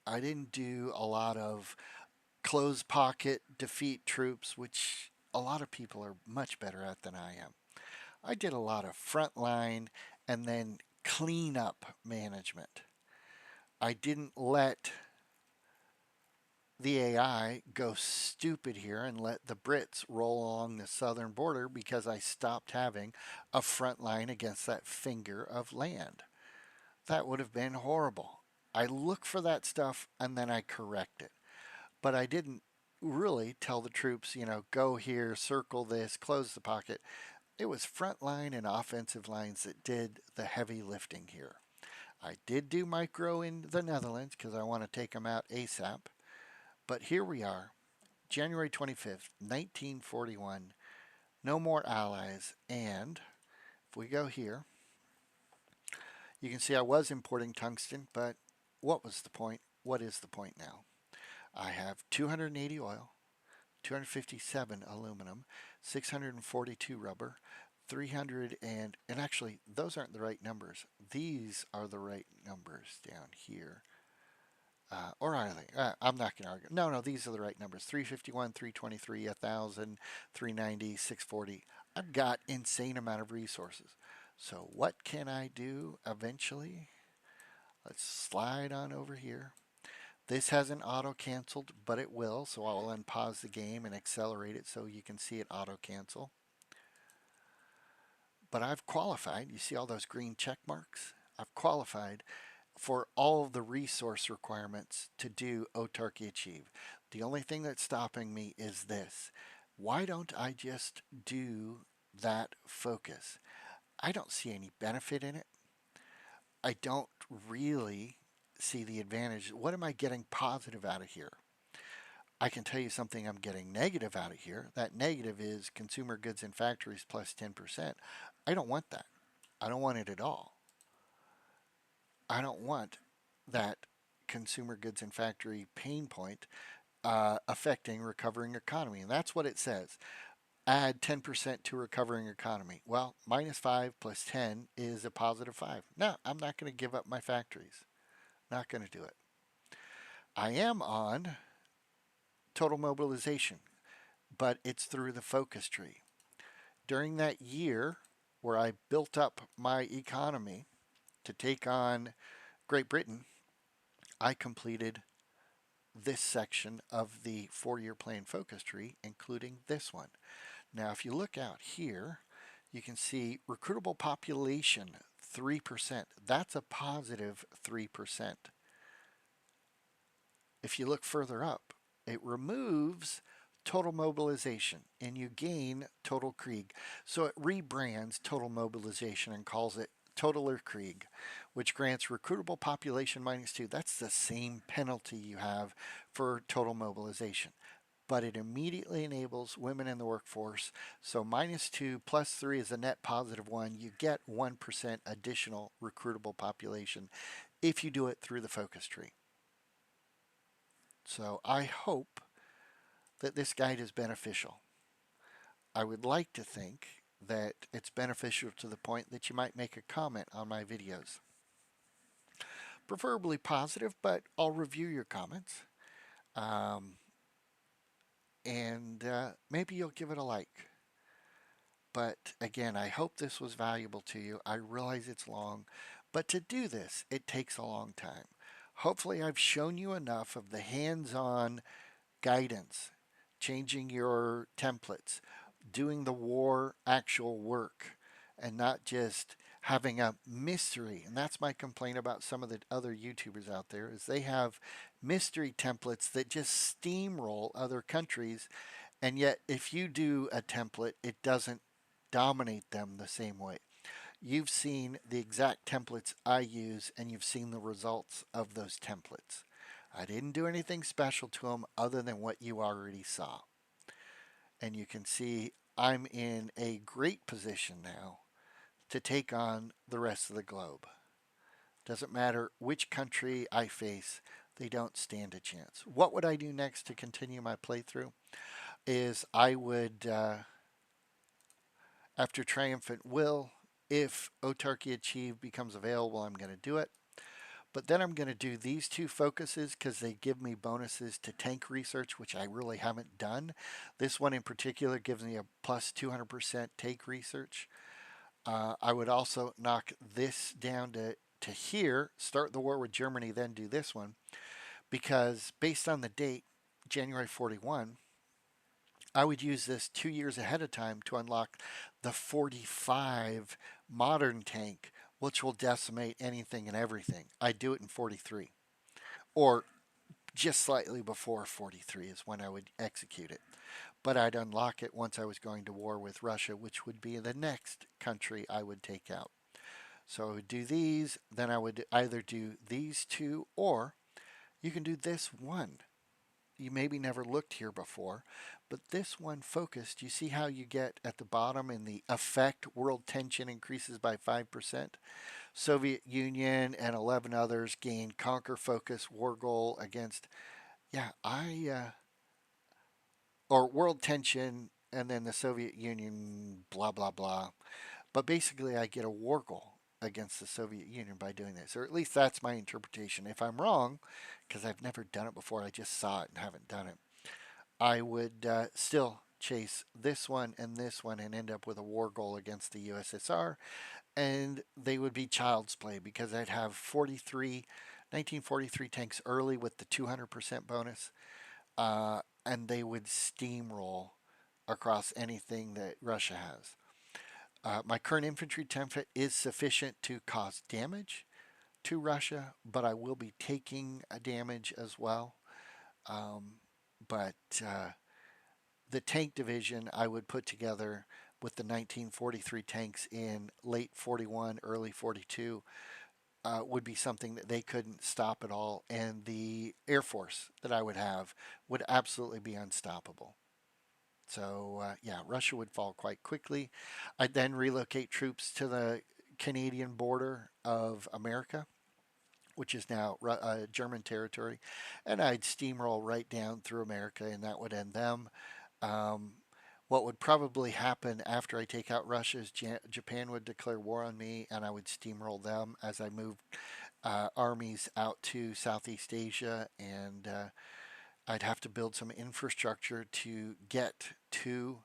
I didn't do a lot of close pocket defeat troops, which a lot of people are much better at than I am. I did a lot of frontline and then clean up management. I didn't let the AI go stupid here and let the Brits roll along the southern border because I stopped having a front line against that finger of land. That would have been horrible. I look for that stuff and then I correct it. But I didn't really tell the troops, go here, circle this, close the pocket. It was front line and offensive lines that did the heavy lifting here. I did do micro in the Netherlands because I want to take them out ASAP. But here we are, January 25th, 1941. No more allies. And if we go here, you can see I was importing tungsten, but what was the point? What is the point now? I have 280 oil, 257 aluminum, 642 rubber, 300 and actually those aren't the right numbers. These are the right numbers down here. Or are they? I'm not going to argue. No, no, these are the right numbers. 351, 323, 1,000, 390, 640. I've got insane amount of resources. So what can I do eventually? Let's slide on over here. This hasn't auto-canceled, but it will. So I'll unpause the game and accelerate it so you can see it auto-cancel. But I've qualified. You see all those green check marks? I've qualified for all of the resource requirements to do autarky achieve. The only thing that's stopping me is this. Why don't I just do that focus? I don't see any benefit in it. I don't really see the advantage. What am I getting positive out of here? I can tell you something I'm getting negative out of here. That negative is consumer goods and factories plus 10%. I don't want that. I don't want it at all. I don't want that consumer goods and factory pain point affecting recovering economy. And that's what it says. Add 10% to recovering economy. Well, -5 plus 10 is a +5. No, I'm not going to give up my factories. Not going to do it. I am on total mobilization, but it's through the focus tree. During that year where I built up my economy to take on Great Britain, I completed this section of the 4-year plan focus tree, including this one. Now, if you look out here, you can see recruitable population 3%. That's a +3%. If you look further up, it removes total mobilization and you gain total Krieg. So it rebrands total mobilization and calls it Totaler Krieg, which grants recruitable population -2. That's the same penalty you have for total mobilization. But it immediately enables women in the workforce. So -2 plus 3 is a net +1. You get 1% additional recruitable population if you do it through the focus tree. So I hope that this guide is beneficial. I would like to think that it's beneficial to the point that you might make a comment on my videos. Preferably positive, but I'll review your comments. And maybe you'll give it a like. But again, I hope this was valuable to you. I realize it's long, but to do this, it takes a long time. Hopefully, I've shown you enough of the hands-on guidance, changing your templates, doing the war actual work, and not just having a mystery. And that's my complaint about some of the other YouTubers out there is they have mystery templates that just steamroll other countries. And yet, if you do a template, it doesn't dominate them the same way. you've seen the exact templates I use and you've seen the results of those templates. I didn't do anything special to them other than what you already saw. And you can see I'm in a great position now to take on the rest of the globe. Doesn't matter which country I face, they don't stand a chance. What would I do next to continue my playthrough? Is I would, after Triumphant Will, if Autarky Achieved becomes available, I'm going to do it. But then I'm going to do these two focuses because they give me bonuses to tank research, which I really haven't done. This one in particular gives me a plus 200% tank research. I would also knock this down to here, start the war with Germany, then do this one, because based on the date, January 41, I would use this 2 years ahead of time to unlock the 45 modern tank, which will decimate anything and everything. I'd do it in 43, or just slightly before 43 is when I would execute it. But I'd unlock it once I was going to war with Russia, which would be the next country I would take out. So I would do these, then I would either do these two, or you can do this one. You maybe never looked here before, but this one focused, you see how you get at the bottom in the effect world tension increases by 5%? Soviet Union and 11 others gain conquer focus war goal against, yeah, or world tension and then the Soviet Union, blah, blah, blah. But basically, I get a war goal against the Soviet Union by doing this, or at least that's my interpretation. If I'm wrong, because I've never done it before, I just saw it and haven't done it, I would still chase this one and end up with a war goal against the USSR, and they would be child's play because I'd have 1943 tanks early with the 200% bonus, and they would steamroll across anything that Russia has. My current infantry template is sufficient to cause damage to Russia, but I will be taking a damage as well. Um, but the tank division I would put together with the 1943 tanks in late 41, early 42 would be something that they couldn't stop at all. And the Air Force that I would have would absolutely be unstoppable. So, yeah, Russia would fall quite quickly. I'd then relocate troops to the Canadian border of America, which is now German territory, and I'd steamroll right down through America, and that would end them. Um, what would probably happen after I take out Russia is Japan would declare war on me, and I would steamroll them as I move armies out to Southeast Asia, and I'd have to build some infrastructure to get to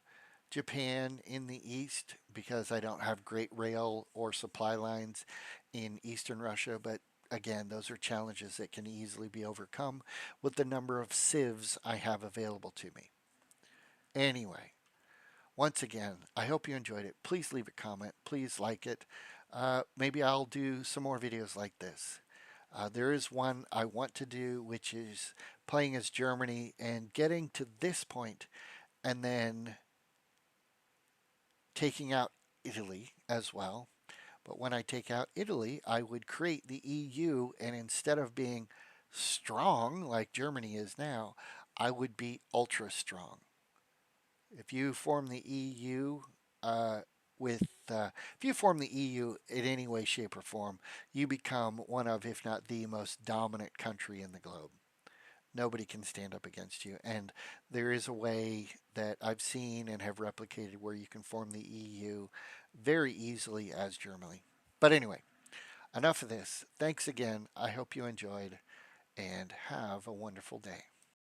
Japan in the east because I don't have great rail or supply lines in eastern Russia. But again, those are challenges that can easily be overcome with the number of civs I have available to me. Anyway, once again, I hope you enjoyed it. Please leave a comment. Please like it. Maybe I'll do some more videos like this. There is one I want to do, which is playing as Germany and getting to this point and then taking out Italy as well. But when I take out Italy, I would create the EU, and instead of being strong like Germany is now, I would be ultra strong. If you form the EU with if you form the EU in any way, shape, or form, you become one of, if not the most dominant country in the globe. Nobody can stand up against you. And there is a way that I've seen and have replicated where you can form the EU very easily as Germany. But anyway, enough of this. Thanks again. I hope you enjoyed and have a wonderful day.